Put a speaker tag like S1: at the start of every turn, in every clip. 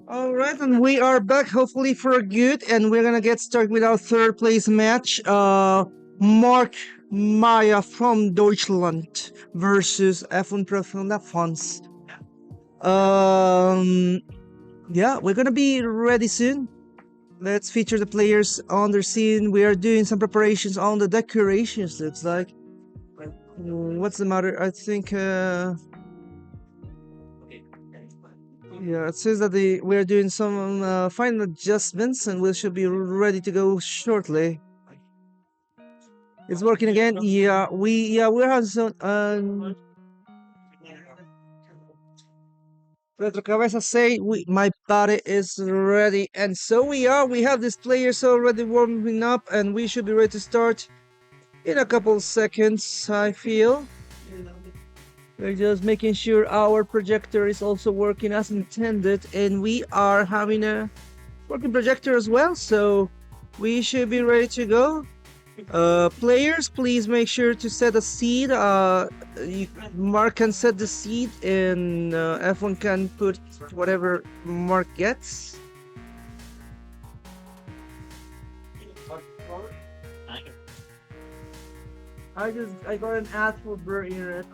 S1: Alright, and we are back hopefully for good, and we're gonna get started with our third place match. Mark Maya from Deutschland versus F1 Pro from France. Yeah, we're gonna be ready soon. Let's feature the players on their scene. We are doing some preparations on the decorations, looks like. What's the matter? I think, yeah, it says that we're doing some final adjustments and we should be ready to go shortly. It's working again. Yeah, we're having some. Retro Cabeza say my body is ready, and so we are. We have these players already warming up, and we should be ready to start in a couple seconds. I feel. We're just making sure our projector is also working as intended, and we are having a working projector as well, so we should be ready to go. Players, please make sure to set a seed. Mark can set the seed, and F1 can put whatever Mark gets. I got an ad for Bert Internet.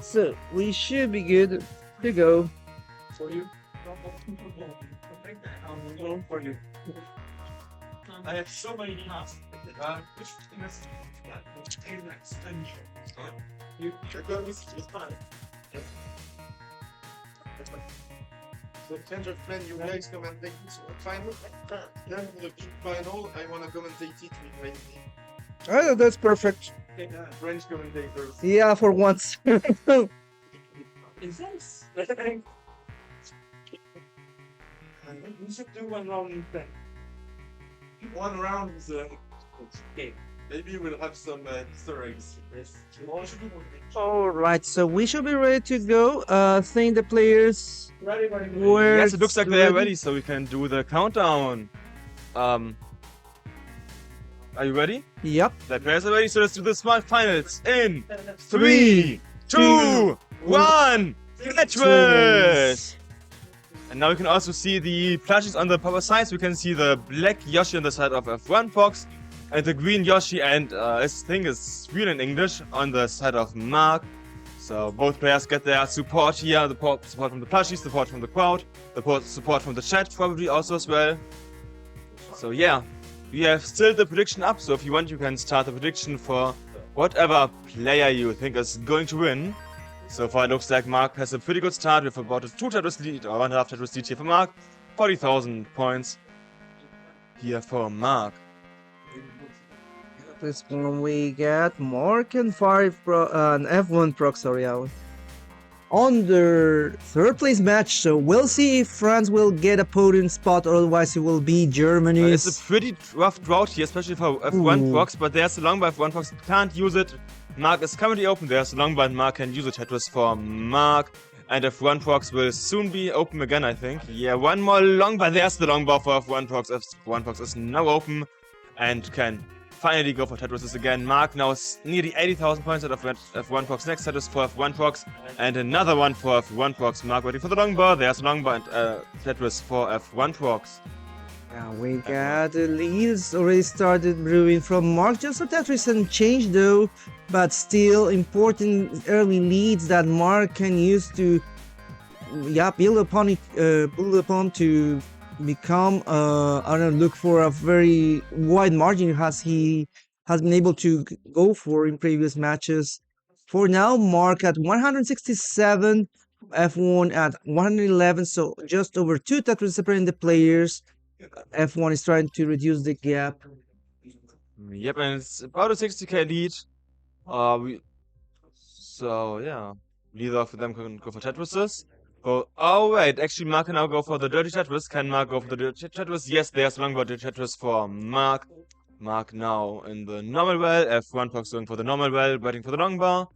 S1: So we should be good to go.
S2: For you. For you. I have so many tasks. Which thing is you got me fine.
S3: The change of plan you guys commentate final. Then the big final, I wanna commentate it with my
S1: Oh, that's perfect.
S3: French commentators.
S1: Yeah, for once.
S2: Is this? We should do one round then.
S3: One round is
S2: Okay.
S3: maybe we'll have some Easter eggs.
S1: Alright, so we should be ready to go. Think the players were.
S4: Yes, it looks like they're ready, so we can do the countdown. Are you ready?
S1: Yep.
S4: The players are ready, so let's do the smart finals in 3, 2, 1, Tetris! And now we can also see the plushies on the power sides. We can see the black Yoshi on the side of F1 Fox, and the green Yoshi and I think it's real in English on the side of Mark. So both players get their support here, the support from the plushies, support from the crowd, the support from the chat probably also as well. So yeah, we have still the prediction up, so if you want you can start the prediction for whatever player you think is going to win. So far it looks like Mark has a pretty good start with about a 2 Tetris lead, or 1.5 Tetris lead here for Mark. 40,000 points here for Mark.
S1: This one we get Mark and F1 Proc, sorry, on their third place match. So we'll see if France will get a podium spot, or otherwise it will be Germany's.
S4: It's a pretty rough drought here, especially for F1 Procs, but there's a long by F1 Procs, can't use it. Mark is currently open, there's a long by and Mark can use a Tetris for Mark. And F1 Procs will soon be open again, I think. Yeah, one more long by, there's the long bar for F1 Procs. F1 Procs is now open and can finally go for Tetris again. Mark now is nearly 80,000 points out of F1 Procs. Next Tetris for F1 Procs and another one for F1 Procs. Mark waiting for the long bar, there's a long bar and Tetris for F1 Procs.
S1: Yeah, we got the leads already started brewing from Mark. Just a Tetris and change though, but still important early leads that Mark can use to build upon to become I don't know, look for a very wide margin as he has been able to go for in previous matches. For now, Mark at 167, F1 at 111, so just over 2 Tetris separating the players. F1 is trying to reduce the gap.
S4: Yep, and it's about a 60k lead. So yeah, neither of them can go for Tetrises. Oh wait, actually Mark can now go for the dirty Tetris. Can Mark go for the dirty Tetris? Yes, there's long dirty Tetris for Mark. Mark now in the normal well. F1 Fox going for the normal well, waiting for the long bar.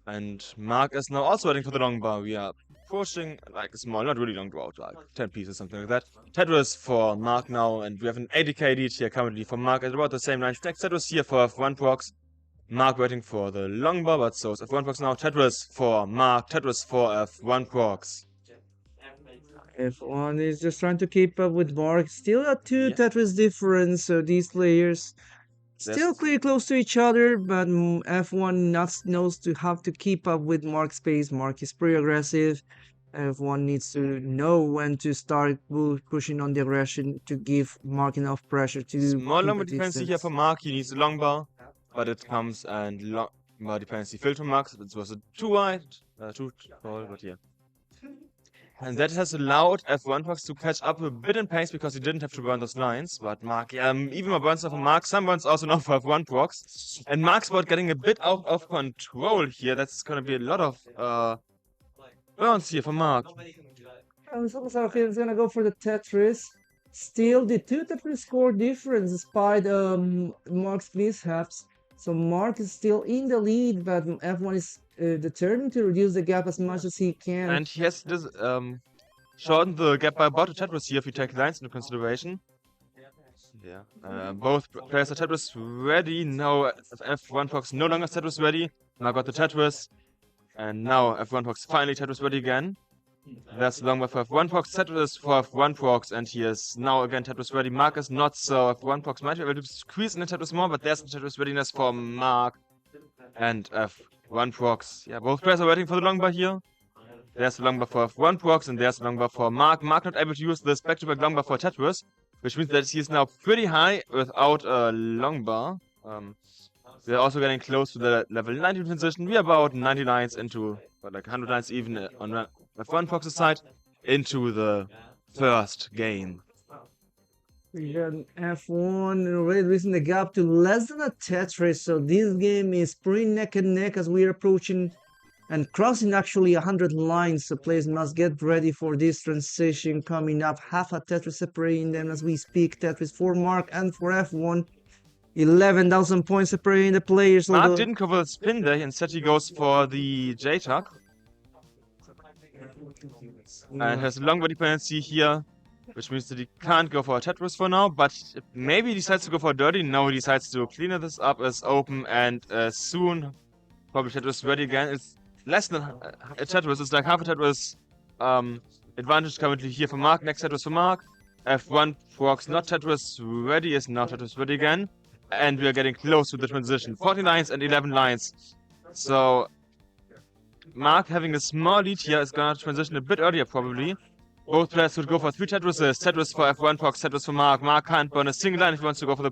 S4: And Mark is now also waiting for the long bar. We are approaching like a small, not really long drought, like 10 pieces, something like that. Tetris for Mark now, and we have an 80k lead here currently for Mark at about the same line. Next Tetris here for F1 procs. Mark waiting for the long bar, but so is F1 procs now. Tetris for Mark, Tetris for F1 procs.
S1: F1 is just trying to keep up with Mark. Still a 2
S4: Yeah.
S1: Tetris difference, so these players still
S4: That's-
S1: pretty close to each other, but F1 knows to have to keep up with Mark's pace. Mark is pretty aggressive. F1 needs to know when to start pushing on the aggression to give Mark enough pressure to
S4: Small
S1: keep
S4: long bar
S1: a
S4: dependency here
S1: distance.
S4: for Mark. He needs a long bar, but it comes and long bar dependency filled from Mark. It was a too wide, too tall, but yeah. And that has allowed F1 Fox to catch up a bit in pace because he didn't have to burn those lines. But Mark, even more burns off of Mark, some burns also now for F1 Prox. And Mark's spot getting a bit out of control here. That's gonna be a lot of burns here for Mark.
S1: Is gonna go for the Tetris. Still, the 2 Tetris score difference despite Mark's mishaps. So Mark is still in the lead, but F1 is determined to reduce the gap as much as he can.
S4: And he has this shortened the gap by about a Tetris here if you take lines into consideration. Yeah. Both players are Tetris ready. Now F1 Fox no longer Tetris ready. Now got the Tetris. And now F1 Fox finally Tetris ready again. That's long for F1 Fox, Tetris for F1 Fox, and he is now again Tetris ready. Mark is not, so F1 Fox might be able to squeeze in the Tetris more, but there's the Tetris readiness for Mark and F1 Fox. Yeah, both players are waiting for the long bar here. There's the long bar for F1 Fox, and there's the long bar for Mark. Mark not able to use this back-to-back long bar for Tetris, which means that he is now pretty high without a long bar. We're also getting close to the level 19 transition. We're about 90 lines into, but like 100 lines even on F1 Fox's side, into the first game.
S1: We got F1 already reducing the gap to less than a Tetris, so this game is pretty neck and neck as we are approaching and crossing actually 100 lines, so players must get ready for this transition coming up. Half a Tetris separating them as we speak. Tetris for Mark and for F1. 11,000 points separating the players.
S4: Mark didn't cover the spin there, instead he goes for the J-Tuck. And has a long bar dependency here, which means that he can't go for a Tetris for now, but maybe he decides to go for a dirty. No, he decides to clean this up as open, and soon probably Tetris ready again. It's less than a Tetris, it's like half a Tetris advantage currently here for Mark. Next Tetris for Mark. F1 Prox not Tetris ready, is now Tetris ready again. And we are getting close to the transition. 40 lines and 11 lines. So Mark having a small lead here is gonna transition a bit earlier probably. Both players would go for 3 Tetrises. Tetris for F1 Prox, Tetris for Mark. Mark can't burn a single line if he wants to go for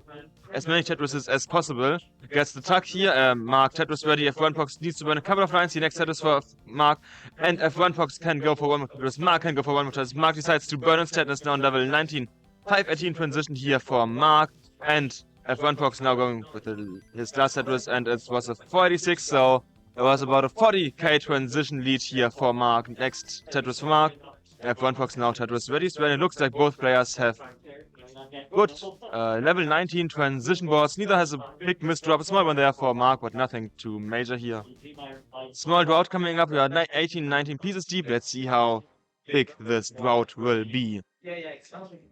S4: as many Tetrises as possible. Gets the tuck here. Mark Tetris ready. F1 Prox needs to burn a couple of lines. The next Tetris for Mark. And F1 Prox can go for one more Tetris. Mark can go for one more Tetris. Mark decides to burn instead and is now on level 19. 518 transition here for Mark. And F1 Prox now going with his last Tetris, and it was a 486, so there was about a 40k transition lead here for Mark. Next Tetris for Mark. F1 Prox now Tetris ready, so it looks like both players have good level 19 transition boards. Neither has a big misdrop, a small one there for Mark, but nothing too major here. Small drought coming up, we are 18, 19 pieces deep. Let's see how big this drought will be.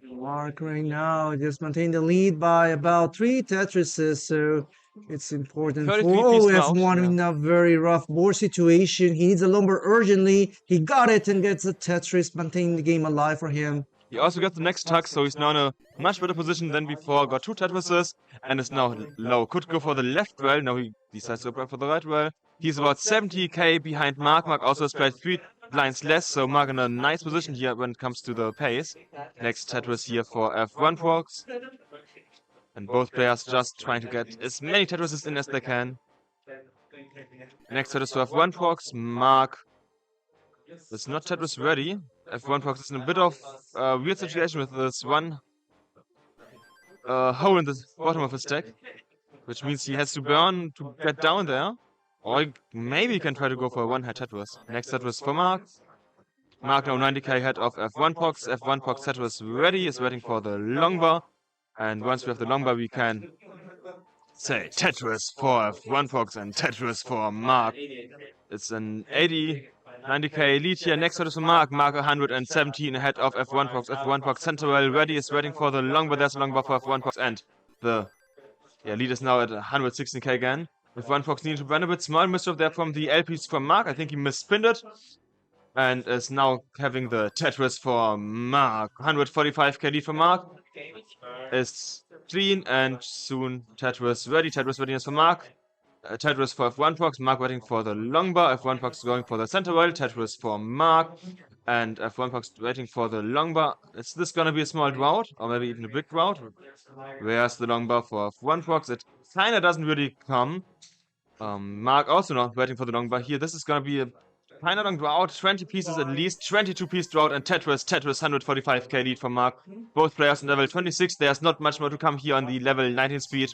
S1: Mark right now just maintain the lead by about 3 Tetrises, so it's important for
S4: 33 pieces out,
S1: F1 in a very rough board situation. He needs a lumber urgently. He got it and gets a Tetris, maintaining the game alive for him.
S4: He also got the next tuck, so he's now in a much better position than before. Got 2 Tetrises and is now low. Could go for the left rail. Now he decides to go for the right rail. He's about 70k behind Mark. Mark also has played 3 lines less, so Mark in a nice position here when it comes to the pace. Next Tetris here for F1 Prox. And both players just trying to get as many Tetrises in as they can. Next Tetris for F1 Prox. Mark is not Tetris ready. F1 Prox is in a bit of a weird situation with this one hole in the bottom of his deck, which means he has to burn to get down there. Or maybe he can try to go for a one-hit Tetris. Next Tetris for Mark. Mark now 90k ahead of F1 Prox. F1 Prox Tetris ready, is waiting for the long bar. And once we have the long bar, we can say Tetris for F1 Prox and Tetris for Mark. It's an 80 90k lead here. Next Tetris for Mark. Mark 117 ahead of F1 Prox. F1 Prox Central ready, is waiting for the long bar. There's a long bar for F1 Prox, and the lead is now at 116k again. F1 Prox needed to run a bit. Small misstep there from the LPs from Mark. I think he mispinned it. And is now having the Tetris for Mark. 145k lead for Mark. Is clean, and soon Tetris ready. Tetris readiness for Mark. Tetris for F1 Prox. Mark waiting for the long bar. F1 Prox going for the center rail. Tetris for Mark. And F1 Prox waiting for the long bar. Is this gonna be a small drought? Or maybe even a big drought? Where's the long bar for F1 Prox? It kinda doesn't really come. Mark also not waiting for the long bar here. This is gonna be a kinda long drought. 20 pieces at least. 22-piece drought, and Tetris 145k lead for Mark. Both players on level 26. There's not much more to come here on the level 19 speed.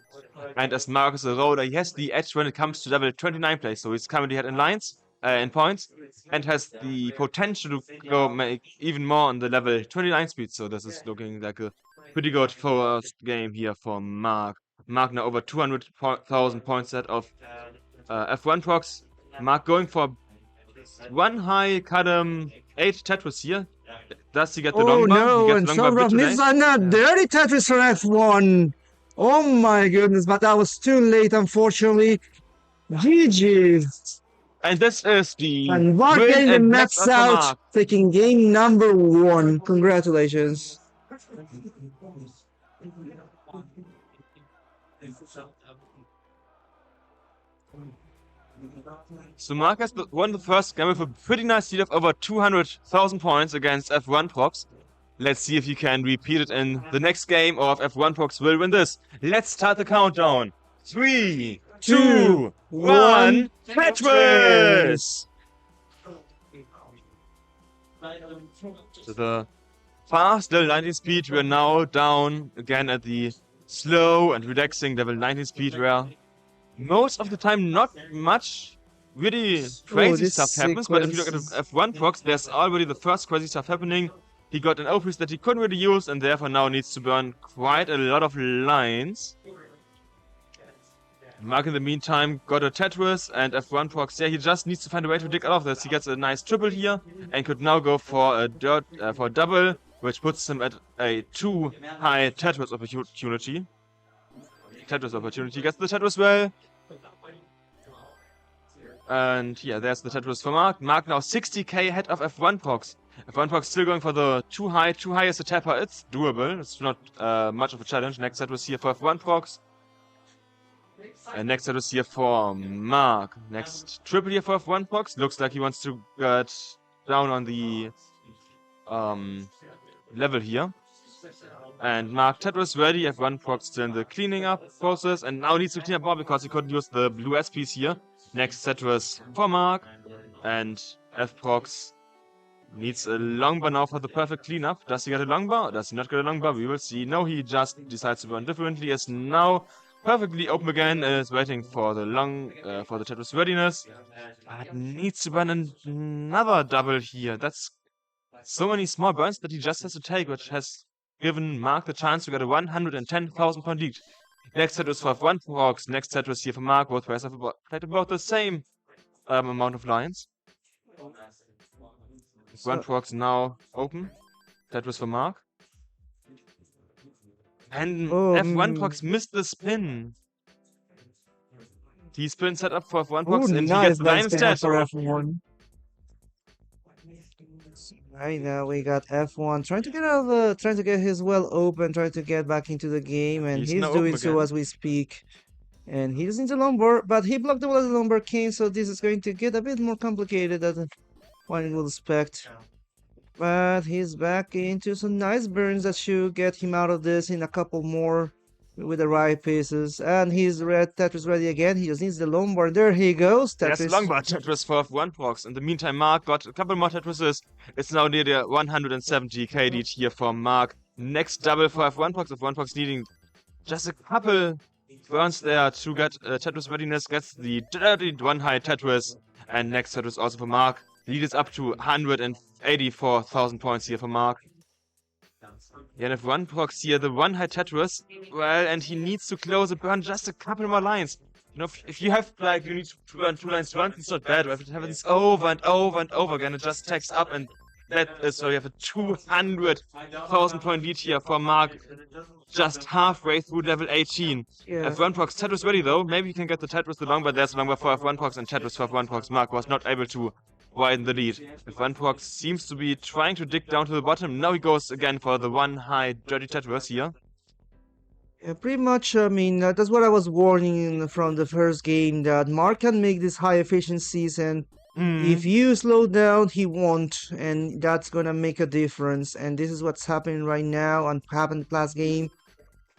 S4: And as Mark is a roller, he has the edge when it comes to level 29 play. So he's currently ahead in lines, in points, and has the potential to go make even more on the level 29 speed. So this is looking like a pretty good first game here for Mark. Mark now over 200,000 points set of F1 Prox. Mark going for one high, cut 8 Tetris here. Does he get the long bar?
S1: No,
S4: He
S1: and
S4: gets the long bar
S1: Sandra missed a dirty Tetris for F1. Oh my goodness, but that was too late, unfortunately. GG's.
S4: And this is the
S1: And Mark
S4: win
S1: getting the
S4: and
S1: max
S4: next up for
S1: out,
S4: Mark.
S1: taking game number 1. Congratulations.
S4: So Mark has won the first game with a pretty nice lead of over 200,000 points against F1 Prox. Let's see if he can repeat it in the next game, or if F1 Prox will win this. Let's start the countdown. 3, 2, 1, Tetris! So the fast level 19 speed, we are now down again at the slow and relaxing level 19 speed, where most of the time not much really crazy stuff happens, but if you look at F1 Prox, there's already the first crazy stuff happening. He got an O-piece that he couldn't really use, and therefore now needs to burn quite a lot of lines. Mark in the meantime got a Tetris, and F1 Prox, yeah, he just needs to find a way to dig out of this. He gets a nice triple here, and could now go for a double, which puts him at a 2 high Tetris opportunity. Gets the Tetris well. And yeah, there's the Tetris for Mark. Mark now 60k ahead of F1 Prox. F1 Prox still going for the 2 high. 2 high is a tapper. It's doable. It's not much of a challenge. Next Tetris here for F1 Prox. And next Tetris here for Mark. Next triple here for F1 Prox. Looks like he wants to get down on the level here. And Mark Tetris ready. F1 Prox still in the cleaning up process, and now needs to clean up more because he couldn't use the blue S piece here. Next Tetris for Mark, and F Prox needs a long bar now for the perfect cleanup. Does he get a long bar or does he not get a long bar? We will see. No, he just decides to burn differently. Is now perfectly open again and is waiting for the for the Tetris readiness. But needs to burn another double here. That's so many small burns that he just has to take, which has given Mark the chance to get a 110,000 point lead. Next Tetris for F1 Prox. Next Tetris here for Mark. Both players have played about the same amount of lines. F1 Prox now open. Tetris for Mark. And F1 Prox missed the spin. He spin set up for F1 Prox, and he gets the line instead.
S1: Right now we got F1 trying to get out of trying to get his well open, trying to get back into the game, and he's doing so as we speak. And he doesn't need a lumber, but he blocked the wall as a lumber king, so this is going to get a bit more complicated than one would expect. But he's back into some nice burns that should get him out of this in a couple more with the right pieces. And he's Tetris ready again. He just needs the lumber. There he goes. Tetris.
S4: Yes, long bar Tetris for F1 Prox. In the meantime, Mark got a couple more Tetrises. It's now near the 170k lead here for Mark. Next double for F1 Prox. F1 Prox needing just a couple burns there to get Tetris readiness. Gets the dirty 1 high Tetris. And next Tetris also for Mark. Lead is up to 184,000 points here for Mark. Yeah, and F1 Prox here, the 1 high Tetris. Well, and he needs to close it, burn just a couple more lines. You know, if you have like you need to run 2 lines once, it's not bad. But if you have this over and over and over again, it just stacks up, and that is so you have a 200,000 point lead here for Mark, just halfway through level 18.
S1: Yeah.
S4: F1 Prox Tetris ready though. Maybe you can get the Tetris the long, but there's a longer for F1 Prox and Tetris for F1 Prox. Mark was not able to widen the lead. F1 Prox seems to be trying to dig down to the bottom. Now he goes again for the one high dirty Tetris here.
S1: Yeah, pretty much. I mean, that's what I was warning from the first game, that Mark can make these high efficiencies, and if you slow down, he won't, and that's gonna make a difference. And this is what's happening right now, and happened last game.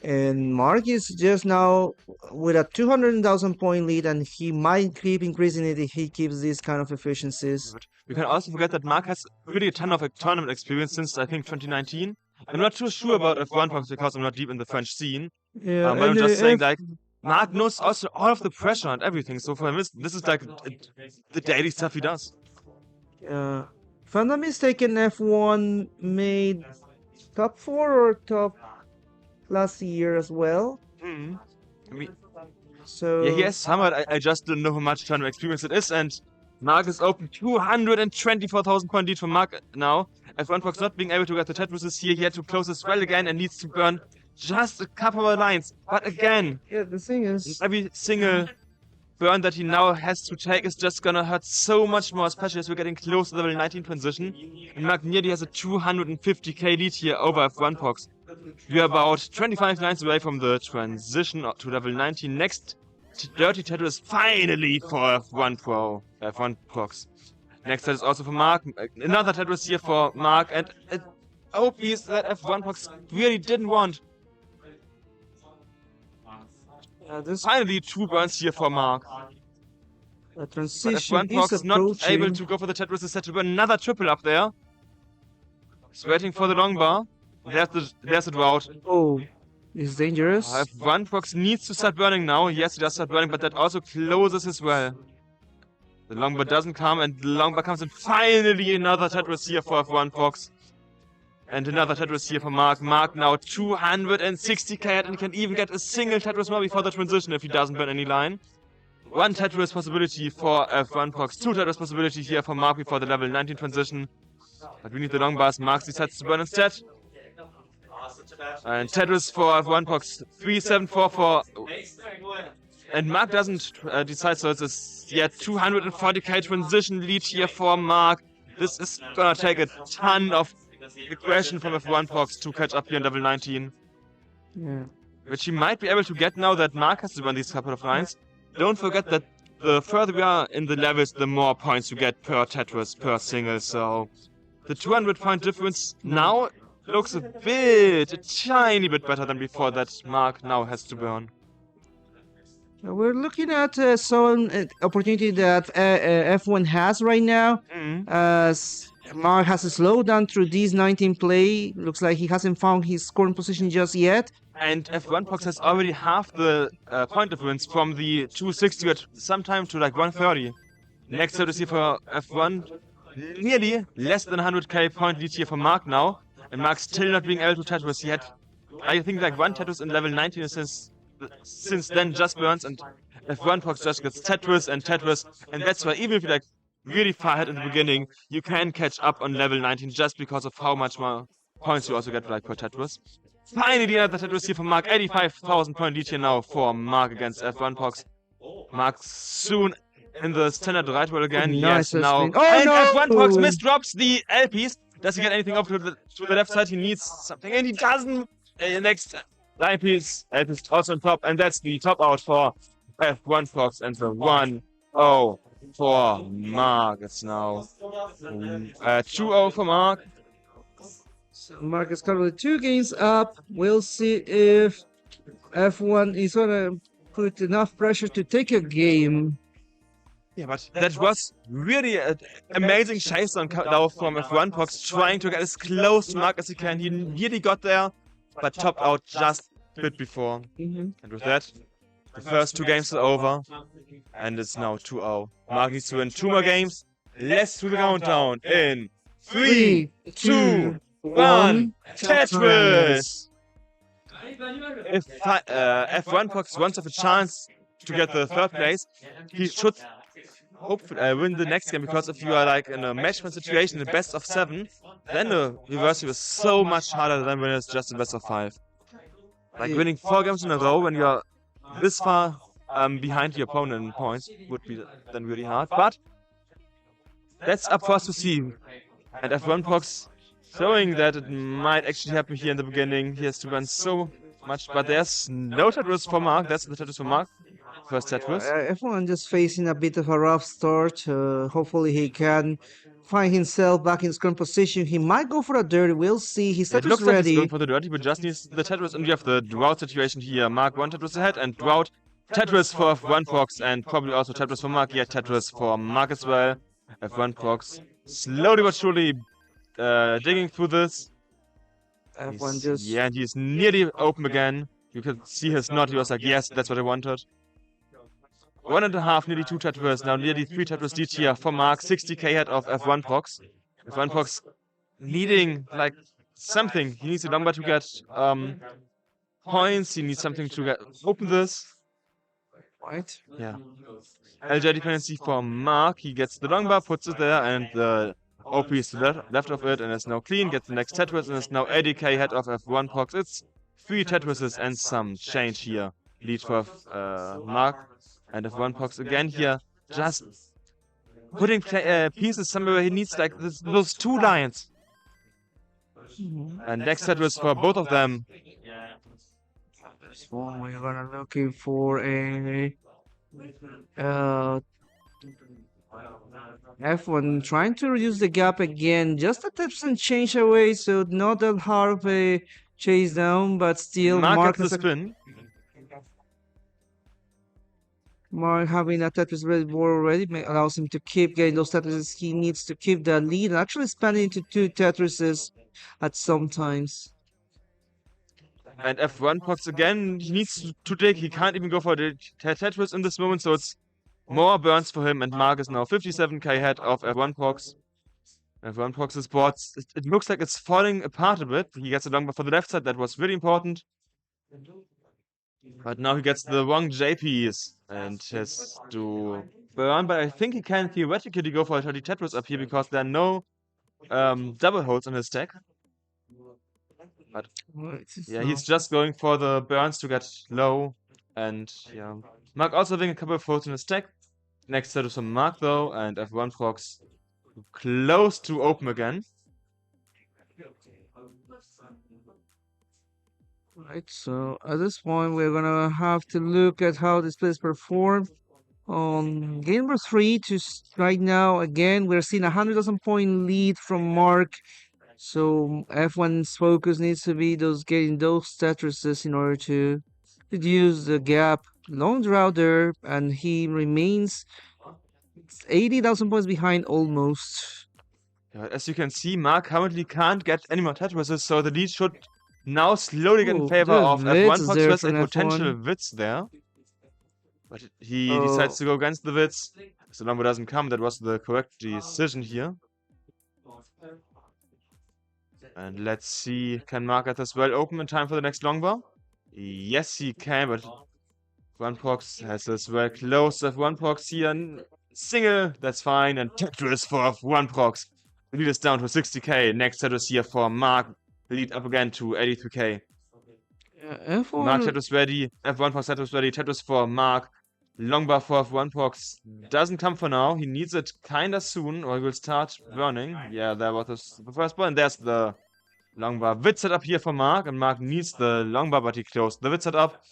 S1: And Mark is just now with a 200,000 point lead, and he might keep increasing it if he keeps these kind of efficiencies.
S4: We can also forget that Mark has really a ton of tournament experience since I think 2019. I'm not too sure about F1 Prox because I'm not deep in the French scene.
S1: Yeah,
S4: But I'm
S1: and
S4: just saying, like, Mark knows also all of the pressure and everything. So for him, this is like the daily stuff he does.
S1: if I'm not mistaken, F1 made top 4 or top last year as well.
S4: I mean,
S1: So
S4: yeah, he has some, but I just don't know how much tournament experience it is. And Mark is open 224,000 point lead for Mark now. F1 Prox not being able to get the Tetris here, he had to close as well again and needs to burn just a couple more lines. But again,
S1: yeah, the thing is,
S4: every single burn that he now has to take is just gonna hurt so much more, especially as we're getting close to the level 19 transition. And Mark nearly has a 250k lead here over F1 Prox. We are about 25 lines away from the transition to level 19. Next dirty Tetris finally for F1 Prox. Next Tetris also for Mark. Another Tetris here for Mark, and an OP piece that F1 Prox really didn't want.
S1: this
S4: Finally 2 burns here for Mark. But
S1: transition
S4: F1 Prox
S1: is
S4: is not able
S1: approaching.
S4: to go for the Tetris, is set to burn another triple up there. He's waiting for the long bar. There's the drought.
S1: Oh, it's dangerous.
S4: F1 Prox needs to start burning now. Yes, he does start burning, but that also closes as well. The long bar doesn't come, and the long bar comes, and finally another Tetris here for F1 Prox. And another Tetris here for Mark. Mark now 260k, and he can even get a single Tetris more before the transition if he doesn't burn any line. One Tetris possibility for F1 Prox, 2 Tetris possibility here for Mark before the level 19 transition. But we need the long bars. Mark decides to burn instead. And Tetris for F1 Prox, 374 for... And Mark doesn't decide, so it's a 240k transition lead here for Mark. This is gonna take a ton of aggression from F1 Prox to catch up here in level 19.
S1: Yeah.
S4: Which he might be able to get now that Mark has to run these couple of lines. Don't forget that the further we are in the levels, the more points you get per Tetris, per single, so... The 200 point difference now looks a tiny bit better than before that Mark now has to burn.
S1: We're looking at some opportunity that F1 has right now. As Mark has to slow down through these 19 play. Looks like he hasn't found his scoring position just yet.
S4: And F1 Prox has already half the point difference from the 260 at sometime to like 130. Next up is here for F1, nearly less than 100k point lead here for Mark now. And Mark's still not being able to Tetris. He had, I think, like 1 Tetris in level 19 since then just burns, and F1 Prox just gets Tetris, and that's why even if you're like really far ahead in the beginning, you can catch up on level 19 just because of how much more points you also get like per Tetris. Finally another Tetris here for Mark, 85,000 point lead here now for Mark against F1 Prox. Mark soon in the standard right wall again.
S1: Nice
S4: Yes, now.
S1: spin. Oh,
S4: And
S1: no!
S4: F1 Prox misdrops the LPs. Does he get anything up to the left side? He needs something, and he doesn't. Next line piece, LPs also on top, and that's the top out for F1 Prox, and the 1-0 for Mark. It's now 2-0 for Mark.
S1: So Mark is currently 2 games up. We'll see if F1 is gonna put enough pressure to take a game.
S4: Yeah, but that was really an amazing chase on now from F1 Prox, trying to get as close to Mark as he can. He nearly got there, but topped out just a bit before. And with that, the first 2 games are over, and it's now 2-0. Mark needs to win 2 more games. Let's do the countdown in 3, 2, 1, Tetris! If F1 Prox wants to have a chance to get the third place, he should hopefully win the next game, because if you are like in a match point situation, the best of 7, then the reversal is so much harder than when it's just a best of 5. Like winning 4 games in a row when you're this far behind your opponent in points would be then really hard. But that's up for us to see. And F1 Prox showing that it might actually happen here in the beginning. He has to run so much, but there's no Tetris for Mark. That's the Tetris for Mark. First Tetris.
S1: F1 just facing a bit of a rough start. Hopefully he can find himself back in his current position. He might go for a dirty. We'll see. He's
S4: It looks like he's
S1: ready.
S4: going for the dirty, but just needs the Tetris. And we have the drought situation here. Mark 1 Tetris ahead, and drought Tetris for F1 Prox, and probably also Tetris for Mark. Yeah, Tetris for Mark as well. F1 Prox slowly but surely digging through this.
S1: F1 just
S4: Yeah, and he's nearly open again. You could see his nod. He was like, yes, that's what I wanted. 1.5, nearly 2 Tetris, now nearly 3 Tetris DT here for Mark, 60k ahead of F1 Prox. F1 Prox needing like something. He needs a number to get points. He needs something to get open this.
S1: right.
S4: Yeah. LJ dependency for Mark. He gets the long bar, puts it there, and the OP is to the left of it, and it's now clean. Gets the next Tetris, and it's now 80k ahead of F1 Prox. It's 3 Tetrises and some change here. Lead for Mark. And F1 Prox again here, just putting pieces somewhere where he needs, like those 2 lines. And next Tetris for both of them.
S1: This one we're gonna looking for a F1 trying to reduce the gap again, just a tips and change away, so not that hard of a chase down, but still
S4: Mark
S1: Mark
S4: gets the spin.
S1: Mark having a Tetris ready board already allows him to keep getting those Tetrises. He needs to keep the lead and actually span it into 2 Tetrises at some times.
S4: And F1 Prox again, he needs to dig. He can't even go for the Tetris in this moment, so it's more burns for him. And Mark is now 57k ahead of F1 Prox. F1 Prox's board, it looks like it's falling apart a bit. He gets a long bar for the left side, that was really important. But now he gets the wrong JPs and has to burn. But I think he can theoretically go for a 30 Tetris up here because there are no double holds on his stack. But yeah, he's just going for the burns to get low. And yeah, Mark also having a couple of holds in his stack. Next set is from Mark though, and F1 Prox close to open again.
S1: Right, so at this point we're gonna have to look at how this plays perform. On game number 3 to right now, again we're seeing 100,000 point lead from Mark. So F1's focus needs to be getting those Tetrises in order to reduce the gap. Long drought there, and he remains 80,000 points behind almost.
S4: Yeah, as you can see, Mark currently can't get any more Tetrises, so the lead should now slowly get in
S1: Ooh,
S4: favor
S1: there's
S4: of F1
S1: Wits
S4: Prox.
S1: there
S4: There's a
S1: from
S4: potential
S1: F1.
S4: Wits there. But he
S1: Oh.
S4: decides to go against the Wits. So number doesn't come. That was the correct decision here. And let's see, can Mark get this well open in time for the next long bar? Yes, he can, but F1 Prox has this well close. F1 Prox here, single, that's fine. And Tetris for F1 Prox. The lead is down to 60k. Next Tetris here for Mark. Lead up again to 83k.
S1: Yeah, F1
S4: Mark Tetris ready. F1 Prox Tetris ready. Tetris for Mark. Long bar for F1 Prox doesn't come for now. He needs it kinda soon, or he will start burning. Yeah, there was the first bar, and there's the long bar. Wit set up here for Mark, and Mark needs the long bar, but he closed the wit set up.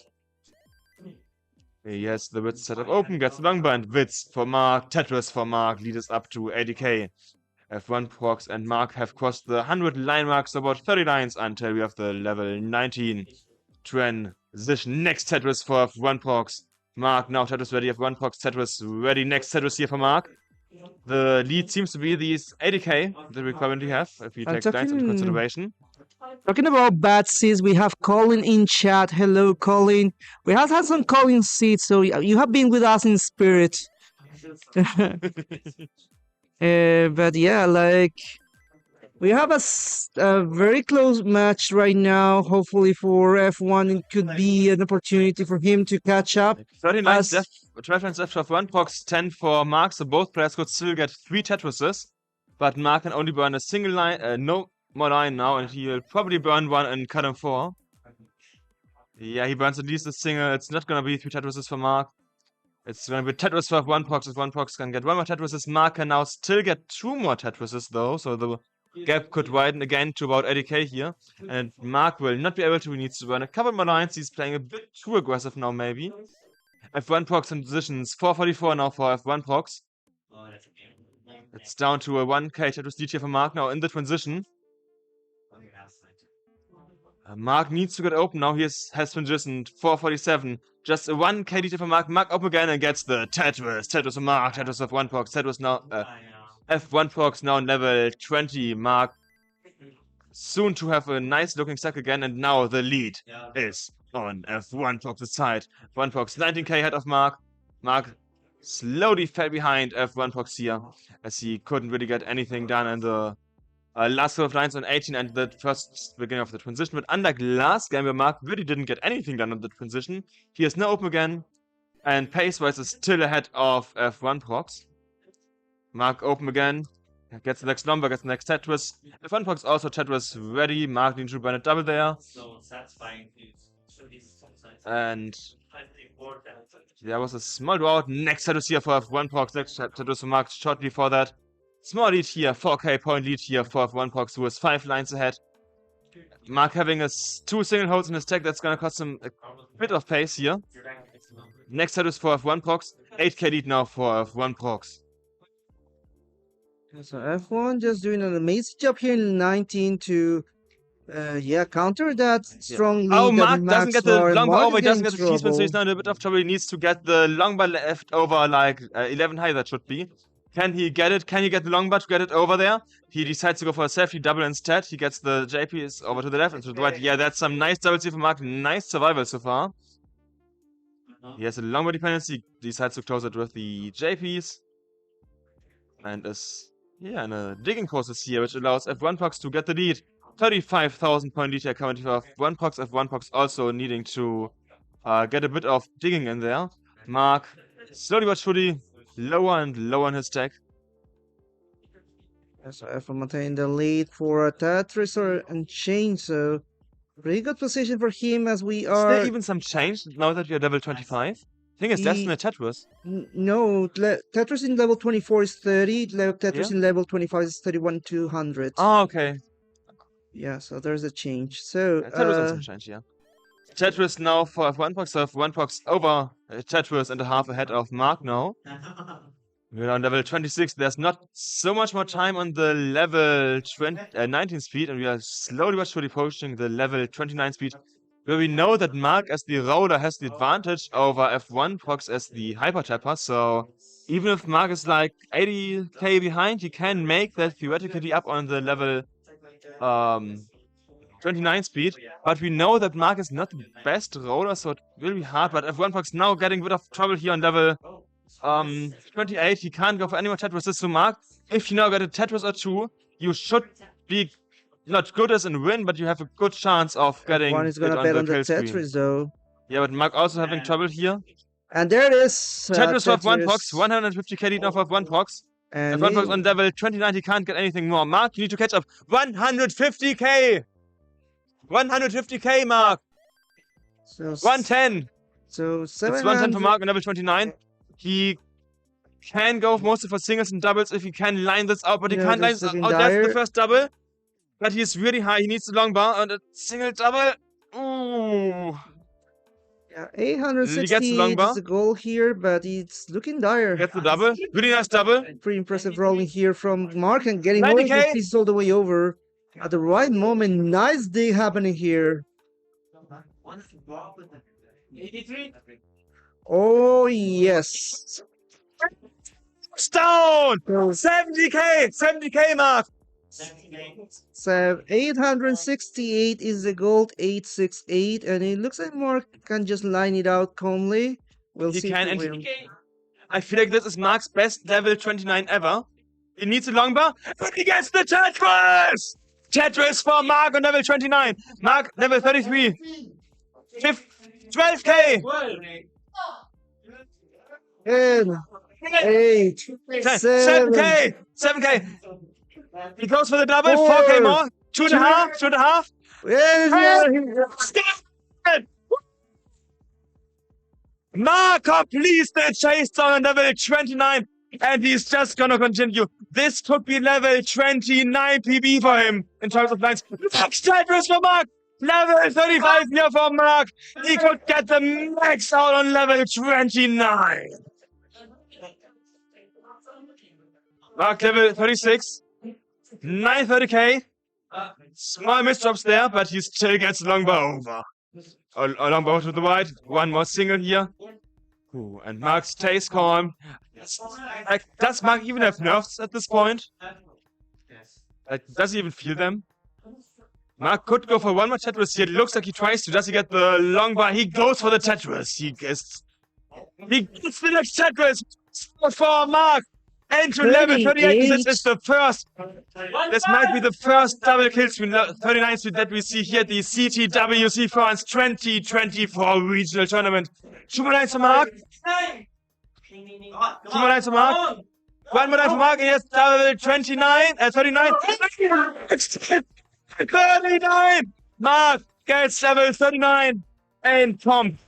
S4: He has the wit setup open, gets the long bar, and wits for Mark. Tetris for Mark. Lead us up to 80k. F1 Prox and Mark have crossed the 100 line mark, so about 30 lines until we have the level 19 transition. Next Tetris for F1 Prox. Mark now Tetris ready. F1 Prox Tetris ready. Next Tetris here for Mark. The lead seems to be these 80k that we currently have, if we take lines into consideration.
S1: Talking about bad seats, we have Colin in chat. Hello, Colin. We have had some Colin seats, so you have been with us in spirit. But yeah, like We have a very close match right now. Hopefully for F1, it could be an opportunity for him to catch up.
S4: 13 lines
S1: As
S4: left, 12 lines left for F1, Prox 10 for Mark, so both players could still get 3 Tetrises. But Mark can only burn a single line, no more line now, and he will probably burn one in cut 4. Yeah, he burns at least a single. It's not gonna be 3 Tetrises for Mark. It's gonna be Tetris for F1 Prox. If 1 Prox can get 1 more Tetrises, Mark can now still get 2 more Tetrises though, so the gap could widen again to about 80k here. And Mark will not be able to, he needs to burn a couple more lines. He's playing a bit too aggressive now, maybe. F1 Prox in positions 444 now for F1 Prox. It's down to a 1k Tetris lead here for Mark now in the transition. Mark needs to get open now. He has transitioned 447. Just a 1k lead for Mark. Mark open again and gets the Tetris. Tetris for Mark. Tetris F1 Prox. Tetris now. F1 Prox now on level 20. Mark soon to have a nice looking stack again. And now the lead is on F1 Prox's side. F1 Prox 19k ahead of Mark. Mark slowly fell behind F1 Prox here, as he couldn't really get anything done in the last 12 lines on 18 and the first beginning of the transition. But unlike last game where Mark really didn't get anything done on the transition, he is now open again, and pace-wise is still ahead of F1 Prox. Mark open again, gets the next number, gets the next Tetris. F1 Prox also Tetris ready. Mark needs to burn a double there. And there was a small draw. Next Tetris here for F1 Prox. Next Tetris for Mark shortly for that. Small lead here, 4k point lead here for F1 Prox, who is 5 lines ahead. Mark having 2 single holds in his tech, that's gonna cost him a bit of pace here. Next Tetris for F1 Prox, 8k lead now for F1 Prox.
S1: so F1 just doing an amazing job here in 19 to counter that strong lead.
S4: Oh, Mark
S1: that
S4: doesn't
S1: Max
S4: get the
S1: Mark
S4: long bar
S1: is
S4: over, he doesn't
S1: getting
S4: get the T-spin, so he's
S1: trouble.
S4: now in a bit of trouble. He needs to get the long bar left over like 11 high, that should be. Can he get it? Can he get the long bar to get it over there? He decides to go for a safety double instead. He gets the JPs over to the left and to the right. Yeah, that's some nice doubles here for Mark. Nice survival so far. He has a long bar dependency. He decides to close it with the JPs. And is, yeah, in a digging process here, which allows F1 Prox to get the lead. 35,000 point lead here currently for F1 Prox. F1 Prox also needing to get a bit of digging in there. Mark, slowly but surely, lower and lower in his stack.
S1: So F1 maintain the lead for a Tetris and Chain, so pretty good position for him as we
S4: Is
S1: are.
S4: there even some change now that we are level 25? I think it's less than a Tetris.
S1: No, Tetris in level 24 is 30, Tetris in level 25 is 31,200.
S4: Oh, okay.
S1: Yeah, so there's a change. So,
S4: Tetris has some change, yeah. Tetris now for F1 Prox, so F1 Prox over Tetris and a half ahead of Mark now. We're on level 26. There's not so much more time on the level 19 speed, and we are slowly but surely approaching the level 29 speed, where we know that Mark as the roller has the advantage over F1 Prox as the hyper tapper. So even if Mark is like 80k behind, he can make that theoretically up on the level 29 speed. But we know that Mark is not the best roller, so it will be hard. But F1 Prox now getting a bit of trouble here on level 28. He can't go for any more Tetrises to Mark. If you now get a Tetris or 2, you should be not good as in win, but you have a good chance of getting
S1: one is
S4: it
S1: gonna
S4: on
S1: bet
S4: the
S1: on the
S4: kill screen.
S1: Tetris though.
S4: Yeah, but Mark also having trouble here.
S1: And there it is.
S4: Tetris for F1 Prox, 150k lead now for F1 Prox.
S1: And
S4: F1 Prox on level 29, he can't get anything more. Mark, you need to catch up. 150k! 150k, Mark!
S1: so
S4: 110!
S1: So
S4: It's 110 for Mark on level 29. He can go mostly for singles and doubles if he can line this out, but he
S1: Yeah,
S4: can't line
S1: that's
S4: this out.
S1: looking
S4: Oh, that's
S1: dire.
S4: the first double. But he's really high. He needs the long bar and a single double. Ooh.
S1: Yeah,
S4: He gets the
S1: 860
S4: long bar.
S1: is the goal here, but it's looking dire.
S4: Gets the double. Really nice double.
S1: Pretty impressive rolling here from Mark and getting all of
S4: 90K.
S1: the pieces all the way over at the right moment. Nice dig happening here.
S2: 83?
S1: Oh yes.
S4: Stone!
S1: So
S4: 70k! 70k, Mark!
S1: So 868 is the gold, 868, and it looks like Mark can just line it out calmly. We'll
S4: He
S1: see
S4: can,
S1: if
S4: and
S1: he wins.
S4: I feel like this is Mark's best level 29 ever. He needs a longbow. And he gets the Tetris! Tetris for Mark on level 29. Mark, level 33. 12k!
S1: 10, 8, 7,
S4: 7k! 7k! He goes for the double.
S1: 4,
S4: 4k more. 2.5. 2.5. Stop it! Mark completes the chase down on level 29, and he's just gonna continue. This could be level 29 PB for him in terms of lines. Next Tetris for Mark! Level 35 here for Mark! He could get the max out on level 29! Mark level 36. 930k. Small misdrops there, but he still gets longbow over. A longbow to the right. One more single here. Ooh, and Mark stays calm. Like, does Mark even have nerfs at this point? Like, does he even feel them? Mark could go for one more Tetris here. It looks like he tries to. Does he get the longbow? He goes for the Tetris. He gets the next Tetris for Mark. And to level 38, this is the first. This might be the first double kill stream, 39 stream that we see here at the CTWC France 2024 Regional Tournament. 2 more lines for Mark. 2 more lines for Mark. 1 more line for Mark, and yes, double 39, 39. 39! Mark gets level 39. And Tom.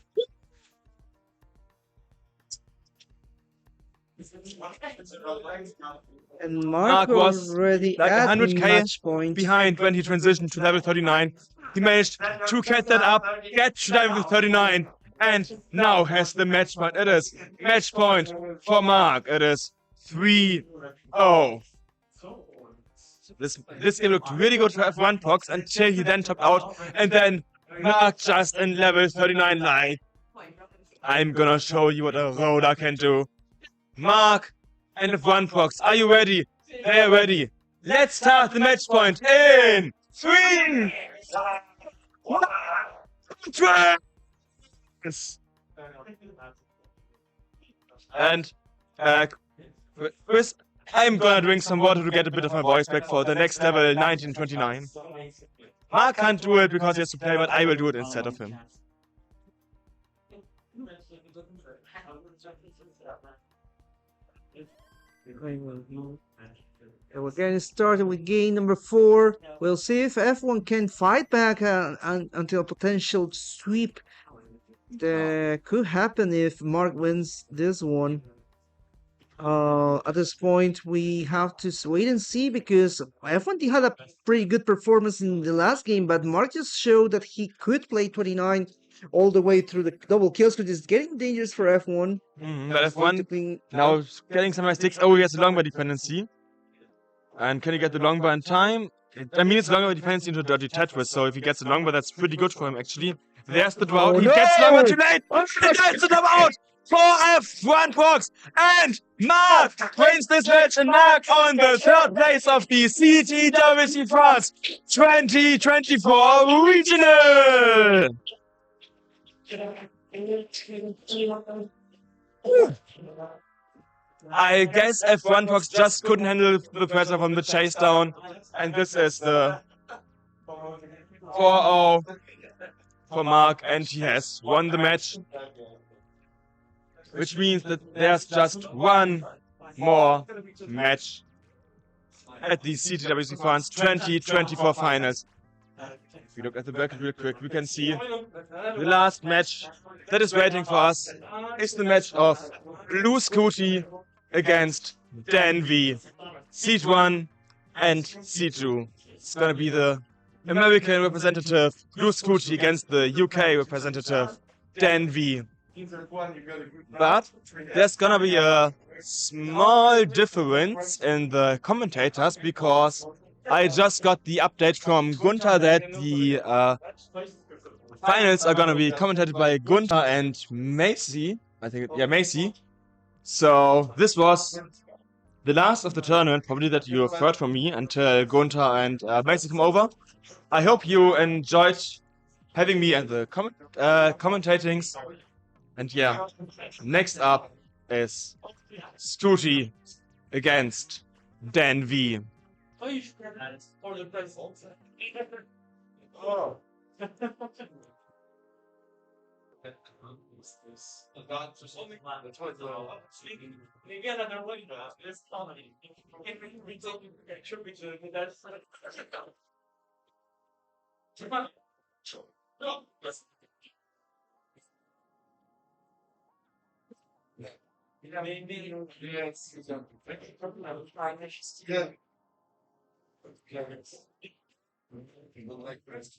S1: and Mark
S4: was
S1: already
S4: like
S1: at
S4: 100k
S1: match point.
S4: behind when he transitioned to level 39. He managed to get that up, get to level 39, and now has the match point. It is match point for Mark. It is 3-0. This game looked really good for F1 Pox until he then topped out, and then Mark just in level 39 like, I'm gonna show you what a roller can do. Mark and F1 Pox, are you ready? They're ready. Let's start the match point in 3, 2, and Chris, I'm gonna drink some water to get a bit of my voice back for the next level 1929. Mark can't do it because he has to play, but I will do it instead of him.
S1: And we're getting started with game number 4. We'll see if F1 can fight back until a potential sweep that could happen if Mark wins this one. At this point, we have to wait and see because F1 had a pretty good performance in the last game, but Mark just showed that he could play 29 all the way through the double kills, which is getting dangerous for F1.
S4: But F1 now getting some mistakes. Oh, he has a longbow dependency. And can he get the longbow in time? I mean, it's longbow dependency into Dirty Tetris, so if he gets the longbow, that's pretty good for him, actually. There's the drought. He gets longbow too late! He gets the double out! For F1 Pox! And Mark wins this match and Mark on the 3rd place of the CTWC France 2024 Regional! I guess F1 Pox just couldn't handle the pressure from the chase down, and this is the 4-0 for Mark, and he has won the match, which means that there's just one more match at the CTWC France 2024 Finals. If we look at the bracket real quick, we can see the last match that is waiting for us is the match of Blue Scooty against Danby, CT1 and C2. It's gonna be the American representative Blue Scooty against the UK representative Danby. But there's gonna be a small difference in the commentators because I just got the update from Gunther that the finals are gonna be commentated by Gunther and Macy. I think, yeah, Macy. So this was the last of the tournament, probably that you have heard from me until Gunther and Macy come over. I hope you enjoyed having me at the commentatings. And yeah, next up is Scooty against Denvi.
S2: Oh, you should have that for the price also. Oh. That's what speaking. Maybe another one. Let's comedy. If we take a trip to that's no. Maybe yes.
S3: Yeah. People like rest.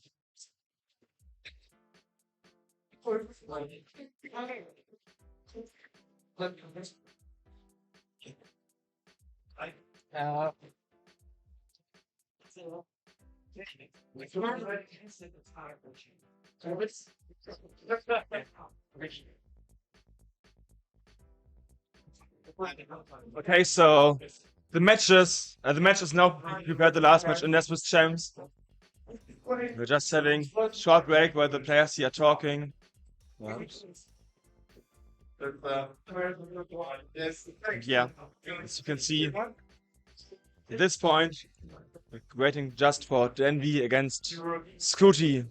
S4: Okay, so the match is now prepared. The last match in this with champs. We're just having short break while the players here are talking.
S3: Yes.
S4: Yeah, as you can see, at this point, we're waiting just for Denvi against Scooty.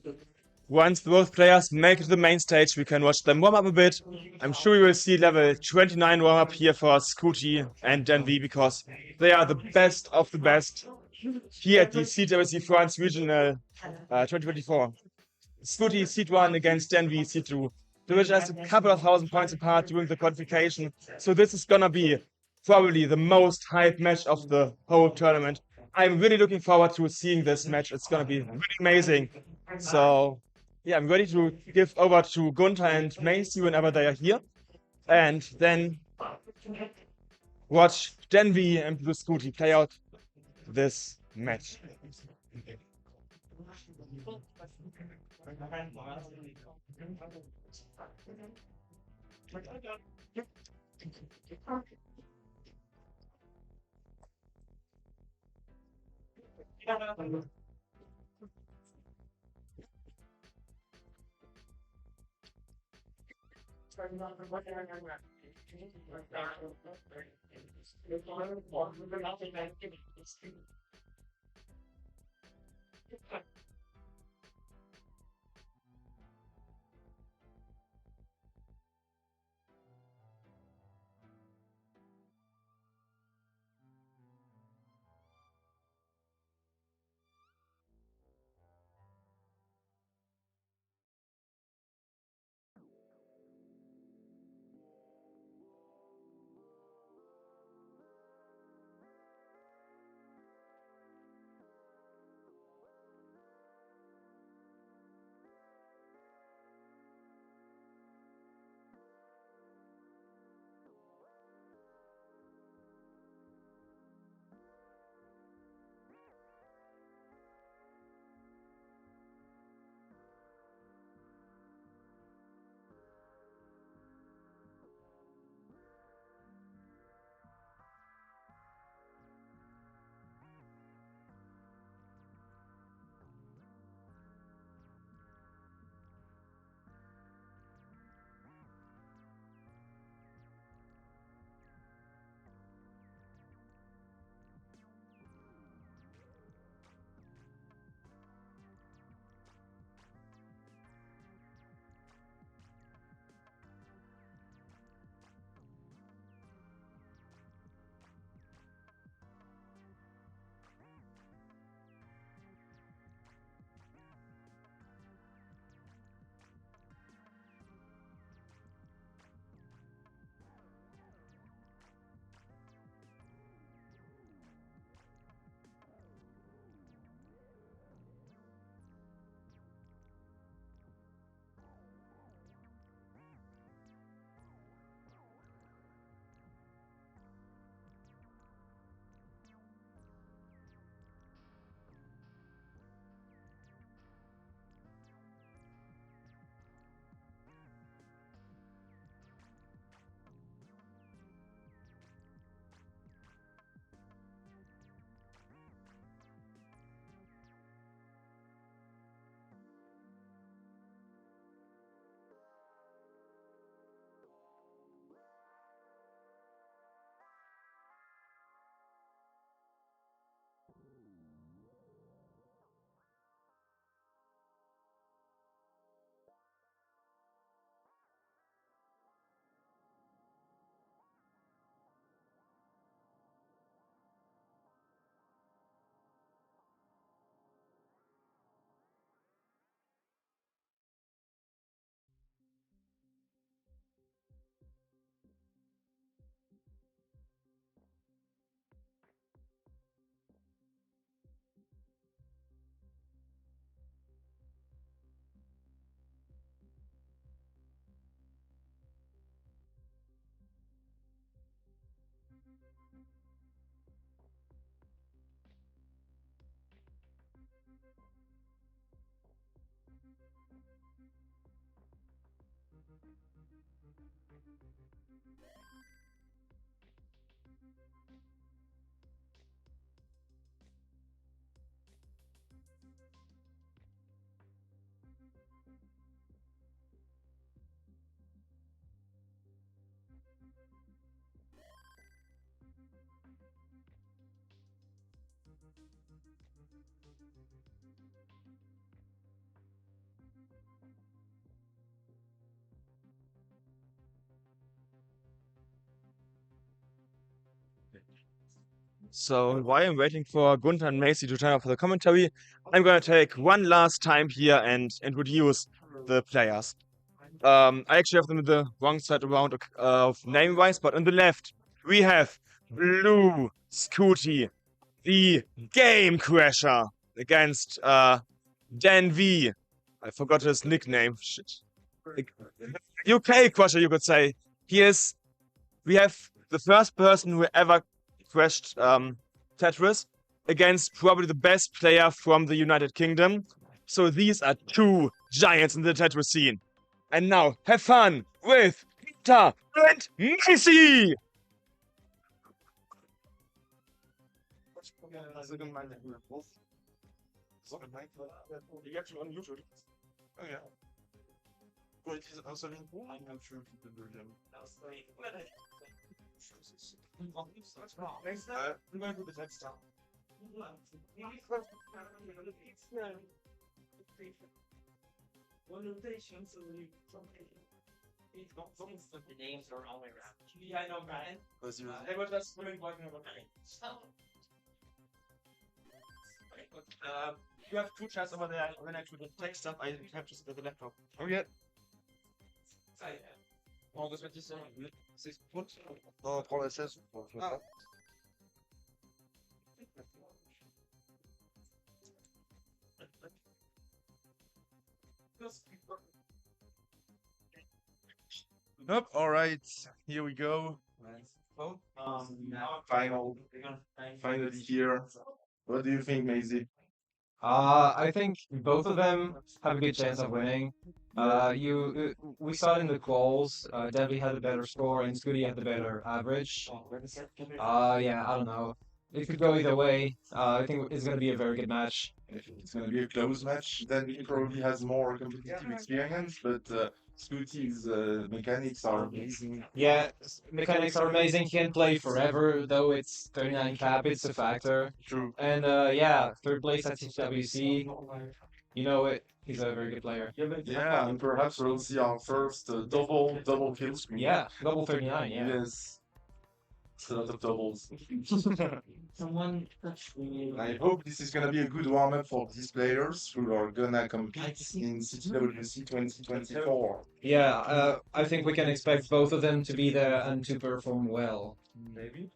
S4: Once both players make it to the main stage, we can watch them warm up a bit. I'm sure you will see level 29 warm up here for Scooty and Denvi because they are the best of the best here at the CTWC France Regional 2024. Scooty CT1 against Denvi C2. They were just a couple of thousand points apart during the qualification. So this is gonna be probably the most hyped match of the whole tournament. I'm really looking forward to seeing this match. It's gonna be really amazing. So yeah, I'm ready to give over to Gunther and Macy whenever they are here. And then watch Denvi and Blue Scooty play out this match. So while I'm waiting for Gunther and Macy to turn up for the commentary, I'm gonna take one last time here and introduce the players. I actually have them in the wrong side around of name-wise, but on the left we have Blue Scooty, the Game Crasher, against Dan V. I forgot his nickname. Shit. UK Crusher, you could say. We have the first person who ever crashed Tetris against probably the best player from the United Kingdom. So these are two giants in the Tetris scene. And now, have fun with Peter and Macy!
S3: Oh yeah. Well, it is also linked. I'm not sure if you can do them. I'm going to do the next time.
S2: The names are all the way around. Yeah, I know, Brian.
S3: Because you
S2: They were just really talking about
S3: you have two chats over there. When I do the text stuff, I have to sit at the laptop. Okay.
S2: On va se mettre ici. C'est
S3: Non, prends la 16. Ah. Nope, alright, here we go. Finally here. What do you think, Maisie?
S5: I think both of them have a good chance of winning. We saw it in the quals. Debbie had a better score and Scooty had the better average. Yeah, I don't know. It could go either way. I think it's gonna be a very good match.
S3: I think it's going to be a close match. Then he probably has more competitive experience, but Scooty's mechanics are amazing.
S5: Yeah, mechanics are amazing. He can play forever, though it's 39 cap. It's a factor.
S3: True.
S5: And yeah, third place at CTWC. You know it. He's a very good player.
S3: Yeah, and perhaps we'll see our first double kill screen.
S5: Yeah, double 39. Yeah.
S3: Yes. It's a lot of doubles.
S2: Someone
S3: I hope this is gonna be a good warm-up for these players who are gonna compete in CTWC 2024.
S5: Yeah, I think we can expect both of them to be there and to perform well.
S3: Maybe.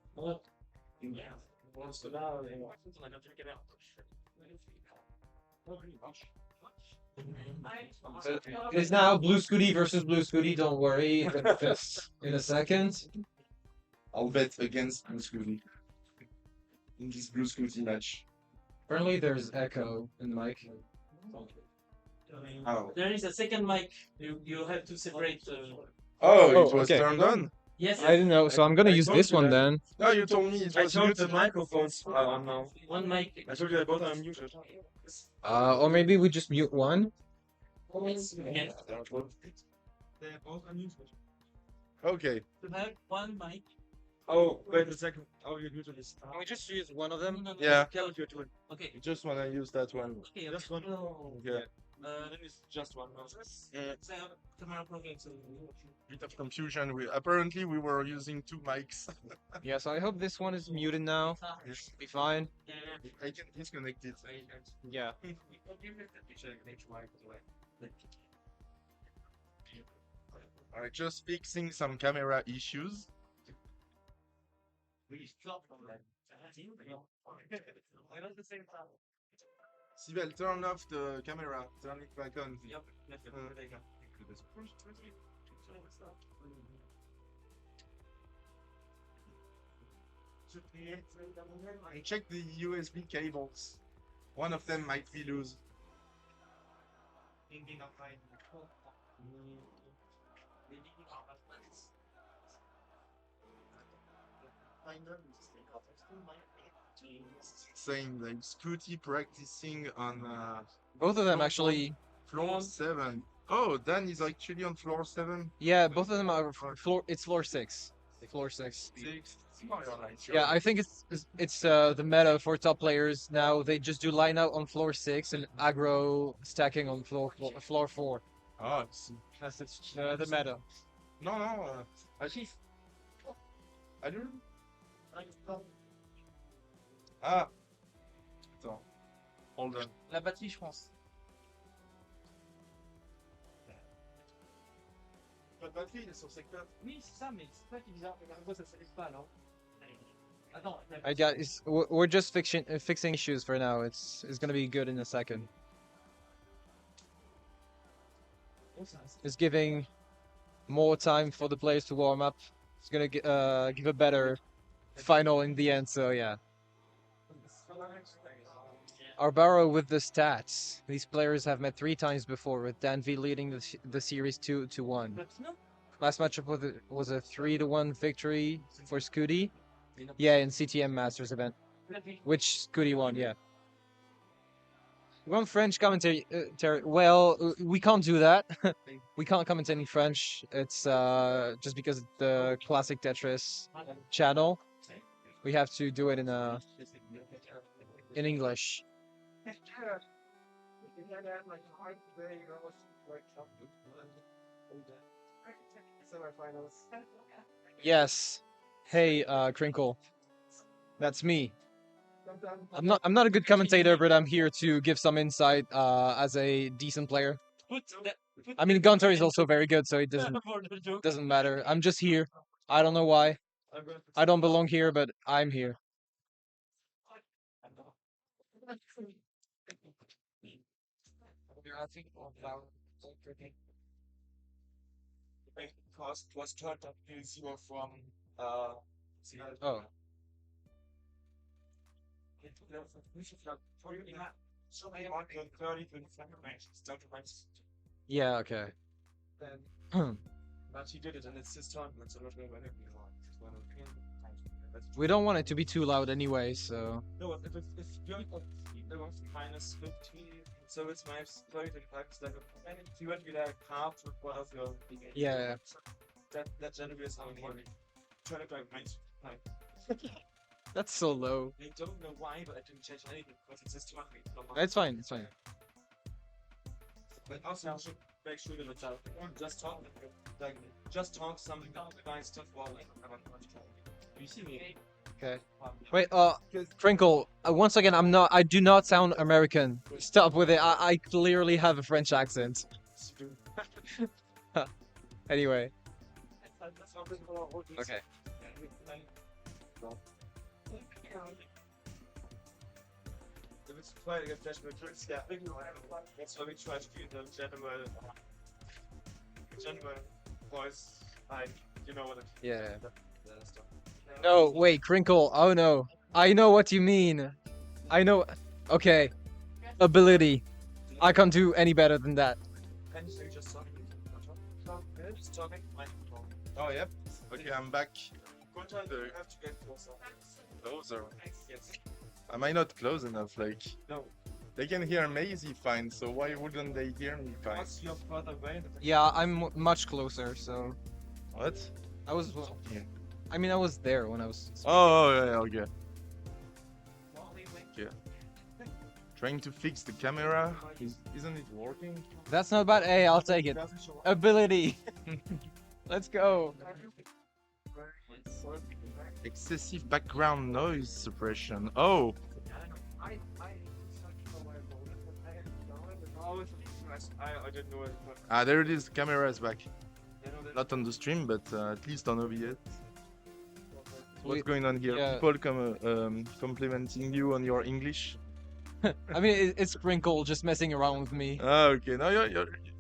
S5: It's now Blue Scooty versus Blue Scooty. Don't worry, it's just in a second.
S3: I'll bet against Blue Scooty in this Blue Scooty match.
S5: Apparently, there's echo in the mic.
S3: How?
S2: There is a second mic. You have to separate.
S3: Oh,
S5: Oh,
S3: it was
S5: okay.
S3: turned on?
S2: Yes.
S5: I didn't know, so I'm gonna use this one then.
S3: No, you told me it was muted.
S4: microphones are on now.
S2: One mic.
S4: I told you that both are muted.
S5: Or maybe we just mute one.
S2: Yes.
S4: They're both unmuted.
S3: Okay.
S2: To have one mic.
S4: Oh, wait a second. Oh, you muted this.
S5: Can we just use one of them?
S3: Yeah.
S4: Tell you to
S2: Okay.
S3: You just wanna use that one.
S2: Okay.
S4: Just one.
S3: Yeah.
S4: Then it's just one.
S2: So tomorrow program. So
S3: Bit of confusion. Apparently we were using two mics.
S5: Yeah, so I hope this one is muted now.
S3: Yes.
S5: Be fine.
S3: I can disconnect it.
S5: Yeah.
S3: Alright, just fixing some camera issues. Sibel, turn off the camera. Turn it back on. And check the USB cables. One of them might be loose. Saying like Scooty practicing on
S5: Both of them
S3: floor
S5: actually.
S3: floor 7. Oh, Dan is actually on floor 7.
S5: Yeah, both of them are floor. It's floor 6. Floor 6.
S3: 6.
S5: Yeah, I think it's the meta for top players now. They just do line out on floor 6 and aggro stacking on floor 4.
S3: Ah,
S5: That's the meta.
S3: no, no. I think. I don't. Ah, attends. Hold on.
S2: La batterie, je pense.
S3: La batterie, il est sur secteur.
S2: Oui, c'est ça, mais c'est ça qui est bizarre. La fois, ça s'allume pas, non? Attends,
S5: I got. We're just fixing issues for now. It's gonna be good in a second. It's giving more time for the players to warm up. It's gonna give a better final in the end. So yeah. Arbaro with the stats. These players have met 3 times before, with Danvi leading the series 2-1. Last matchup was a 3-1 victory for Scooty. Yeah, in CTM Masters event, which Scooty won. Yeah. One French commentary. Well, we can't do that. We can't comment any French. It's just because it's the classic Tetris channel. We have to do it in English. Yes. Hey, Crinkle. That's me. I'm not a good commentator, but I'm here to give some insight as a decent player. I mean, Gunter is also very good, so it doesn't matter. I'm just here. I don't know why. I don't belong here, but I'm here.
S4: Cost was turned up to 0 from
S5: Oh,
S4: so I want to 30 to the second match. Start to match.
S5: yeah, okay.
S4: But he did it, and it's his turn. It's a lot of energy.
S5: We don't want it to be too loud anyway, so
S4: No, if you're minus 15, so it's minus 30 to 5, it's like a, you want to be like half of one of your.
S5: yeah.
S4: That generates how many. Turn it like minus 5.
S5: That's so low.
S4: I don't know why, but I didn't change anything because it's just 20.
S5: It's fine. It's fine.
S4: But also, you should make sure that it's out. Just talk some nice stuff while you see me.
S5: Okay. Wait, Crinkle. Once again, I do not sound American. Stop with it. I clearly have a French accent. Anyway. Okay.
S4: If it's playing against National Tricks, yeah. That's why we try to do the general voice, like, you know what it
S5: Yeah.
S4: the stuff.
S5: No, wait, Crinkle. Oh no. I know what you mean. I know. Okay. Ability. I can't do any better than that.
S4: Can you just talk? Just talking?
S3: Oh, yep. Okay, I'm back.
S4: Contact, you have to get closer.
S3: Closer.
S4: Yes.
S3: Am I not close enough? Like,
S4: No.
S3: they can hear Maisie fine, so why wouldn't they hear me fine?
S4: Once you're further away,
S5: Yeah, I'm much closer, so
S3: What?
S5: I was.
S3: Yeah.
S5: I mean, I was there when I was.
S3: Oh, yeah, okay. Okay. Trying to fix the camera. Isn't it working?
S5: That's not bad. Hey, I'll take it. Ability. Let's go.
S3: Excessive background noise suppression. Oh,
S4: I didn't know it.
S3: there it is. The camera is back. Not on the stream, but at least on OBS. What's going on here?
S5: Yeah.
S3: People complimenting you on your English.
S5: I mean, it's Crinkle just messing around with me.
S3: Ah, okay. No,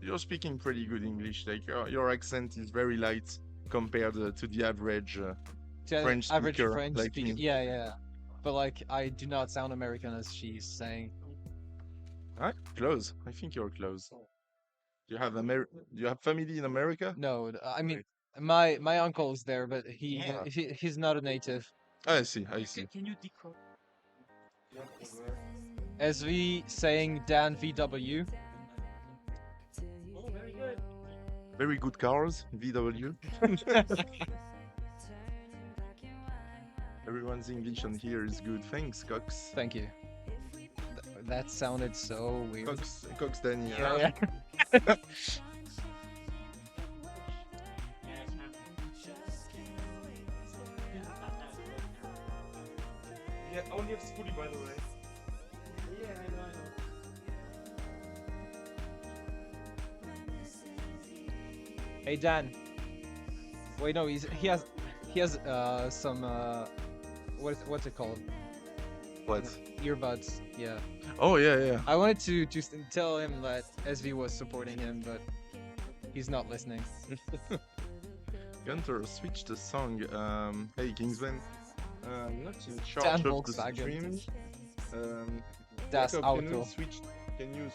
S3: you're speaking pretty good English. Like your accent is very light compared to the average
S5: To
S3: French
S5: average
S3: speaker
S5: French
S3: like
S5: speaker.
S3: me.
S5: Yeah, yeah. But like, I do not sound American as she's saying.
S3: Ah, close. I think you're close. You have you have family in America?
S5: No, I mean,
S3: Right.
S5: my uncle is there, but
S3: Yeah.
S5: he's not a native.
S3: I see, I see.
S2: Can you decode?
S5: SV saying Dan VW.
S2: Oh, very good.
S3: Very good cars, VW. Everyone's English on here is good. Thanks, Cox.
S5: Thank you. That sounded so weird.
S3: Cox Danny.
S5: Yeah.
S4: Yeah, I only have Scooty, by the way.
S2: Yeah, I know.
S5: Hey Dan. Wait, no, he has some what's it called?
S3: What?
S5: Earbuds. Yeah.
S3: Oh yeah, yeah.
S5: I wanted to just tell him that SV was supporting him, but he's not listening.
S3: Gunter, switch the song. Hey Kingsman. I'm not in charge
S5: Dan
S3: of the
S5: Volkswagen.
S3: stream.
S5: Das
S3: Jacob,
S5: Auto.
S3: Can you switch? Can you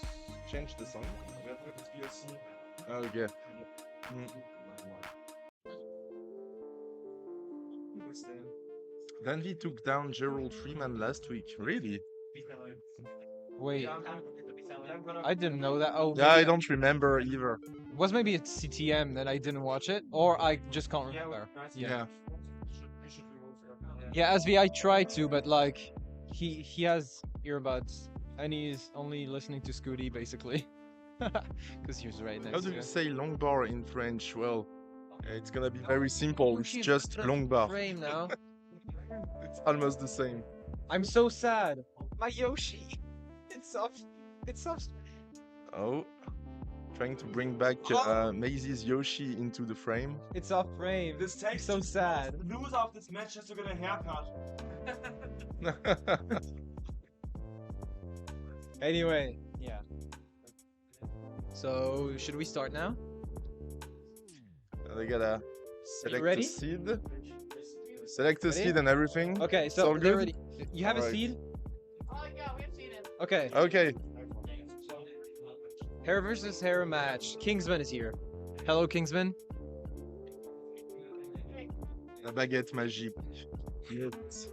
S3: change the song? Okay. Then we took down Gerald Freeman last week. Really?
S5: Wait, I didn't know that. Oh,
S3: Yeah, I
S5: maybe
S3: don't remember either.
S5: was maybe it's CTM that I didn't watch it, or I just can't remember.
S3: Yeah.
S5: Yeah, SV I tried to, but like he has earbuds and he's only listening to Scooty basically, because he's right
S3: How
S5: next
S3: do
S5: to
S3: you
S5: him.
S3: say long bar in French? Well, it's gonna be very simple. It's
S5: She's
S3: just long bar.
S5: Frame now.
S3: It's almost the same.
S5: I'm so sad. My Yoshi. It's off. It's off.
S3: Oh, trying to bring back Maisie's Yoshi into the frame.
S5: It's off frame.
S4: This
S5: I'm
S4: takes
S5: so sad.
S4: the loser of this match has to get a haircut.
S5: Anyway, yeah. So should we start now?
S3: They gotta select
S5: ready?
S3: the seed. Select the
S5: Ready?
S3: seed and everything.
S5: Okay,
S3: It's
S5: so
S3: all
S5: they're
S3: good?
S5: ready. You have a
S3: Alright.
S5: seed?
S6: Oh yeah, we have seen it.
S5: Okay.
S3: Okay.
S5: Hair versus hair match. Kingsman is here. Hello, Kingsman.
S3: La baguette magique.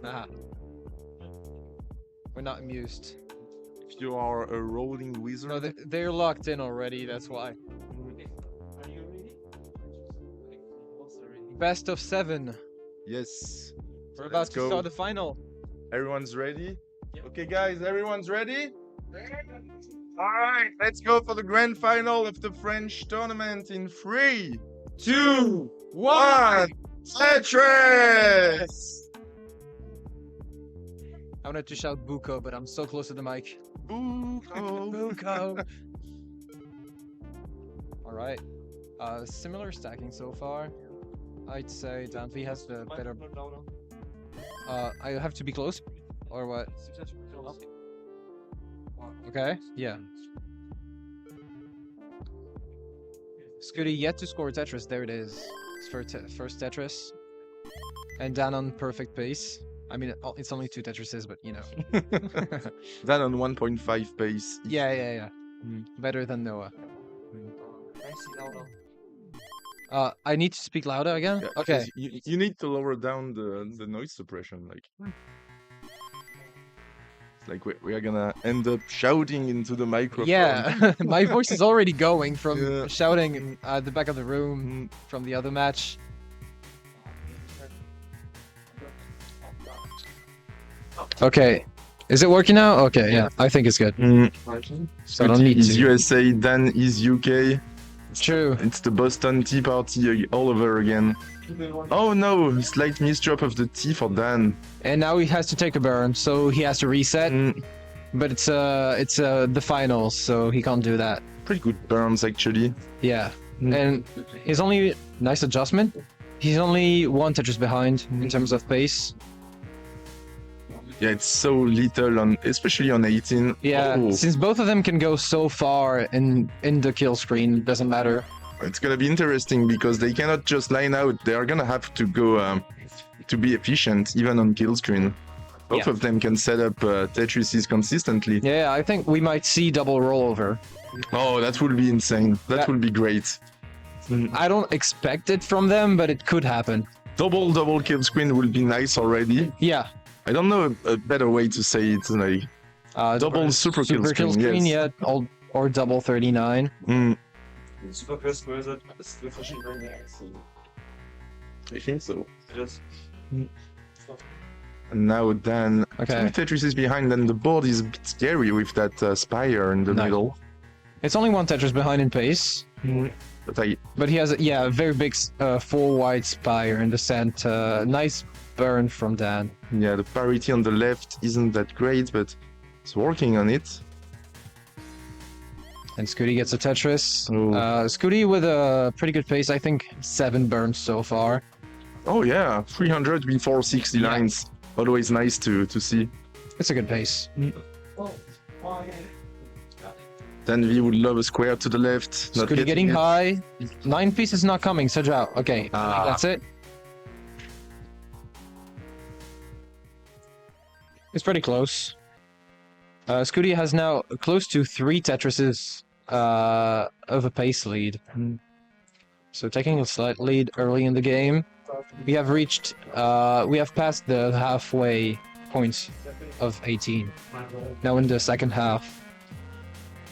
S5: Aha. We're not amused.
S3: If you are a rolling wizard.
S5: No, they're locked in already, that's why. Best of 7.
S3: Yes.
S5: We're
S3: Let's
S5: about to
S3: go.
S5: start the final.
S3: Everyone's ready? Okay, guys, everyone's ready? Alright, let's go for the grand final of the French tournament in 3, 2, 1. Tetris!
S5: I wanted to shout Buko, but I'm so close to the mic.
S3: Buko.
S5: Buko! Alright. Similar stacking so far. I'd say Danvi has the better... I have to be close? Or what? Okay, yeah. Scooty yet to score Tetris, there it is. It's first Tetris. And Dan on perfect pace. I mean, it's only 2 Tetrises, but you know.
S3: That on 1.5 pace.
S5: Yeah. Better than Noah. I need to speak louder again?
S3: Yeah,
S5: Okay.
S3: because you need to lower down the noise suppression. Like, it's like we are gonna end up shouting into the microphone.
S5: Yeah, my voice is already going from
S3: Yeah.
S5: shouting at the back of the room from the other match. Okay, is it working now? Okay, yeah, I think it's good. So I don't need
S3: is
S5: to.
S3: USA, Dan is UK.
S5: True.
S3: It's the Boston Tea Party all over again. Oh no, slight misdrop of the tea for Dan.
S5: And now he has to take a burn, so he has to reset. But it's the finals, so he can't do that.
S3: Pretty good burns actually.
S5: Yeah, and he's only nice adjustment. He's only 1 Tetris behind in terms of pace.
S3: Yeah, it's so little on, especially on 18.
S5: Yeah,
S3: Oh,
S5: since both of them can go so far in the kill screen, it doesn't matter.
S3: it's gonna be interesting because they cannot just line out. They are gonna have to go to be efficient even on kill screen. Both
S5: Yeah.
S3: of them can set up Tetrises consistently.
S5: Yeah, I think we might see double rollover.
S3: Oh, that would be insane. That would be great.
S5: I don't expect it from them, but it could happen.
S3: Double kill screen will be nice already.
S5: Yeah.
S3: I don't know a better way to say it. Like double super kill screen. Yes.
S5: yeah. Or double 39.
S3: Mm,
S4: Super Quest größer ist für verschiedene
S3: I think so.
S4: Just
S3: And now then,
S5: Okay.
S3: two Tetris is behind, and the board is a bit scary with that spire in the
S5: Nice.
S3: middle.
S5: It's only one Tetris behind in pace.
S3: But
S5: He has a very big 4 wide spire in the center. Nice burn from Dan.
S3: yeah, the parity on the left isn't that great, but it's working on it.
S5: And Scooty gets a Tetris.
S3: Oh.
S5: Scooty with a pretty good pace. I think 7 burns so far.
S3: Oh yeah, 300 before 60
S5: Yeah.
S3: lines. Always nice to see.
S5: It's a good pace.
S3: Then we would love a square to the left. Not
S5: Scooty getting
S3: it.
S5: high. 9 pieces not coming. Sajao. Okay,
S3: Ah.
S5: that's it. It's pretty close. Scooty has now close to 3 Tetrises of a pace lead. So taking a slight lead early in the game. We have reached, we have passed the halfway point of 18. Now in the second half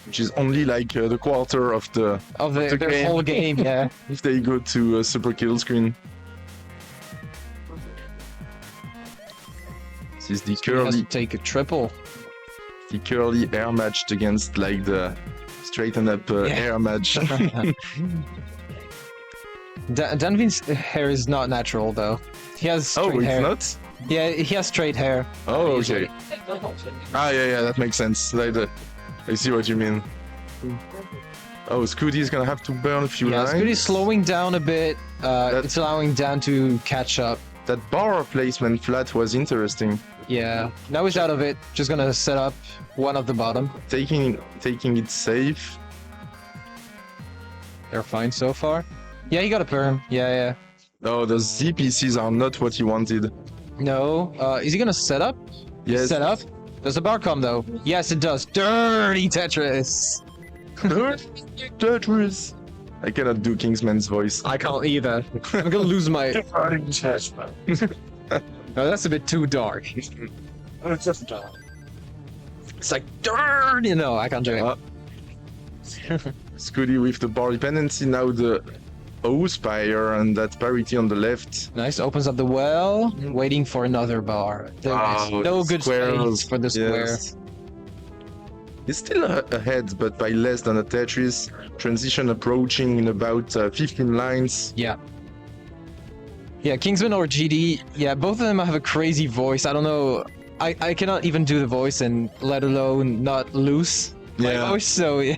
S3: Which is only like the quarter of the
S5: of
S3: the
S5: their
S3: game.
S5: whole game, yeah.
S3: if they go to a super kill screen. This is the
S5: Scooty has to
S3: curly,
S5: take a triple.
S3: the curly air matched against like the straighten up
S5: Yeah.
S3: air match.
S5: Danvin's hair is not natural though. He has straight
S3: Oh, it's
S5: hair.
S3: not?
S5: Yeah, he has straight hair.
S3: Oh,
S5: Usually.
S3: okay. Ah, yeah, that makes sense. Like I see what you mean. Oh, Scooty's gonna have to burn a few
S5: Yeah,
S3: lines.
S5: Scooty's slowing down a bit. It's allowing Dan to catch up.
S3: That bar placement flat was interesting.
S5: Yeah. Now he's out of it. Just gonna set up one at the bottom.
S3: Taking it safe.
S5: They're fine so far. Yeah, he got a perm. Yeah.
S3: Oh, the Z pieces are not what he wanted.
S5: No. Is he gonna set up?
S3: Yes.
S5: Set up? Does the bar come though? Yes, it does. Dirty Tetris.
S3: Tetris. I cannot do Kingsman's voice.
S5: I can't either. I'm gonna lose my. No, that's a bit too dark. It's like darn, you know. I can't do it.
S3: Scooty with the bar dependency, now the O spire and that parity on the left.
S5: Nice. Opens up the well. Waiting for another bar. There is no good space for the square.
S3: Yes. He's still ahead, but by less than a Tetris. Transition approaching in about 15 lines.
S5: Yeah. Yeah, Kingsman or GD. Yeah, both of them have a crazy voice. I don't know. I cannot even do the voice and let alone not lose my
S3: Yeah.
S5: voice. So yeah.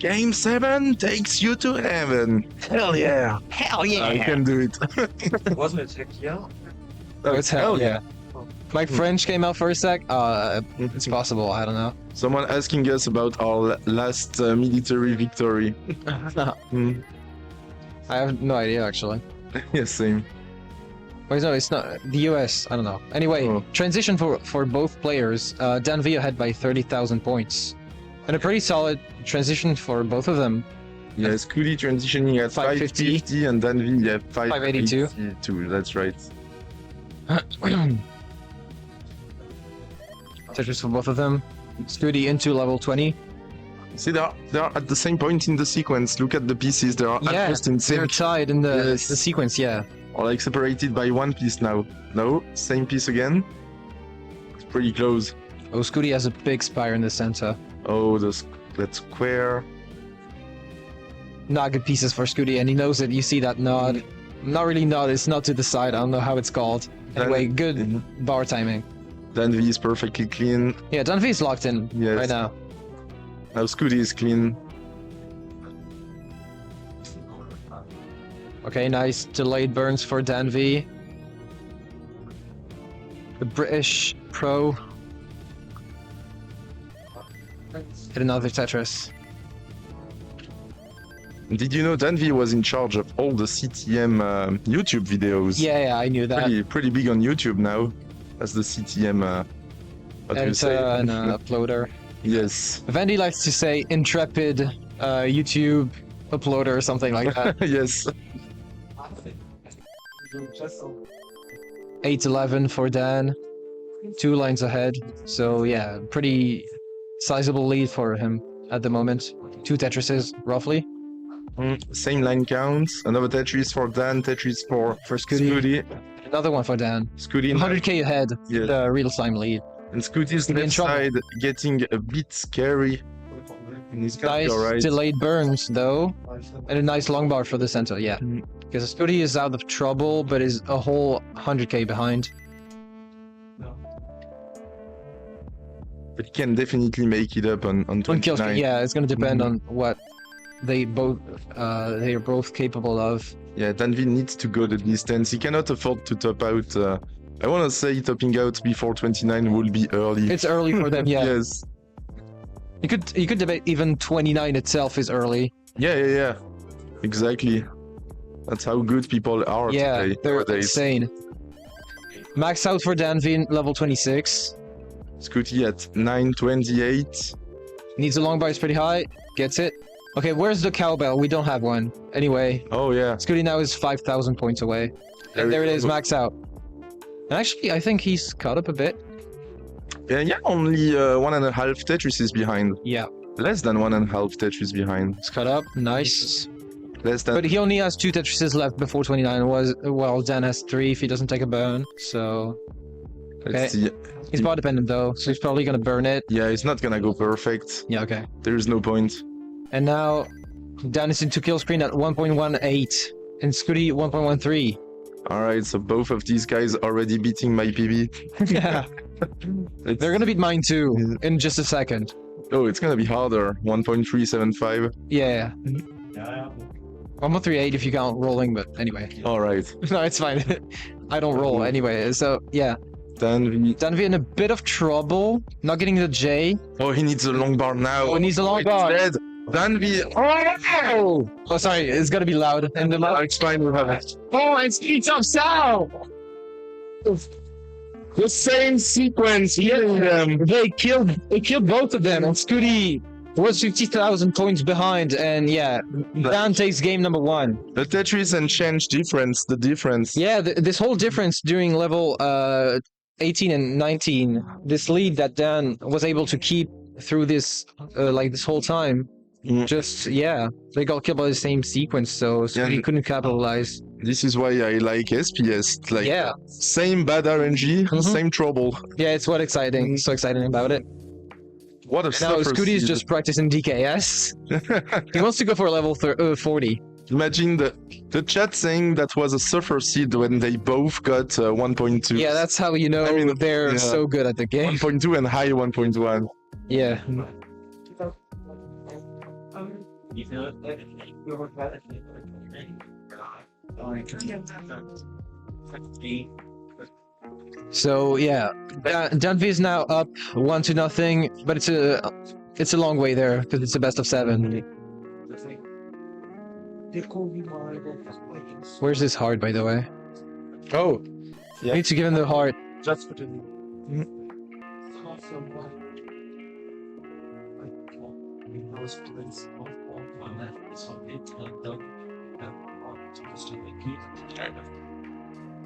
S3: Game 7 takes you to heaven. Hell yeah.
S5: Hell
S3: I can do it.
S4: wasn't it Czechia?
S5: Oh, it's hell yeah. My French came out for a sec. It's possible. I don't know.
S3: Someone asking us about our last military victory. Hmm.
S5: I have no idea actually.
S3: Yeah, same.
S5: Wait, no, it's not the US. I don't know. Anyway,
S3: Oh.
S5: transition for both players. Dan V ahead by 30,000 points, and a pretty solid transition for both of them.
S3: Yeah, Scooty transitioning at
S5: 550.
S3: 550 and then we have
S5: 582.
S3: 582. That's right.
S5: Tetris for both of them. Scooty into level 20.
S3: See, they're at the same point in the sequence. Look at the pieces. They are
S5: Yeah,
S3: almost in
S5: they're
S3: sync.
S5: tied in the
S3: Yes.
S5: sequence. Yeah.
S3: Or like separated by one piece now. No, same piece again. It's pretty close.
S5: Oh, Scooty has a big spire in the center.
S3: Oh, that square.
S5: Not good pieces for Scooty, and he knows it. You see that nod. Not really nod. It's not to the side. I don't know how it's called. Anyway, good bar timing.
S3: Then V is perfectly clean.
S5: Yeah, Danvi is locked in
S3: Yes.
S5: right now.
S3: Now Scooty is clean.
S5: Okay, nice delayed burns for Danvi. The British pro. Hit another Tetris.
S3: Did you know Danvi was in charge of all the CTM YouTube videos?
S5: Yeah, I knew that.
S3: Pretty big on YouTube now. As the CTM. What do you say?
S5: An uploader.
S3: Yes.
S5: Vandy likes to say intrepid YouTube uploader or something like that.
S3: Yes.
S5: 8-11 for Dan. 2 lines ahead. So yeah, pretty sizable lead for him at the moment. 2 Tetrises, roughly.
S3: Same line counts. Another Tetris for Dan, Tetris for Scooty.
S5: Another one for Dan.
S3: Scooty
S5: 100k ahead,
S3: Yes.
S5: the real-time lead.
S3: and Scooty's
S5: in
S3: left
S5: trouble.
S3: side getting a bit scary. And he's gonna be
S5: Nice
S3: alright.
S5: delayed burns, though. And a nice long bar for the center, yeah. Because Scooty is out of trouble, but is a whole 100k behind.
S3: But he can definitely make it up on
S5: On kills,
S3: 29.
S5: yeah, it's gonna depend
S3: Mhm.
S5: on what they are both capable of.
S3: Yeah, Danville needs to go the distance. He cannot afford to top out. I want to say topping out before 29 will be early.
S5: It's early for them, yeah.
S3: Yes.
S5: You could debate even 29 itself is early.
S3: Yeah. Exactly. That's how good people are
S5: Yeah,
S3: today.
S5: they're
S3: nowadays.
S5: insane. Max out for Danvin, level 26.
S3: Scooty at 928.
S5: Needs a long bar, is pretty high. Gets it. Okay, where's the cowbell? We don't have one. Anyway,
S3: Oh yeah.
S5: Scooty now is 5,000 points away.
S3: There
S5: And there
S3: we
S5: it is,
S3: go.
S5: max out. And actually, I think he's caught up a bit.
S3: Yeah, only 1.5 Tetris is behind.
S5: Yeah,
S3: Less than 1.5 Tetris behind.
S5: he's caught up. Nice.
S3: Less than.
S5: But he only has 2 Tetrises left before 29. Well, Dan has 3 if he doesn't take a burn. So
S3: Let's see.
S5: he's bar dependent though, so he's probably gonna burn it.
S3: Yeah, it's not gonna go perfect.
S5: Yeah, okay.
S3: There's no point.
S5: And now Dan is into kill screen at 1.18 and Scooty 1.13.
S3: Alright, so both of these guys already beating my PB.
S5: Yeah,
S3: Let's-
S5: they're gonna beat mine too in just a second.
S3: Oh, it's gonna be harder. 1.375.
S5: Yeah, 1.38 if you count rolling, but anyway.
S3: Alright.
S5: No, it's fine. I don't roll anyway. So yeah,
S3: Then
S5: Danvi in a bit of trouble, not getting the J.
S3: Oh, he needs a long bar now.
S5: Oh, he needs a long
S3: It's
S5: bar.
S3: dead. Danvi. Oh!
S5: Oh, sorry, it's gotta be loud. And the
S3: It's fine, we have it.
S5: Oh, and speeds up sound.
S3: The same sequence, hitting them.
S5: They killed both of them, and Scooty was 50,000 points behind, and yeah, Dan takes game number 1.
S3: The Tetris and change difference, the difference.
S5: Yeah, this whole difference during level 18 and 19, this lead that Dan was able to keep through this this whole time, just yeah, they got killed by the same sequence, so Scooty
S3: Yeah.
S5: couldn't capitalize.
S3: This is why I like SPS. Like,
S5: Yeah,
S3: same bad RNG,
S5: Mhm.
S3: same trouble.
S5: yeah, it's so exciting about it.
S3: What a
S5: Now
S3: suffer
S5: Scooty is
S3: seed.
S5: just practicing DKS. He wants to go for level 40.
S3: Imagine the chat saying that was a suffer seed when they both got 1.2.
S5: Yeah, that's how you know
S3: I mean,
S5: they're
S3: yeah.
S5: so good at the game.
S3: 1.2 and high 1.1.
S5: Yeah. So yeah, Dunphy is now up 1-0, but it's a long way there because it's a best of 7. Where's this heart, by the way?
S3: Oh,
S5: I need to give him the heart.
S2: Just for the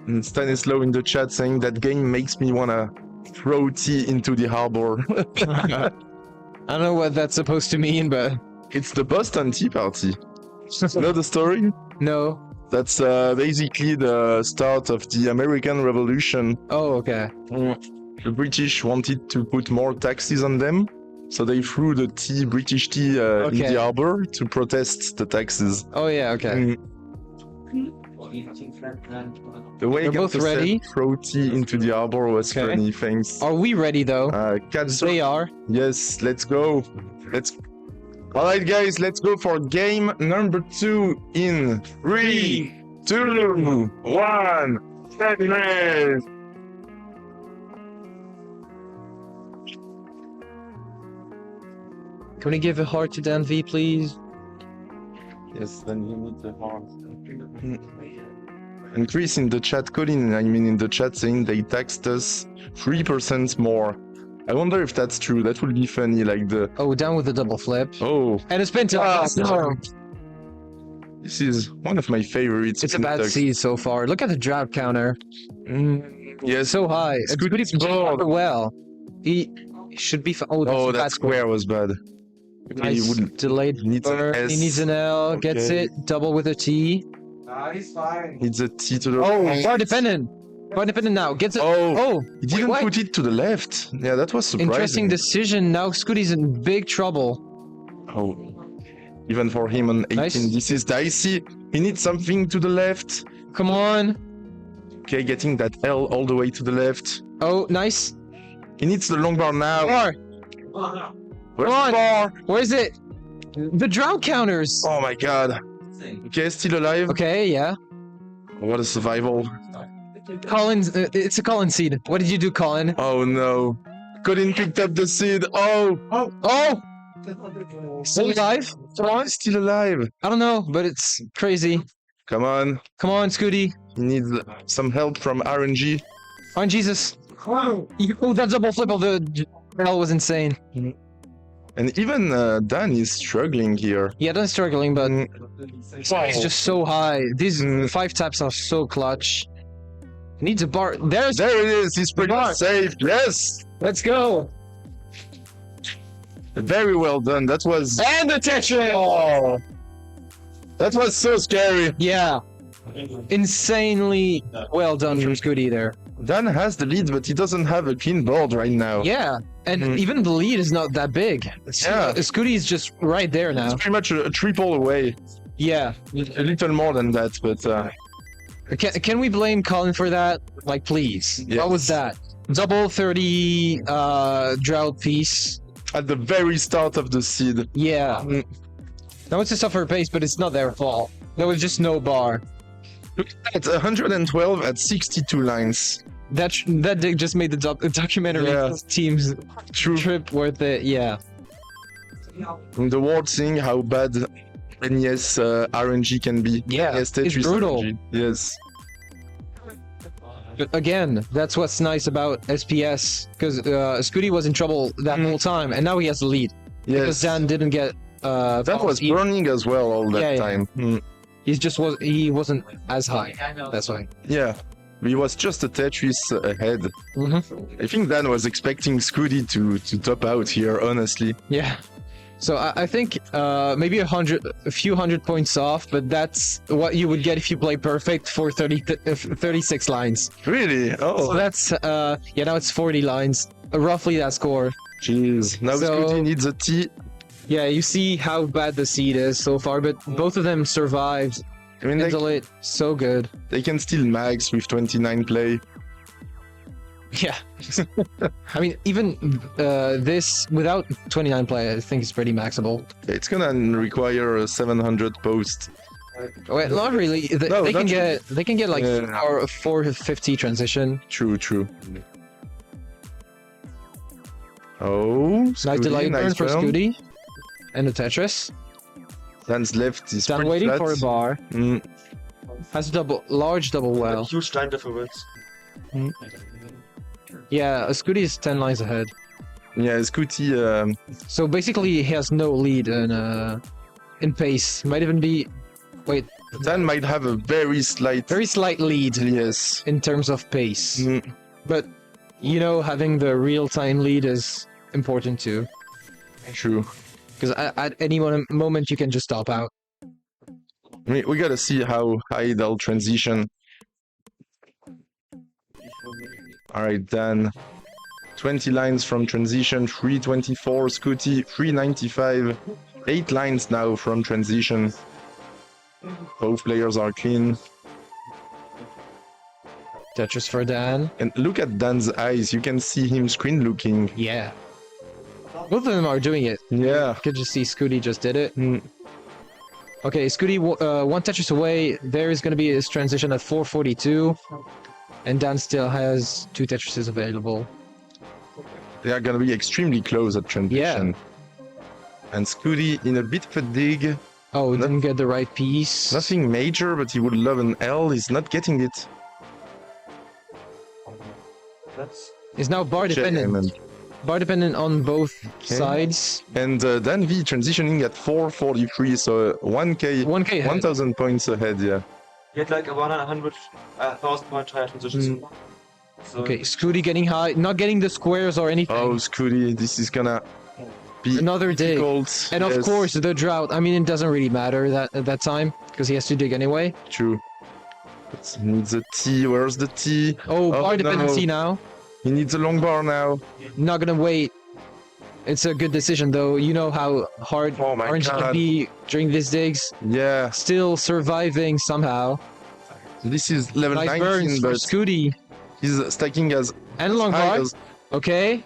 S3: and Stanislaw in the chat saying that game makes me wanna throw tea into the harbor.
S5: I don't know what that's supposed to mean, but
S3: It's the Boston Tea Party. Know the story?
S5: no.
S3: That's basically the start of the American Revolution.
S5: Oh, okay.
S3: The British wanted to put more taxes on them, so they threw the British tea in
S5: Okay.
S3: the harbor to protest the taxes.
S5: Oh yeah, okay.
S3: The way
S5: They're both ready.
S3: throw tea into the harbor was
S5: Okay.
S3: funny, thanks.
S5: Are we ready though?
S3: Katsu,
S5: They are.
S3: yes, let's go. Alright guys, let's go for game number 2 in 3, 2, 1. Fitness!
S5: Can we give a heart to Dan V, please?
S3: Yes, then you need the heart. And Chris in the chat, Colin, I mean in the chat saying they taxed us 3% more. I wonder if that's true. That would be funny, like the...
S5: Oh, down with the double flip.
S3: Oh,
S5: And a spin to
S3: Ah,
S5: no.
S3: This is one of my favorites.
S5: It's a bad seed so far. Look at the drought counter.
S3: Yes.
S5: So high.
S3: Scooty's
S5: Scooty
S3: bored.
S5: well. He should be.
S3: Oh,
S5: a
S3: that
S5: bad
S3: square was bad. Okay, he
S5: Nice
S3: wouldn't.
S5: delayed
S3: Needs an
S5: burn.
S3: S.
S5: He needs an L. Gets
S3: Okay.
S5: it. Double with a T.
S2: He's fine.
S3: Needs a T to the.
S5: Oh, bar dependent. Bar dependent now. Gets it.
S3: Oh,
S5: Oh,
S3: he didn't
S5: wait,
S3: put it to the left. Yeah, that was surprising.
S5: interesting decision. Now Scooty's in big trouble.
S3: Oh, even for him on 18,
S5: Nice.
S3: this is dicey. He needs something to the left.
S5: Come on.
S3: Okay, getting that L all the way to the left.
S5: Oh, nice.
S3: He needs the long bar now.
S5: Bar.
S3: Where's
S5: Come on.
S3: the bar?
S5: Where is it? The drought counters.
S3: Oh my god. Okay, still alive.
S5: Okay, yeah.
S3: What a survival.
S5: Colin's. It's a Colin seed. What did you do, Colin?
S3: Oh no. Colin picked up the seed. Oh!
S5: Oh! Still alive? Come on.
S3: Still alive.
S5: I don't know, but it's crazy.
S3: Come on.
S5: Come on, Scooty.
S3: He needs some help from RNG.
S5: On Jesus. Oh, that double flip of the L was insane.
S3: And even Dan is struggling here.
S5: Yeah, that's struggling, but
S3: Mm,
S5: it's just so high. These 5 taps are so clutch. Needs a bar. There's.
S3: there it is. He's pretty
S5: bar.
S3: safe. Yes.
S5: Let's go.
S3: Very well done. That was.
S5: And the Tetris.
S3: Oh. That was so scary.
S5: Yeah. Insanely well done from Scooty there.
S3: Dan has the lead, but he doesn't have a clean board right now.
S5: Yeah. And
S3: Mm.
S5: even the lead is not that big.
S3: Yeah.
S5: Scooty is just right there
S3: It's
S5: now.
S3: pretty much a triple away.
S5: Yeah.
S3: A little more than that, but
S5: Can we blame Colin for that? Like, please.
S3: Yes.
S5: What was that? Double 30 drought piece.
S3: at the very start of the seed.
S5: Yeah. Now it's a suffer pace, but it's not their fault. There was just no bar.
S3: Look at 112 at 62 lines.
S5: That just made the documentary
S3: Yeah.
S5: team's
S3: True.
S5: trip worth it. Yeah.
S3: And the world seeing how bad NES RNG can be.
S5: Yeah,
S3: NES
S5: it's
S3: Tetris
S5: brutal.
S3: RNG. Yes.
S5: But again, that's what's nice about SPS, because Scooty was in trouble that whole time, and now he has the lead. Because
S3: Yes.
S5: Dan didn't get.
S3: That was burning as well all that
S5: Yeah, yeah.
S3: time.
S5: He wasn't as high. That's why.
S3: Yeah. He was just a Tetris ahead.
S5: Mm-hmm.
S3: I think Dan was expecting Scooty to top out here, honestly.
S5: Yeah. So I think maybe a few hundred points off, but that's what you would get if you play perfect for 36 lines.
S3: Really?
S5: So
S3: Oh,
S5: that's yeah, now it's 40 lines, roughly that score.
S3: jeez. Now
S5: So-
S3: Scooty needs a T.
S5: Yeah, you see how bad the seed is so far, but both of them survived.
S3: I mean,
S5: Insulate, so good.
S3: they can still max with 29 play.
S5: Yeah. I mean, even this without 29 play, I think is pretty maxable.
S3: It's gonna require a 700 post.
S5: Well, not really. They,
S3: No,
S5: they can get like
S3: Yeah.
S5: 450 transition.
S3: True, true. Oh,
S5: Nice
S3: Scooty,
S5: delay burn for
S3: burn.
S5: Scooty. And the Tetris.
S3: Dan's left is
S5: Dan
S3: pretty
S5: waiting
S3: flat.
S5: for a bar.
S3: Mm,
S5: Has a large double well.
S4: Huge time difference.
S5: Yeah, Scooty is 10 lines ahead.
S3: yeah, Scooty.
S5: So basically, he has no lead in pace. Might even be, wait,
S3: Dan might have a very slight.
S5: very slight lead
S3: Yes.
S5: in terms of pace.
S3: Mm,
S5: But you know, having the real-time lead is important too,
S3: true.
S5: because at any moment you can just stop out.
S3: We gotta see how high they'll transition. Alright, Dan. 20 lines from transition, 324 Scooty, 395. 8 lines now from transition. Both players are clean.
S5: Tetris for Dan.
S3: And look at Dan's eyes, you can see him screen looking.
S5: Yeah. Both of them are doing it.
S3: Yeah.
S5: You could just see Scooty just did it.
S3: Mm,
S5: Okay, Scooty, one Tetris away. There is going to be his transition at 442. And Dan still has 2 Tetrises available.
S3: they are gonna be extremely close at transition. And Scooty in a bit fatigue.
S5: Oh,
S3: That-
S5: didn't get the right piece.
S3: Nothing major, but he would love an L. He's not getting it.
S5: Is now bar
S3: Check
S5: dependent.
S3: him and-
S5: bar dependent on both sides.
S3: And Dan V transitioning at 443, so 1k,
S5: 1k ahead.
S3: 1000 points ahead, yeah.
S4: Get like a 100,000 point higher transitions. So
S5: Okay, Scooty getting high, not getting the squares or anything.
S3: Oh, Scooty, this is gonna be
S5: Another dig.
S3: difficult.
S5: And of
S3: Yes,
S5: course, the drought. I mean, it doesn't really matter that at that time because he has to dig anyway.
S3: True. It needs a T. Where's the T?
S5: Oh,
S3: Oh,
S5: bar
S3: no.
S5: dependency now.
S3: He needs a long bar now.
S5: Not gonna wait. It's a good decision though. You know how hard
S3: Oh my
S5: Orange can
S3: God.
S5: be during these digs.
S3: Yeah.
S5: Still surviving somehow.
S3: This is level
S5: Nice
S3: 19,
S5: burns for
S3: but
S5: Scooty.
S3: he's stacking as
S5: And long
S3: high
S5: bar.
S3: as...
S5: Okay.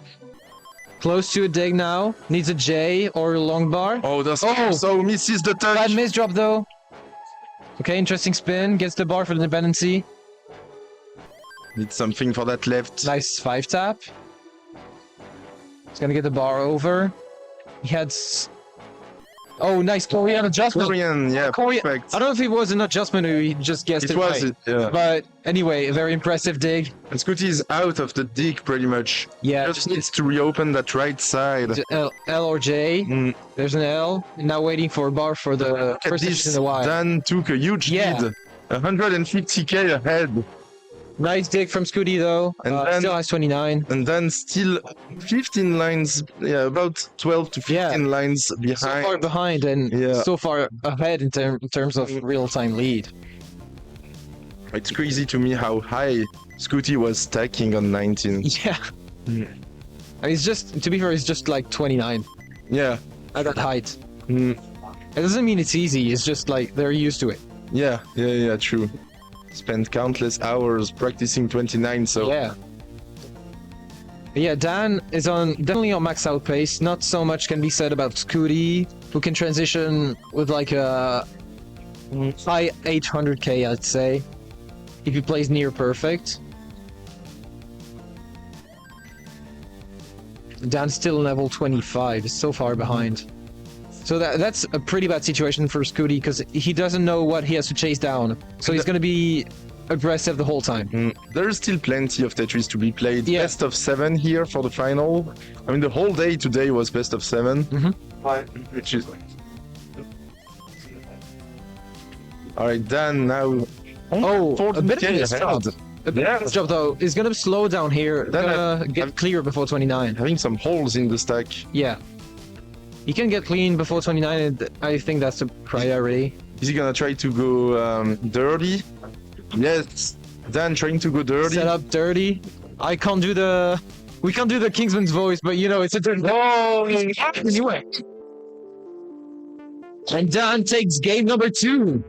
S5: Close to a dig now. Needs a J or a long bar.
S3: Oh, that's
S5: Oh.
S3: so misses the touch.
S5: Bad miss drop though. Okay, interesting spin. Gets the bar for the dependency.
S3: Needs something for that left.
S5: Nice 5 tap. He's gonna get the bar over. He had. Oh, nice Korean adjustment.
S3: Korean, yeah,
S5: Korea-
S3: perfect.
S5: I don't know if it was an adjustment or he just guessed it,
S3: It was,
S5: right.
S3: yeah.
S5: But anyway, a very impressive dig.
S3: And Scooty is out of the dig pretty much.
S5: Yeah,
S3: Just needs to reopen that right side.
S5: L or J.
S3: Mm.
S5: There's an L. Now waiting for a bar for the
S3: Look at
S5: first
S3: this.
S5: in a while.
S3: Dan took a huge
S5: Yeah.
S3: lead. 150k ahead.
S5: Nice dig from Scooty though.
S3: And then-
S5: Still has 29.
S3: And then still 15 lines, yeah, about 12 to 15 lines
S5: So
S3: behind.
S5: far behind and
S3: Yeah.
S5: so far ahead in terms of real-time lead.
S3: It's crazy to me how high Scooty was stacking on 19.
S5: Yeah.
S3: Mm.
S5: And he's just, to be fair, he's just like 29
S3: Yeah.
S5: at that height.
S3: Mm.
S5: It doesn't mean it's easy, it's just like they're used to it.
S3: Yeah, true. Spent countless hours practicing 29, so
S5: Yeah. Yeah, Dan is on definitely on max out pace. Not so much can be said about Scooty, who can transition with like a high 800k, I'd say, if he plays near perfect. Dan's still level 25, is so far behind. So that's a pretty bad situation for Scooty because he doesn't know what he has to chase down. So he's gonna be aggressive the whole time.
S3: there's still plenty of Tetris to be played.
S5: Yeah.
S3: Best of 7 here for the final. I mean, the whole day today was best of 7. Which is... Alright, Dan now...
S5: Oh, a
S3: 40K
S5: bit of a miss
S3: ahead.
S5: drop. A bit of a miss drop though. Is gonna slow down here.
S3: Then
S5: Gonna get clear before 29.
S3: Having some holes in the stack.
S5: Yeah. He can get clean before 29 and I think that's a priority.
S3: Is he gonna try to go dirty? Yes, Dan trying to go dirty.
S5: Set up dirty. I can't do the... We can't do the Kingsman's voice, but you know, it's a dirty... Oh, anyway. And Dan takes game number 2.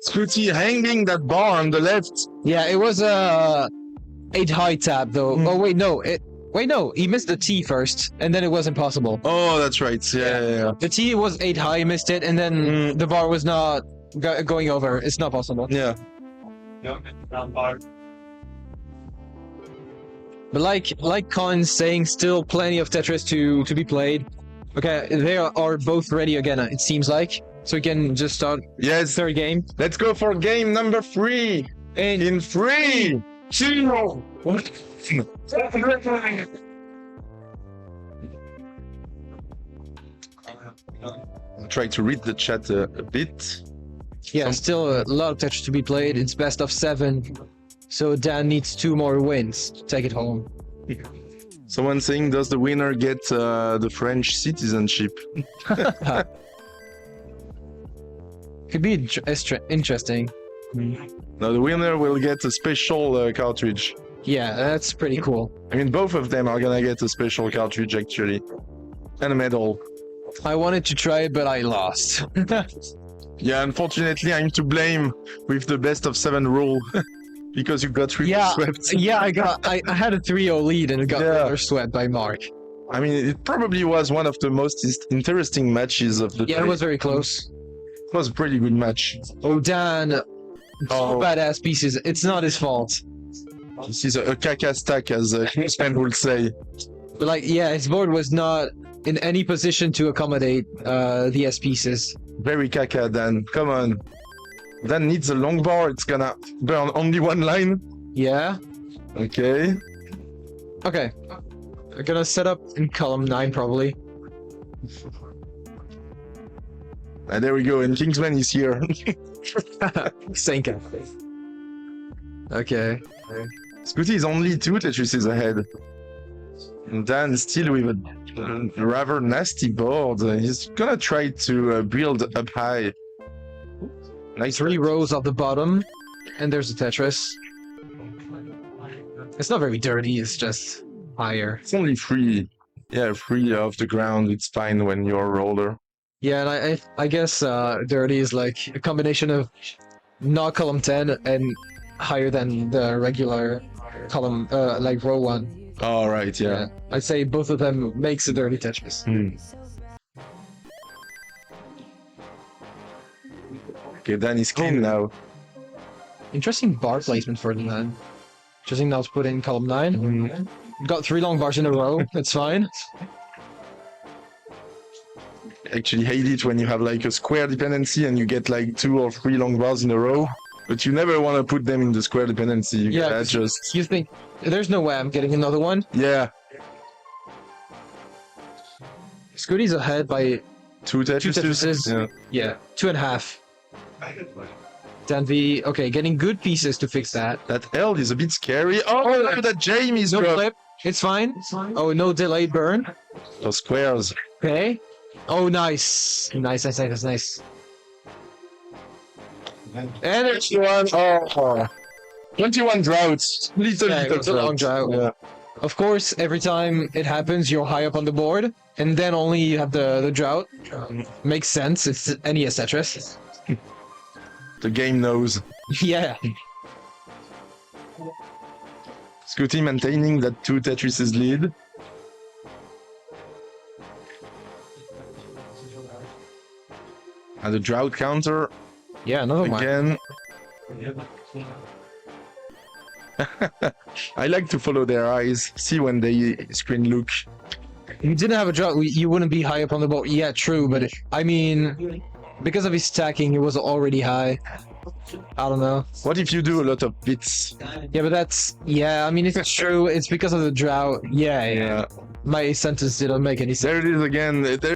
S3: Scooty hanging that bar on the left.
S5: Yeah, it was a 8 high tap though. Oh wait, no. Wait, no. He missed the T first, and then it was impossible.
S3: Oh, that's right. Yeah.
S5: The T was 8 high, he missed it, and then the bar was not going over. It's not possible.
S3: Yeah.
S5: But like Colin's saying, still plenty of Tetris to be played. Okay, they are both ready again, it seems like. So we can just start
S3: Yes.
S5: third game.
S3: Let's go for game number 3. In 3, 2, 1. I'll try to read the chat a bit.
S5: Yeah, still a lot of Tetris to be played. It's best of 7. So Dan needs 2 more wins to take it home.
S3: Someone saying, does the winner get the French citizenship?
S5: Could be interesting.
S3: No, the winner will get a special cartridge.
S5: Yeah, that's pretty cool.
S3: I mean, both of them are gonna get a special cartridge, actually. And a medal.
S5: I wanted to try it, but I lost.
S3: Yeah, unfortunately, I'm to blame with the best of 7 rule. Because you got
S5: Yeah,
S3: swept.
S5: yeah, I had a 3-0 lead and it got
S3: Yeah.
S5: swept by Mark.
S3: I mean, it probably was one of the most interesting matches of the
S5: Yeah,
S3: day.
S5: it was very close.
S3: It was a pretty good match.
S5: Oh, Dan.
S3: Oh.
S5: Badass pieces. It's not his fault.
S3: This is a caca stack, as Kingsman would say.
S5: But like, yeah, his board was not in any position to accommodate the S pieces.
S3: Very caca, Dan. Come on. Dan needs a long bar. It's gonna burn only one line.
S5: Yeah.
S3: Okay.
S5: Okay. I'm gonna set up in column 9 probably.
S3: And there we go, and Kingsman is here.
S5: Senka. Okay.
S3: Scooty is only 2 Tetrises ahead. And Dan still with a rather nasty board. He's gonna try to build up high. Nice
S5: 3 rows off the bottom, and there's a Tetris. It's not very dirty, it's just higher.
S3: It's only 3. Yeah, 3 off the ground. It's fine when you're a roller.
S5: Yeah, and I guess dirty is like a combination of not column 10 and higher than the regular column, like row 1.
S3: All right, yeah.
S5: I'd say both of them makes a dirty Tetris.
S3: Okay, Dan is clean now.
S5: Interesting bar placement for the man. Interesting now to put in column 9. Got 3 long bars in a row, that's fine.
S3: Actually hate it when you have like a square dependency and you get like 2 or 3 long bars in a row. But you never want to put them in the square dependency. You
S5: Yeah,
S3: gotta just...
S5: You think, there's no way I'm getting another one?
S3: Yeah.
S5: Scooty's ahead by
S3: 2 Tetrises.
S5: Tetrises.
S3: Yeah.
S5: 2.5. Dan V, okay, getting good pieces to fix that.
S3: That L is a bit scary. Oh, look at that Jamie's
S5: No
S3: drop.
S5: flip, it's fine. Oh, no delayed burn.
S3: Those squares.
S5: Okay. Oh, nice. Nice. And it's
S3: 21. Oh. 21 droughts. Little
S5: it's a long drought.
S3: Yeah.
S5: Of course, every time it happens, you're high up on the board, and then only you have the drought. Makes sense, it's NES Tetris.
S3: The game knows.
S5: Yeah.
S3: Scooty maintaining that 2 Tetrises lead. And the drought counter
S5: Yeah, another one.
S3: again. I like to follow their eyes, see when they screen look.
S5: If you didn't have a drought, you wouldn't be high up on the board. Yeah, true, but I mean, because of his stacking, he was already high. I don't know.
S3: What if you do a lot of bits?
S5: Yeah, but that's... Yeah, I mean, it's true. It's because of the drought. Yeah. My sentence didn't make any sense.
S3: There it is again. There...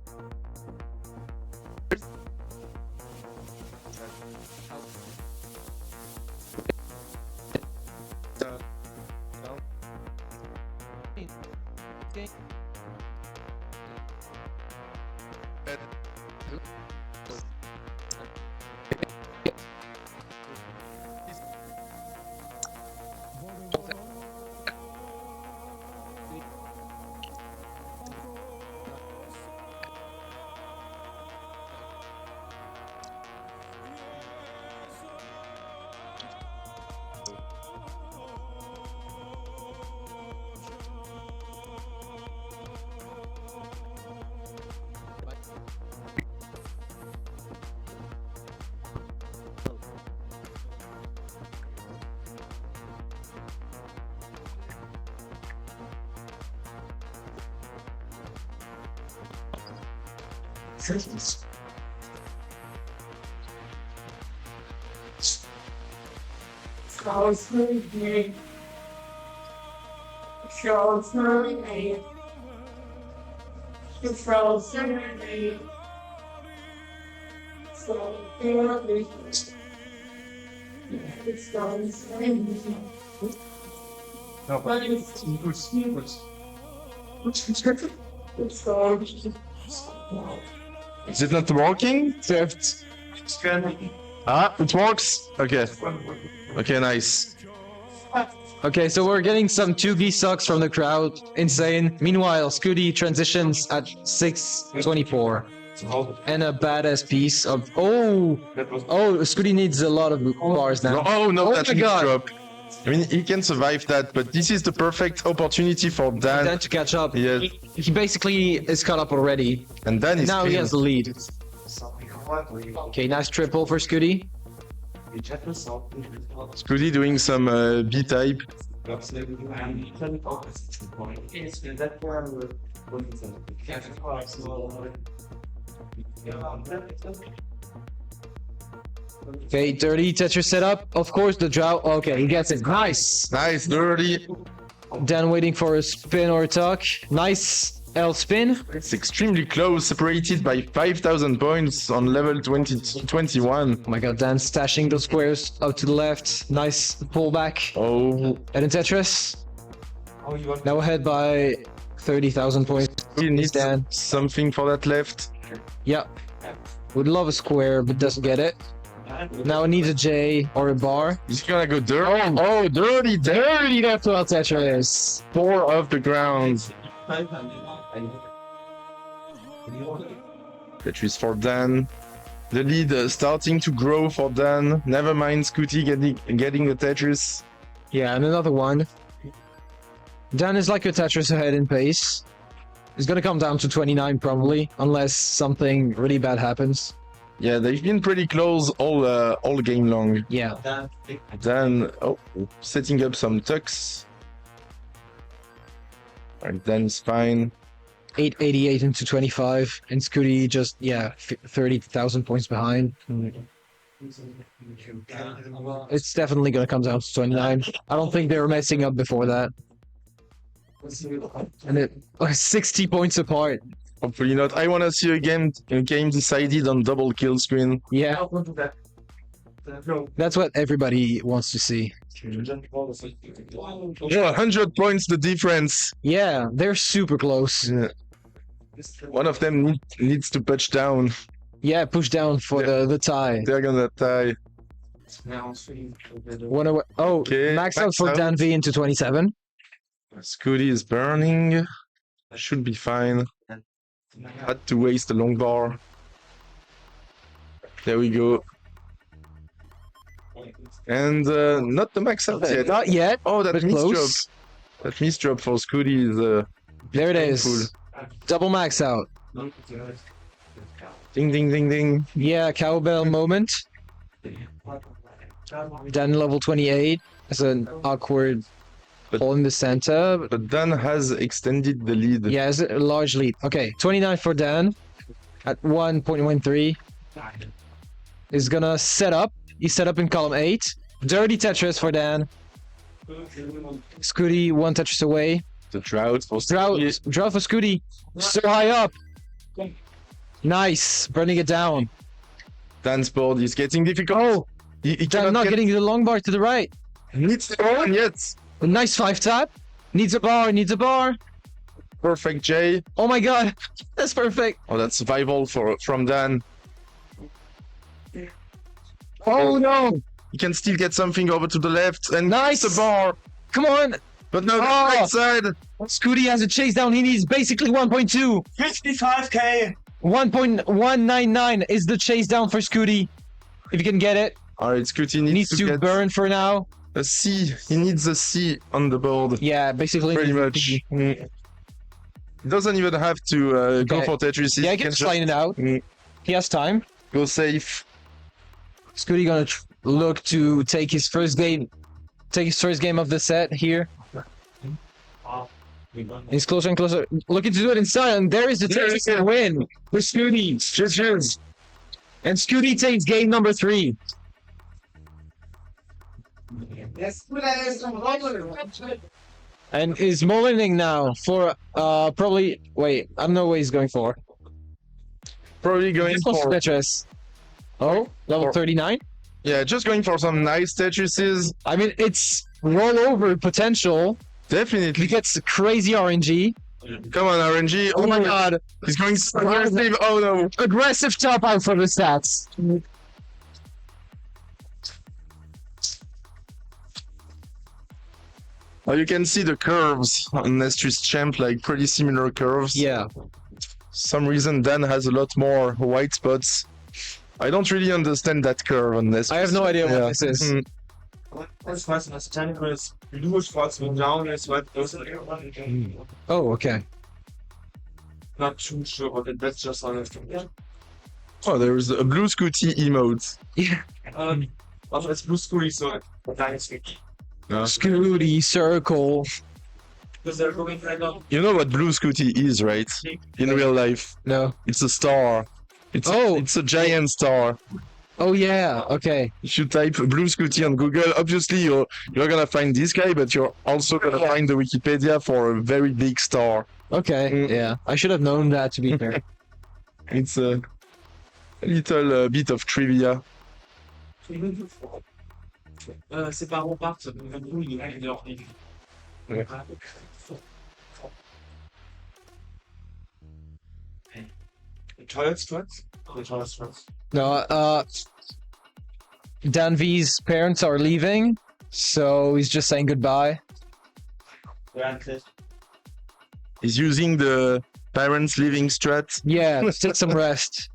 S3: Is it not working? Ah, it works? Okay. Okay, nice.
S5: Okay, so we're getting some 2B sucks from the crowd. Insane. Meanwhile, Scooty transitions at 6:24. And a badass piece of... Oh, Scooty needs a lot of bars now.
S3: No, oh no,
S5: Oh
S3: that
S5: my
S3: needs
S5: God.
S3: drop. I mean, he can survive that, but this is the perfect opportunity for Dan.
S5: Dan to catch up.
S3: Yes.
S5: He basically is caught up already.
S3: And Dan is
S5: Now he
S3: clean.
S5: has the lead. Okay, nice triple for Scooty.
S3: Scooty doing some B-type.
S5: Okay, dirty Tetris setup. Of course, the drought. Okay, he gets it. Nice.
S3: Nice, dirty.
S5: Dan waiting for a spin or a tuck. Nice L spin.
S3: It's extremely close, separated by 5,000 points on level 21.
S5: Oh my god, Dan stashing those squares out to the left. Nice pullback.
S3: Oh,
S5: And in Tetris. Now ahead by 30,000 points.
S3: he needs
S5: Dan.
S3: something for that left.
S5: Yeah. Would love a square, but doesn't get it. Now it needs a J or a bar.
S3: He's gonna go dirty. Oh, dirty, dirty.
S5: Dirty left well Tetris.
S3: 4 off the ground. Tetris for Dan. The lead starting to grow for Dan. Never mind Scooty getting the Tetris.
S5: Yeah, and another one. Dan is like a Tetris ahead in pace. It's gonna come down to 29 probably, unless something really bad happens.
S3: Yeah, they've been pretty close all game long.
S5: Yeah.
S3: Dan, setting up some tucks. Alright, Dan's fine.
S5: 888 into 25, and Scooty just, 30,000 points behind. It's definitely gonna come down to 29. I don't think they were messing up before that. And it 60 points apart.
S3: Hopefully not. I wanna see a game decided on double kill screen.
S5: Yeah, that's what everybody wants to see.
S3: Yeah, 100 points the difference.
S5: Yeah, they're super close.
S3: Yeah. One of them needs to touch down.
S5: Yeah, push down for the tie.
S3: They're gonna tie.
S5: One away. Oh,
S3: Okay,
S5: max out
S3: max
S5: for
S3: out.
S5: Dan V into 27.
S3: Scooty is burning. Should be fine. Had to waste a long bar. There we go. And not the max out yet.
S5: Not yet.
S3: Oh, that
S5: but
S3: miss drop.
S5: close.
S3: That miss drop for Scooty is
S5: There it is.
S3: painful.
S5: Double max out.
S3: Ding ding ding ding.
S5: Yeah, cowbell moment. Dan level 28. That's an awkward
S3: But-
S5: hole in the center.
S3: But Dan has extended the lead.
S5: Yeah, it's a large lead. Okay, 29 for Dan at 1.13. Is gonna set up. He's set up in column 8. Dirty Tetris for Dan. Scooty 1 Tetris away.
S3: The drought for
S5: Drought,
S3: Scooty.
S5: drought for Scooty. So high up. Nice. Burning it down.
S3: Dan's board is getting difficult.
S5: Oh,
S3: He
S5: Dan
S3: cannot
S5: not
S3: get
S5: getting the long bar to the right.
S3: needs the one yet.
S5: A nice 5 tap. Needs a bar, needs a bar.
S3: Perfect J.
S5: Oh my god. That's perfect.
S3: Oh, that's survival from Dan.
S5: Oh no.
S3: He can still get something over to the left and
S5: Nice.
S3: the bar.
S5: Come on.
S3: But no, the
S5: Oh.
S3: right side.
S5: Scooty has a chase down. He needs basically 1.2.
S4: 55k.
S5: 1.199 is the chase down for Scooty. If you can get it.
S3: Alright, Scooty
S5: He needs
S3: needs to
S5: to
S3: get
S5: burn for now.
S3: a C. He needs a C on the board.
S5: Yeah, basically.
S3: Pretty much. He doesn't even have to go
S5: Okay.
S3: for Tetris.
S5: Yeah,
S3: He
S5: he
S3: can
S5: can slide it out.
S3: Mm.
S5: He has time.
S3: go safe.
S5: Scooty gonna look to take his first game. Take his first game of the set here. He's closer and closer. Looking to do it inside, and there is the Tetris win for Scooty.
S3: Cheers.
S5: And Scooty takes game number 3. And is mullining now for probably wait, I don't know what he's going for.
S3: Probably going
S5: He's close to
S3: for
S5: Tetris. Oh, level
S3: For-
S5: 39.
S3: just going for some nice Tetrises.
S5: I mean, it's rollover potential. He
S3: Definitely.
S5: gets crazy RNG.
S3: Come on, RNG. Oh my god. He's going so aggressive. Oh no.
S5: Aggressive top out for the stats.
S3: Oh, you can see the curves on Nestris Champ, like pretty similar curves.
S5: Yeah.
S3: Some reason Dan has a lot more white spots. I don't really understand that curve on Nestris.
S5: I have no idea what this is.
S3: Mm.
S4: Das weiß was Technical ist. Blue schwarz mit down ist, what goes
S5: Oh, okay.
S4: Not too sure, but that's just on it.
S3: Oh, there is a blue Scooty emote.
S5: Yeah.
S4: Also it's blue screen, so nice.
S5: Scooty circle.
S4: Because they're going right now.
S3: You know what blue Scooty is, right? In real life.
S5: No.
S3: It's a star. It's
S5: Oh.
S3: it's a giant star.
S5: Oh yeah. Okay.
S3: If you type Blue Scooty on Google, obviously you're gonna find this guy, but you're also gonna find the Wikipedia for a very big star.
S5: Okay.
S3: Mm.
S5: Yeah. I should have known that, to be fair.
S3: It's a little bit of trivia.
S2: Ses parents partent, du coup, il est leur fille.
S3: Ouais.
S2: Teuer Strats? Teuer Strats.
S5: No. Dan V's parents are leaving, so he's just saying goodbye.
S3: He's using the parents leaving strat.
S5: Yeah. Let's take some rest.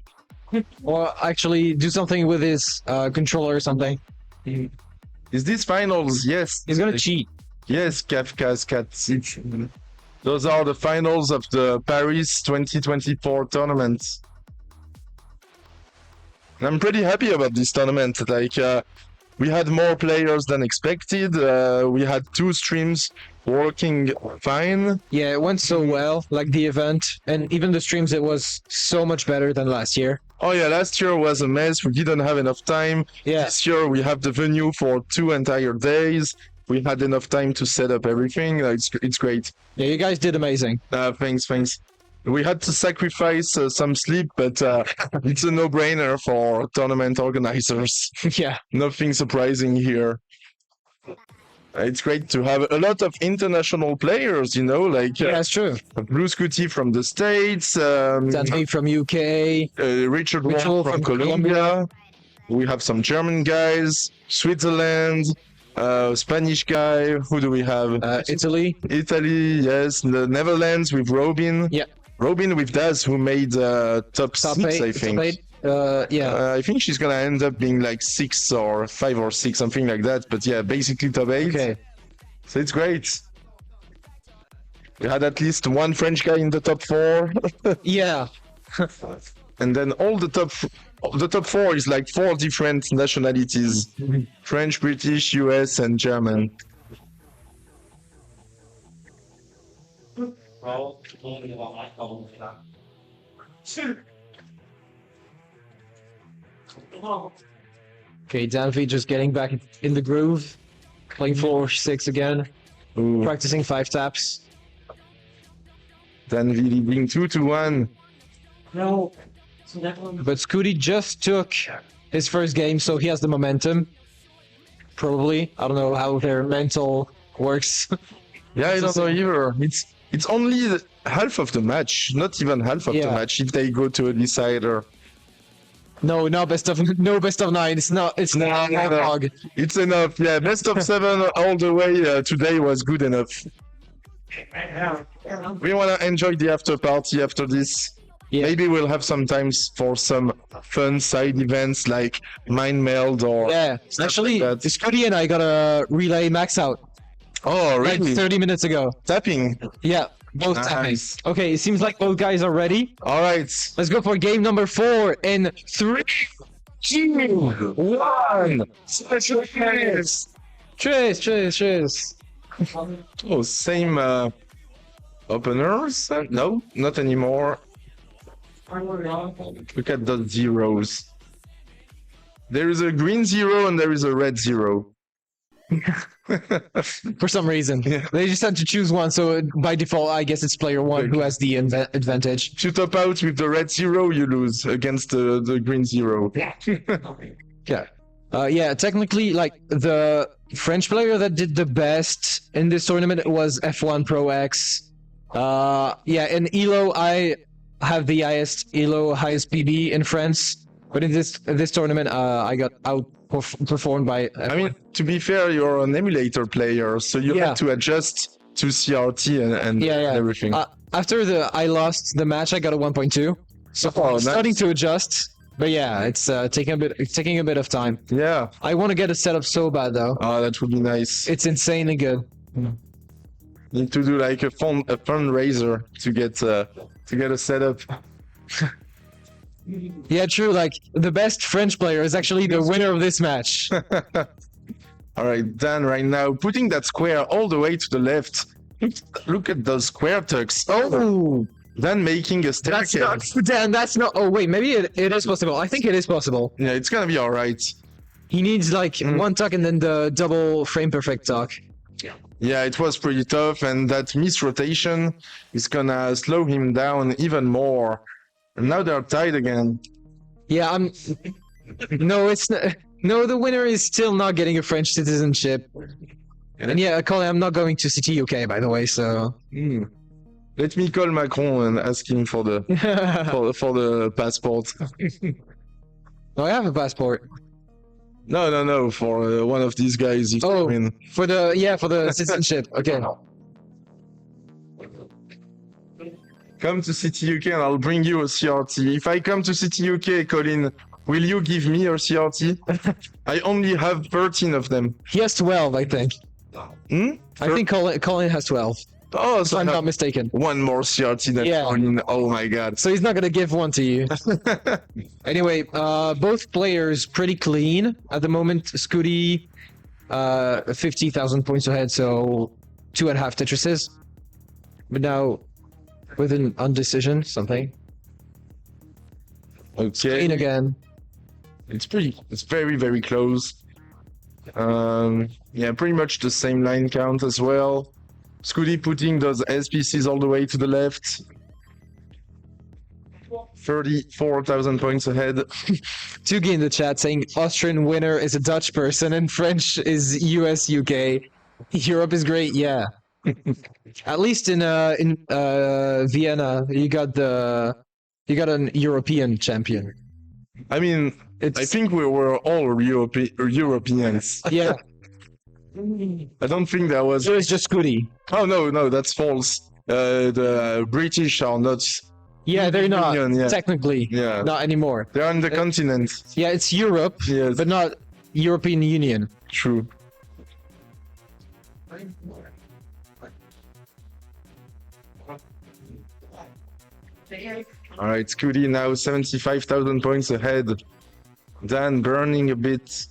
S5: Or actually do something with his controller or something.
S3: Is this finals? Yes.
S5: He's gonna cheat.
S3: Yes, Kafka's Cats. Those are the finals of the Paris 2024 tournament. And I'm pretty happy about this tournament. Like, we had more players than expected. We had 2 streams working fine.
S5: Yeah, it went so well, like the event, and even the streams, it was so much better than last year.
S3: Oh yeah, last year was a mess. We didn't have enough time.
S5: Yeah.
S3: This year we have the venue for 2 entire days. We had enough time to set up everything. It's great.
S5: Yeah, you guys did amazing.
S3: Thanks. We had to sacrifice some sleep, but it's a no-brainer for tournament organizers.
S5: Yeah.
S3: Nothing surprising here. It's great to have a lot of international players, you know, like
S5: Yeah, it's true.
S3: Blue Scooty from the States,
S5: Danny from UK.
S3: Richard
S5: Richard
S3: Wong
S5: from
S3: from Colombia. We have some German guys, Switzerland, Spanish guy. Who do we have?
S5: Italy.
S3: Italy, yes. The Netherlands with Robin.
S5: Yeah.
S3: Robin with Daz, who made top 6, I think.
S5: Yeah.
S3: I think she's gonna end up being like 6 or 5 or 6, something like that. But yeah, basically top 8.
S5: Okay.
S3: So it's great. We had at least one French guy in the top 4.
S5: Yeah.
S3: And then all the top 4 is like 4 different nationalities: French, British, US, and German.
S5: Okay, Danvey just getting back in the groove. Playing 4-6 again.
S3: Ooh.
S5: Practicing 5 taps.
S3: Then we leading 2-1.
S2: No.
S5: But Scooty just took his first game, so he has the momentum. Probably. I don't know how their mental works.
S3: Yeah, I don't know either. It's only half of the match, not even half of the match if they go to a decider.
S5: No, best of 9. It's not. It's not.
S3: No. It's enough. Yeah, best of 7 all the way today was good enough. We want to enjoy the after party after this.
S5: Yeah.
S3: Maybe we'll have some times for some fun side events like Mind Meld or
S5: Yeah,
S3: stuff
S5: actually,
S3: like that.
S5: Scooty and I got a relay max out
S3: Oh,
S5: like
S3: really?
S5: 30 minutes ago.
S3: Tapping.
S5: Yeah, both
S3: Nice.
S5: tapping. Okay, it seems like both guys are ready.
S3: All right.
S5: Let's go for game number 4 in 3, 2, 1.
S3: Special guest.
S5: Cheers.
S3: Oh, same openers? No, not anymore. Look at those zeros. There is a green 0 and there is a red 0.
S5: For some reason.
S3: Yeah.
S5: They just had to choose one, so by default, I guess it's player 1 who has the advantage.
S3: If you top out with the red 0, you lose against the green 0.
S5: Yeah. Yeah, technically, like, the French player that did the best in this tournament was F1 Pro X. Yeah, in ELO, I have the highest ELO, highest PB in France. But in this tournament, I got outperformed by...
S3: I mean, to be fair, you're an emulator player, so you have to adjust to CRT and everything.
S5: After I lost the match, I got a 1.2. So
S3: Oh, nice.
S5: starting to adjust. But yeah, it's taking a bit of time.
S3: Yeah.
S5: I want to get it set up so bad though.
S3: Oh, that would be nice.
S5: It's insanely good.
S3: Need to do like a fundraiser to get a setup.
S5: Yeah, true. Like the best French player is actually the winner of this match.
S3: All right, Dan, right now putting that square all the way to the left. Look at those square tucks.
S5: Oh,
S3: Dan making a
S5: That's
S3: staircase.
S5: not Dan. That's not. Oh wait, maybe it is possible. I think it is possible.
S3: Yeah, it's gonna be alright.
S5: He needs like one tuck and then the double frame perfect tuck.
S3: Yeah, it was pretty tough, and that miss rotation is gonna slow him down even more. And now they're tied again.
S5: Yeah, I'm. No, it's not. No, the winner is still not getting a French citizenship. And yeah, Colin, I'm not going to CTUK, by the way. So.
S3: Let me call Macron and ask him for the for the passport.
S5: No, I have a passport.
S3: No, for one of these guys. If
S5: Oh.
S3: they win.
S5: For the citizenship. Okay.
S3: Come to CTUK and I'll bring you a CRT. If I come to CTUK, Colin, will you give me a CRT? I only have 13 of them.
S5: He has 12, I think. I think Colin has 12.
S3: Oh,
S5: If
S3: so
S5: I'm
S3: I
S5: not
S3: have
S5: mistaken.
S3: one more CRT than
S5: Yeah.
S3: Colin. Oh my god.
S5: So he's not gonna give one to you. Anyway, both players pretty clean at the moment. Scooty, 50,000 points ahead, so 2.5 Tetrises. But now, with an undecision, something.
S3: Okay.
S5: Clean again.
S3: It's very, very close. Yeah, pretty much the same line count as well. Scooty putting those SPCs all the way to the left. 34,000 points ahead.
S5: Tugi in the chat saying Austrian winner is a Dutch person and French is US UK. Europe is great, yeah. At least in Vienna, you got an European champion.
S3: I mean, I think we were all Europeans.
S5: Yeah,
S3: I don't think there was.
S5: so it's just Scooty.
S3: Oh no, that's false. The British are not.
S5: Yeah, they're not
S3: Union, yeah.
S5: technically
S3: Yeah,
S5: not anymore.
S3: they're on the continent.
S5: Yeah, it's Europe,
S3: Yes,
S5: but not European Union.
S3: true. All right, Scooty now 75,000 points ahead. Dan burning a bit.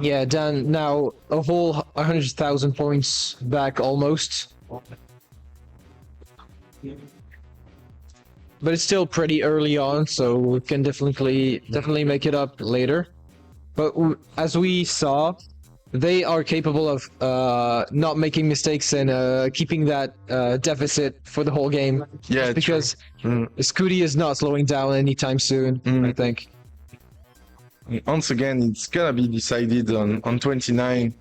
S5: Yeah, Dan now a whole 100,000 points back almost. But it's still pretty early on, so we can definitely make it up later. But as we saw, they are capable of not making mistakes and keeping that deficit for the whole game.
S3: Yeah,
S5: Because
S3: true.
S5: Scooty is not slowing down anytime soon, I think.
S3: Once again, it's gonna be decided on 29.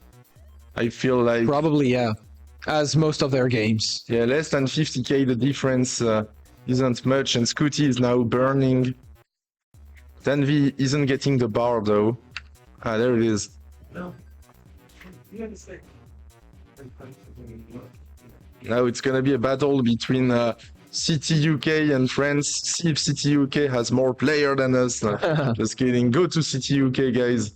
S3: I feel like
S5: Probably, yeah. As most of their games.
S3: yeah, less than 50k. The difference isn't much, and Scooty is now burning. Danvi isn't getting the bar though. Ah, there it is. Now it's gonna be a battle between CTUK and France. See if CTUK has more player than us. Just kidding. Go to CTUK, guys.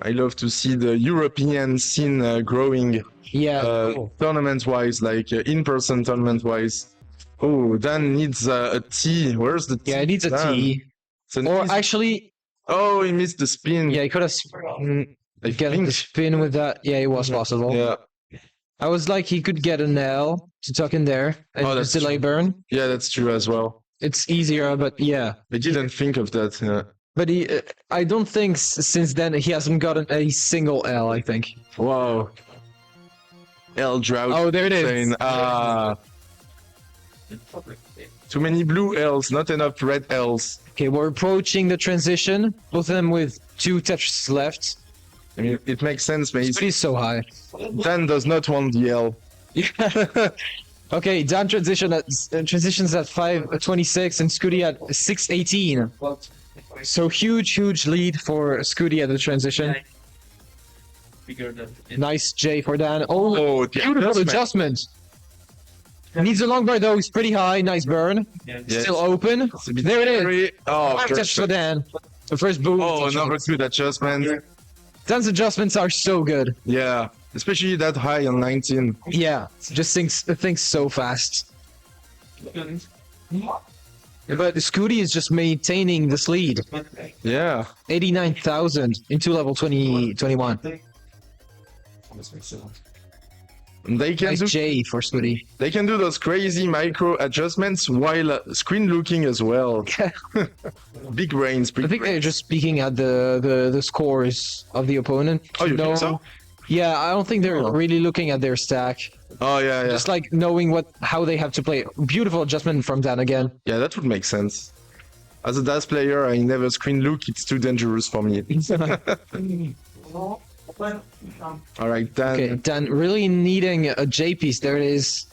S3: I love to see the European scene growing
S5: Yeah.
S3: tournament-wise, like in-person tournament-wise. Oh, Dan needs a T. Where's the T?
S5: Yeah, it needs a
S3: Dan?
S5: T.
S3: It's an
S5: Or
S3: easy-
S5: actually,
S3: Oh, he missed the spin.
S5: yeah, he could have
S3: I
S5: get
S3: think.
S5: the spin with that. Yeah, it was possible.
S3: Yeah,
S5: I was like, he could get an L to tuck in there and
S3: Oh, that's
S5: just delay burn.
S3: yeah, that's true as well.
S5: It's easier, but yeah.
S3: I didn't think of that. Yeah.
S5: But I don't think since then he hasn't gotten a single L, I think.
S3: Wow. L drought.
S5: Oh, there it is.
S3: Saying, too many blue L's, not enough red L's.
S5: Okay, we're approaching the transition. Both of them with 2 Tetris left.
S3: I mean, it makes sense, mate.
S5: But he's so high.
S3: Dan does not want the L.
S5: Okay, Dan transitions at 5:26 and Scooty at 6:18. So huge lead for Scooty at the transition. Nice J for Dan. Oh,
S3: Oh, the
S5: beautiful adjustment. Needs a long bar though. He's pretty high. Nice burn.
S3: Yes.
S5: Still open.
S3: It's a bit
S5: There it is.
S3: scary. Oh,
S5: Five touches for Dan. The first boom.
S3: oh, another good adjustment.
S5: Dan's adjustments are so good.
S3: Yeah, especially that high on 19.
S5: Yeah, just thinks so fast. But Scooty is just maintaining this lead.
S3: Yeah.
S5: 89,000 into level 2021.
S3: They can
S5: Nice
S3: do
S5: J for Scooty.
S3: they can do those crazy micro adjustments while screen looking as well. Big brains.
S5: I
S3: Big
S5: think they're
S3: brains.
S5: just speaking at the scores of the opponent.
S3: Oh, you think so?
S5: Yeah, I don't think they're
S3: Oh.
S5: really looking at their stack.
S3: Oh yeah, yeah.
S5: Just like knowing how they have to play. Beautiful adjustment from Dan again.
S3: Yeah, that would make sense. As a DAS player, I never screen look. It's too dangerous for me. All right, Dan.
S5: Okay, Dan really needing a J piece. There it is.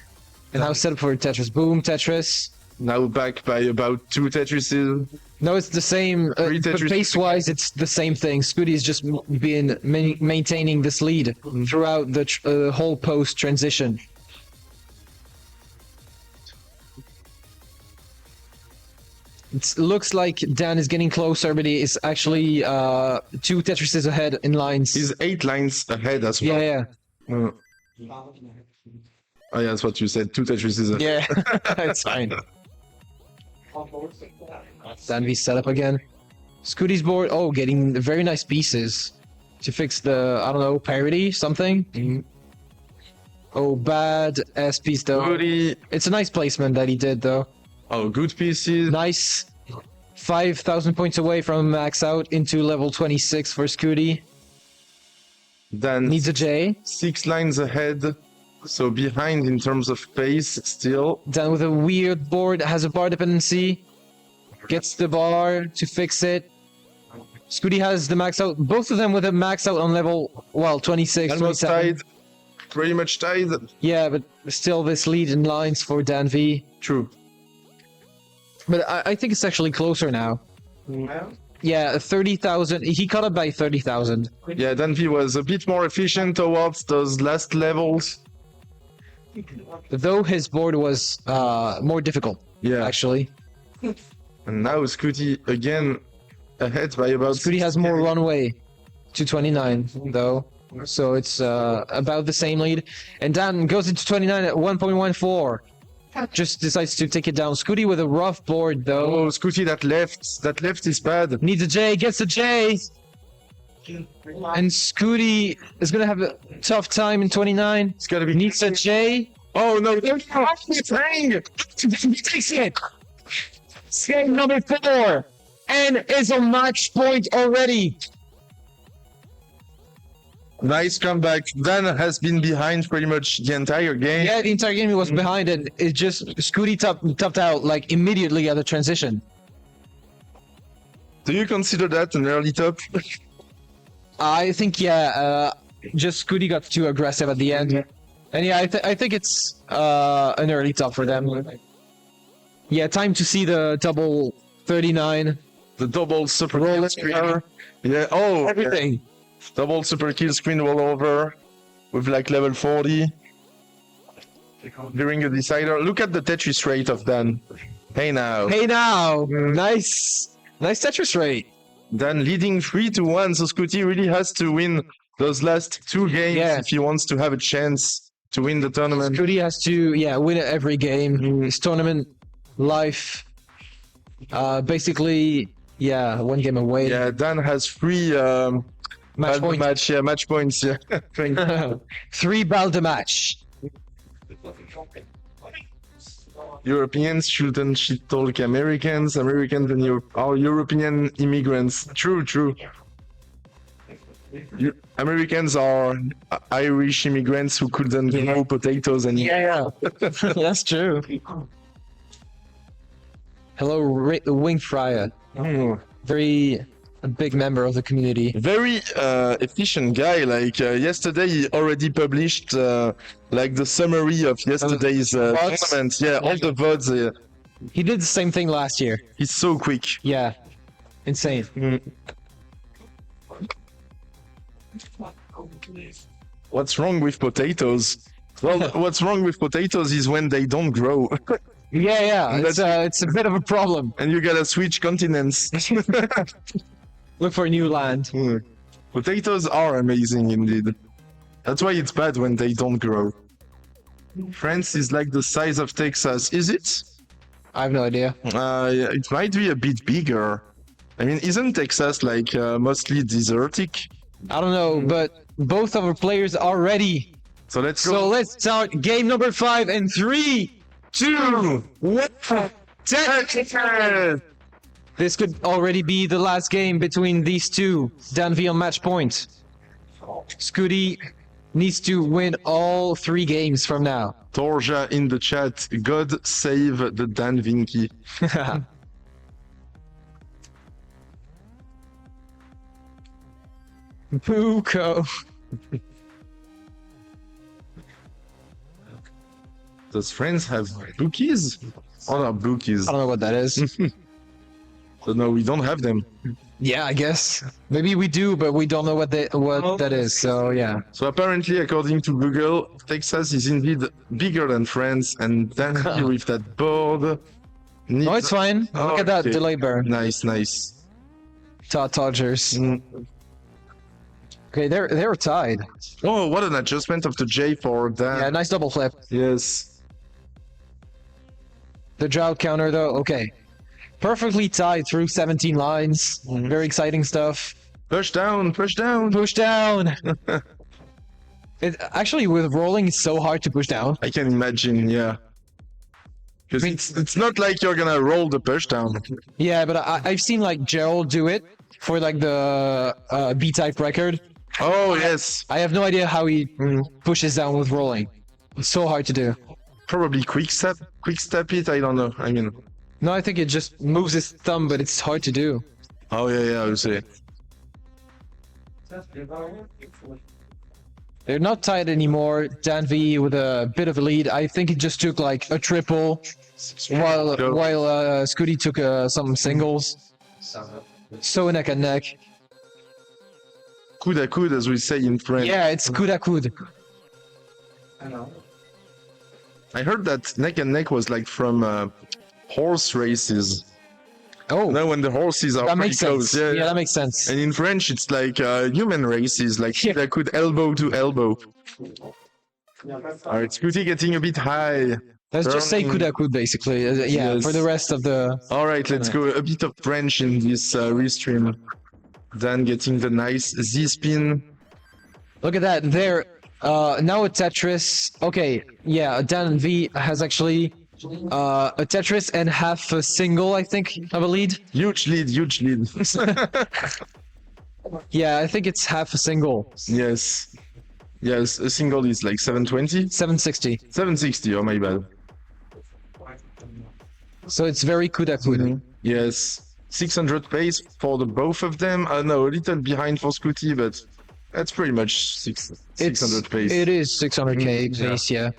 S5: And now set up for Tetris. Boom, Tetris.
S3: Now back by about 2 Tetrises.
S5: No, it's the same.
S3: Three
S5: But
S3: Tetris.
S5: pace-wise, it's the same thing. Scooty's just been maintaining this lead throughout the whole post transition. It looks like Dan is getting closer, but he is actually 2 Tetrises ahead in lines.
S3: He's 8 lines ahead as well.
S5: Yeah,
S3: Uh, oh yeah, that's what you said. 2 Tetrises ahead.
S5: yeah. It's fine. Dan V setup again. Scooty's board. Oh, getting very nice pieces to fix the, I don't know, parity, something. Oh, bad S piece though.
S3: Scooty.
S5: It's a nice placement that he did though.
S3: Oh, good pieces.
S5: Nice. 5,000 points away from max out into level 26 for Scooty.
S3: Dan
S5: Needs a J.
S3: 6 lines ahead. So behind in terms of pace still.
S5: Dan with a weird board, has a bar dependency. Gets the bar to fix it. Scooty has the max out. Both of them with a max out on level, well, 26,
S3: Almost
S5: 27.
S3: tied. Pretty much tied.
S5: Yeah, but still this lead in lines for Dan V.
S3: True.
S5: But I think it's actually closer now. Yeah, 30,000. He caught up by 30,000.
S3: Yeah, Danvi was a bit more efficient towards those last levels.
S5: Though his board was more difficult,
S3: Yeah.
S5: actually.
S3: And now Scooty again ahead by about.
S5: Scooty has more runway to 29, though. So it's about the same lead. And Dan goes into 29 at 1.14. Just decides to take it down. Scooty with a rough board, though.
S3: Oh, Scooty, that left is bad.
S5: Needs a J, gets a J. And Scooty is going to have a tough time in 29.
S3: It's gotta be.
S5: Needs a J.
S3: Oh no, it's hang!
S5: He takes it. Game number 4. And is a match point already.
S3: Nice comeback. Dan has been behind pretty much the entire game.
S5: Yeah, the entire game he was behind, and it just Scooty topped out like immediately at the transition.
S3: Do you consider that an early top?
S5: I think just Scooty got too aggressive at the end, and yeah, I think it's an early top for them. Yeah, time to see the double 39
S3: The double super
S5: roll
S3: kill
S5: it,
S3: screen. Yeah. Oh,
S5: everything.
S3: double super kill screen roll over with like level 40 during a decider. Look at the Tetris rate of Dan. Hey now.
S5: Hey now, nice Tetris rate.
S3: Dan leading 3-1, so Scooty really has to win those last 2 games
S5: Yeah.
S3: if he wants to have a chance to win the tournament.
S5: Scooty has to win every game. His tournament life, basically, 1 game away.
S3: Yeah, Dan has 3
S5: Match point.
S3: match points. Yeah, Thank you.
S5: 3 ball de match.
S3: Europeans shouldn't shit talk Americans. Americans and are European immigrants. True. Americans are Irish immigrants who couldn't grow potatoes anymore.
S5: Yeah. That's true. Hello, Wing Fryer. Very a big member of the community.
S3: Very efficient guy. Like yesterday, he already published like the summary of yesterday's tournament. Yeah, all the VODs.
S5: He did the same thing last year.
S3: He's so quick.
S5: Yeah. Insane.
S3: What's wrong with potatoes? Well, what's wrong with potatoes is when they don't grow,
S5: Yeah. It's a bit of a problem.
S3: and you gotta switch continents.
S5: Look for a new land.
S3: Potatoes are amazing indeed. That's why it's bad when they don't grow. France is like the size of Texas, is it?
S5: I have no idea.
S3: Yeah, it might be a bit bigger. I mean, isn't Texas like mostly desertic?
S5: I don't know, but both of our players are ready
S3: So let's go.
S5: So let's start game number 5 in 3, 2, 1. This could already be the last game between these two. Danvi on match point. Scooty needs to win all 3 games from now.
S3: Torja in the chat. God save the Dan Vinky.
S5: Buko.
S3: Does friends have bookies? Oh, no, bookies.
S5: I don't know what that is.
S3: So no, we don't have them.
S5: Yeah, I guess. Maybe we do, but we don't know what that is. So yeah.
S3: So apparently, according to Google, Texas is indeed bigger than France, and Dan with that board.
S5: No, it's fine. Look at that
S3: Okay.
S5: delay burn.
S3: Nice, nice.
S5: Dodgers.
S3: Mm.
S5: Okay, they're tied.
S3: Oh, what an adjustment of the J for Dan.
S5: Yeah, nice double flip.
S3: Yes.
S5: The drought counter though, okay. Perfectly tied through 17 lines. Very exciting stuff.
S3: Push down, push down.
S5: Push down. It actually with rolling it's so hard to push down.
S3: I can imagine, yeah. Because it's not like you're gonna roll the push down.
S5: Yeah, but I've seen like Gerald do it for like the B-type record.
S3: Oh, yes.
S5: I have no idea how he pushes down with rolling. It's so hard to do.
S3: Probably quick step it, I don't know. I mean.
S5: No, I think it just moves his thumb, but it's hard to do.
S3: Oh, yeah, I would say.
S5: They're not tied anymore. Danvi with a bit of a lead. I think it just took like a triple, while Scooty took some singles. So neck and neck.
S3: Coude à coude, as we say in French.
S5: Yeah, it's coude à coude.
S3: I heard that neck and neck was like from horse races.
S5: Oh,
S3: Now when the horses are
S5: that
S3: pretty
S5: makes sense.
S3: close.
S5: Yeah, that makes sense.
S3: And in French, it's like human races, like
S5: Yeah.
S3: they could elbow to elbow. Alright, Scooty getting a bit high.
S5: Let's just say
S3: Turning.
S5: coude à coude, basically. Yeah,
S3: Yes.
S5: for the rest of the...
S3: Alright, let's go a bit of French in this restream. Dan getting the nice Z-spin.
S5: Look at that. There. Now a Tetris. Okay, yeah, Dan V has actually a Tetris and half a single, I think, of a lead.
S3: Huge lead, huge lead.
S5: Yeah, I think it's half a single.
S3: Yes. Yes, a single is like 720?
S5: 760.
S3: 760, oh my bad.
S5: So it's very coude à coude.
S3: Yes. 600 pace for the both of them. No, a little behind for Scooty, but that's pretty much 600 pace.
S5: It is 600k pace, yeah.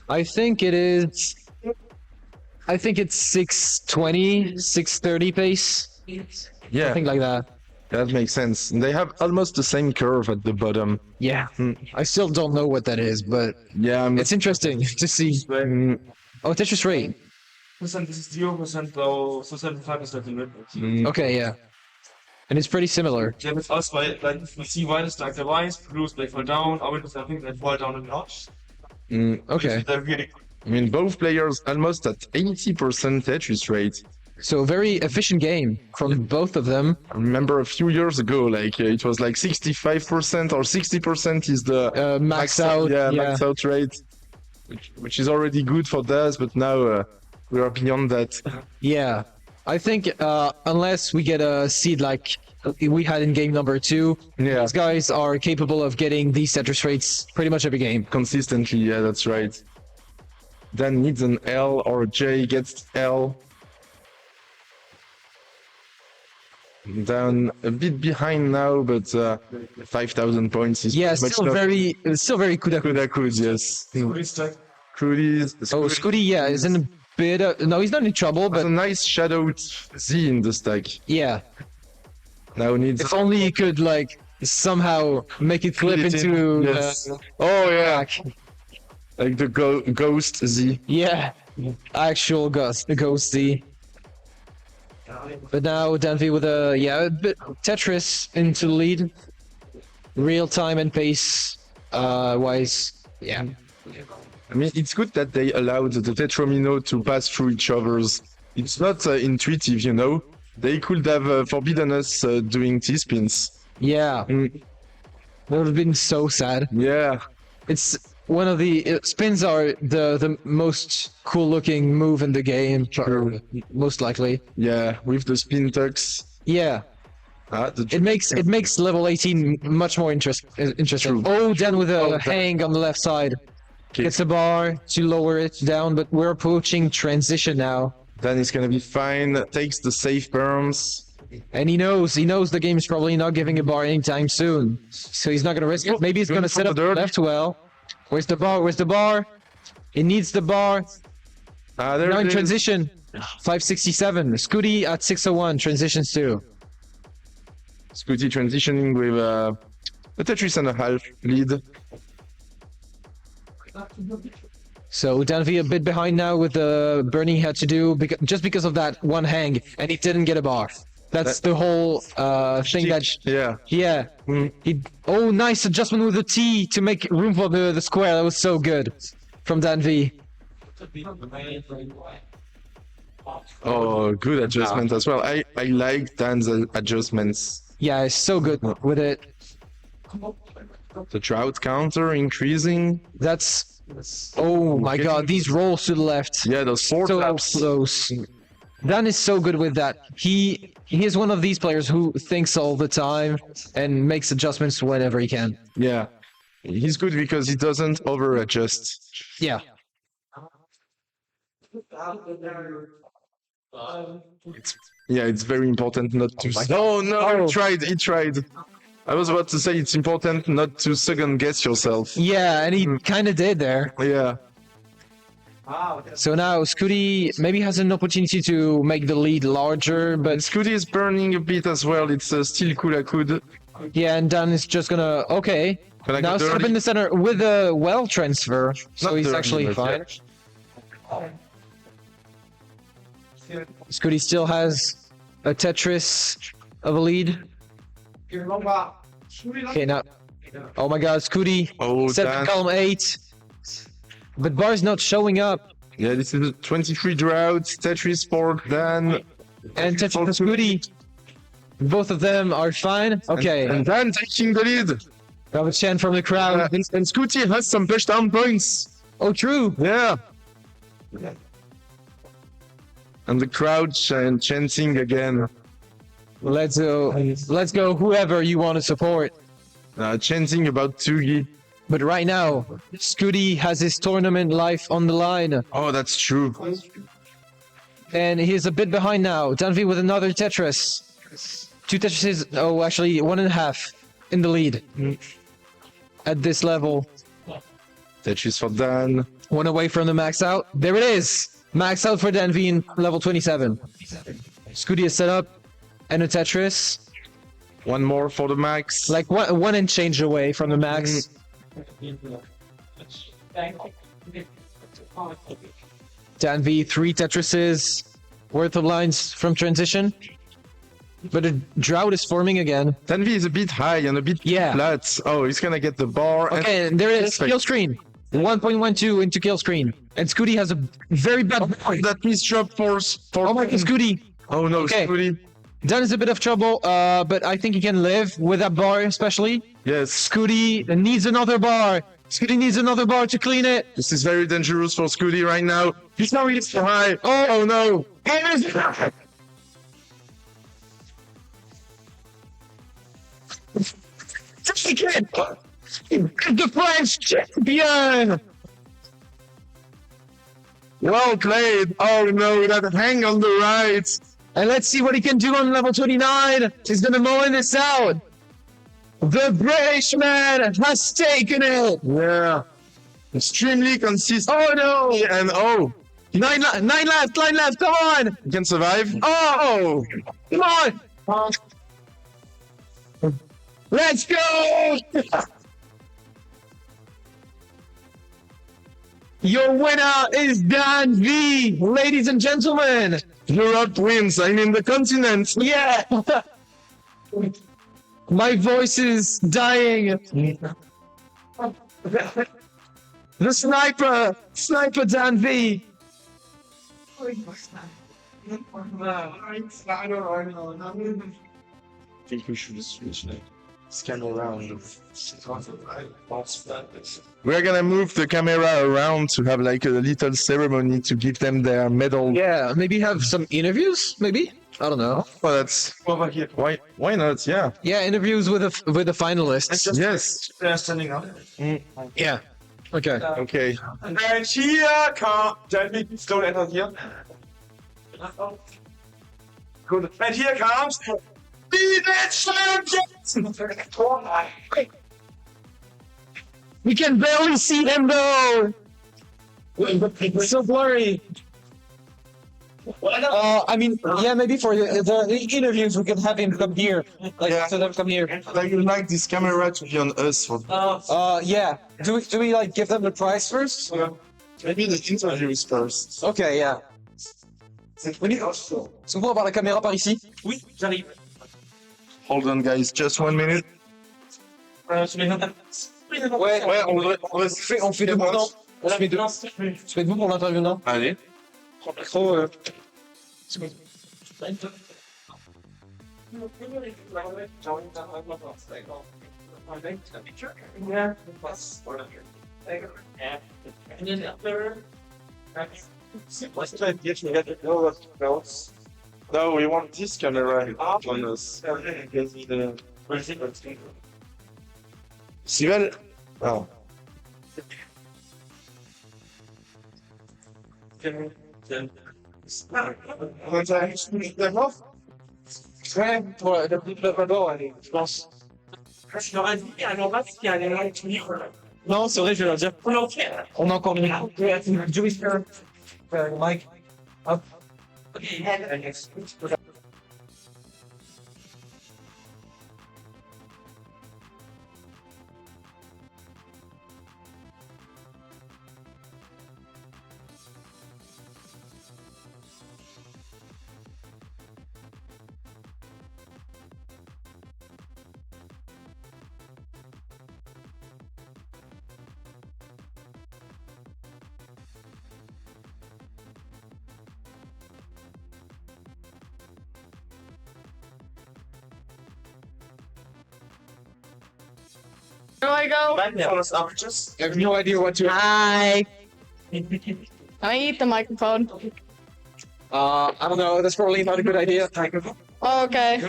S5: I think it is... I think it's 620, 630 pace.
S3: Yeah,
S5: Something like that.
S3: that makes sense. And they have almost the same curve at the bottom.
S5: Yeah. I still don't know what that is, but
S3: Yeah,
S5: it's interesting to see. Oh, Tetris rate.
S4: Percent is 0% low, so 75% limit.
S5: Okay, yeah. And it's pretty similar.
S4: Ja, mit aus, weil like, we see white is like the rise, blue is like fall down, orange is I think they fall down a notch.
S5: Okay.
S4: They're really
S3: I mean, both players almost at 80% Tetris rate.
S5: So very efficient game from both of them.
S3: I remember a few years ago, like it was like 65% or 60% is the
S5: Max out.
S3: yeah, max out rate, which is already good for DAS, but now we are beyond that.
S5: Yeah. I think unless we get a seed like we had in game number 2,
S3: Yeah,
S5: these guys are capable of getting these Tetris rates pretty much every game.
S3: consistently, yeah, that's right. Dan needs an L or a J gets L. Down a bit behind now, but 5,000 points is
S5: Yeah,
S3: much
S5: still
S3: not
S5: very coude à coude.
S3: good. Good, yes.
S4: pretty stuck.
S3: Crudies.
S5: Oh, Scooty, yeah, is in a bit of... No, he's not in trouble,
S3: There's
S5: but
S3: a nice shadowed Z in the stack.
S5: yeah.
S3: Now needs.
S5: If only he could, like, somehow make it flip
S3: Fit it in.
S5: into...
S3: Yes. Oh yeah,
S5: back.
S3: like the ghost Z.
S5: Yeah, actual ghost Z. But now Danvi with a bit Tetris into the lead, real time and pace wise. Yeah,
S3: I mean, it's good that they allowed the Tetromino to pass through each other's. It's not intuitive, you know. They could have forbidden us doing T-spins.
S5: yeah. That would have been so sad.
S3: Yeah.
S5: It's one of the spins are the most cool looking move in the game, most likely.
S3: Yeah, with the spin tucks.
S5: Yeah, it makes level 18 much more interesting.
S3: True.
S5: Oh, Dan with a
S3: Oh,
S5: hang on the left side.
S3: Okay.
S5: Gets a bar to lower it down, but we're approaching transition now.
S3: Then it's gonna be fine. Takes the safe berms.
S5: And he knows the game is probably not giving a bar anytime soon. So he's not gonna risk it. Maybe he's gonna set up left well. Where's the bar? Where's the bar? It needs the bar.
S3: There
S5: Now in
S3: it is.
S5: transition. 567. Scooty at 601. Transitions too.
S3: Scooty transitioning with a Tetris and a half lead.
S5: So Danvi a bit behind now with the burning he had to do just because of that one hang, and he didn't get a bar. That's the whole thing that.
S3: Yeah.
S5: Yeah. Oh, nice adjustment with the T to make room for the square. That was so good from Danvi.
S3: Oh, good adjustment as well. I like Dan's adjustments.
S5: Yeah, it's so good with it.
S3: The drought counter increasing.
S5: That's. Oh my god, these rolls to the left.
S3: Yeah, those four
S5: So
S3: taps.
S5: close. Dan is so good with that. He is one of these players who thinks all the time and makes adjustments whenever he can.
S3: Yeah. He's good because he doesn't over adjust.
S5: Yeah.
S3: It's very important not to. Oh no! He tried. I was about to say it's important not to second guess yourself.
S5: Yeah, and he kind of did there.
S3: Yeah.
S5: So now Scooty maybe has an opportunity to make the lead larger, but
S3: And Scooty is burning a bit as well. It's still Kulakud.
S5: yeah, and Dan is just gonna okay.
S3: Gonna
S5: Now
S3: go
S5: set up
S3: dirty.
S5: in the center with a well transfer, so
S3: Not
S5: he's
S3: dirty,
S5: actually
S3: but
S5: fine. Scooty still has a Tetris of a lead. Okay, now. Oh my god, Scooty
S3: Oh,
S5: set
S3: Dan.
S5: to column 8. But bar's not showing up.
S3: Yeah, this is a 23 drought. Tetris for Dan.
S5: And Tetris for Scooty. Both of them are fine. Okay.
S3: And Dan taking the lead.
S5: We have a chant from the crowd.
S3: And Scooty has some pushdown points.
S5: Oh, true.
S3: Yeah. And the crowd chanting again.
S5: Let's go. Let's go, whoever you want to support.
S3: Chanting about Tsugi.
S5: But right now, Scooty has his tournament life on the line.
S3: Oh, that's true.
S5: And he's a bit behind now. Danvi with another Tetris. 2 Tetrises. Oh, actually, 1.5 in the lead. At this level.
S3: Tetris for Dan.
S5: 1 away from the max out. There it is. Max out for Danvi in level 27. Scooty is set up. And a Tetris.
S3: One more for the max.
S5: Like one and change away from the max. Danvi, 3 Tetrises. Worth of lines from transition. But a drought is forming again.
S3: Tanvi is a bit high and a bit flat. Oh, he's gonna get the bar.
S5: Okay, and there it is. Kill screen. 1.12 into kill screen. And Scooty has a very bad...
S3: That means drop force for...
S5: Oh my god, Scooty.
S3: Oh no,
S5: Okay.
S3: Scooty.
S5: Dan is a bit of trouble, but I think he can live with that bar especially.
S3: Yes.
S5: Scooty needs another bar. Scooty needs another bar to clean it.
S3: This is very dangerous for Scooty right now. He's going so high. Oh no.
S5: The French champion!
S3: Well played. Oh no, that hang on the right.
S5: And let's see what he can do on level 29. He's gonna mow this out. The British man has taken it.
S3: Yeah. Extremely consistent.
S5: Oh no!
S3: And oh,
S5: 9 left, come on!
S3: he can survive.
S5: Oh! Come on! Let's go! Your winner is Dan V, ladies and gentlemen.
S3: Europe wins. I mean the continent.
S5: Yeah. My voice is dying. The sniper Dan V.
S3: I think we should switch now. Scan around. We're gonna move the camera around to have like a little ceremony to give them their medal.
S7: Yeah, maybe have some interviews. Maybe I don't know.
S3: Well, that's why not? Yeah.
S7: Yeah, interviews with the finalists.
S3: Yes.
S4: They're standing up.
S7: Yeah. Okay.
S3: Okay.
S4: And here come. Gently, don't enter here. Good. And here comes the champions.
S7: We can barely see them though. It's so blurry. I mean, yeah, maybe for the interviews we can have him come here, like
S3: Yeah.
S7: so them come here.
S3: I would like this camera to be on us for
S7: Yeah. Do we like give them the prize first?
S3: maybe the interviews first.
S7: Okay, yeah. We need. Est-ce qu'on peut avoir la caméra par ici?
S4: Oui, j'arrive.
S3: Hold on, guys, just 1 minute.
S4: Je mets un-
S7: Ouais.
S3: Ouais,
S7: On fait deux maintenant. On se met deux. On se met debout pour l'interview, non?
S3: Allez.
S7: Trop.
S3: No, we want this camera on us. Steven? Oh.
S7: Ouais, pour le bord, allez, je pense.
S2: Je leur ai dit, alors là, qu'il y a un élément de tenir.
S7: Non, c'est vrai, je vais leur dire. On a encore une minute. Do we spare Mike? Up.
S6: Where do I go?
S7: I have no idea what to.
S6: Hi. Can I eat the microphone?
S7: I don't know. That's probably not a good idea.
S6: Oh, okay.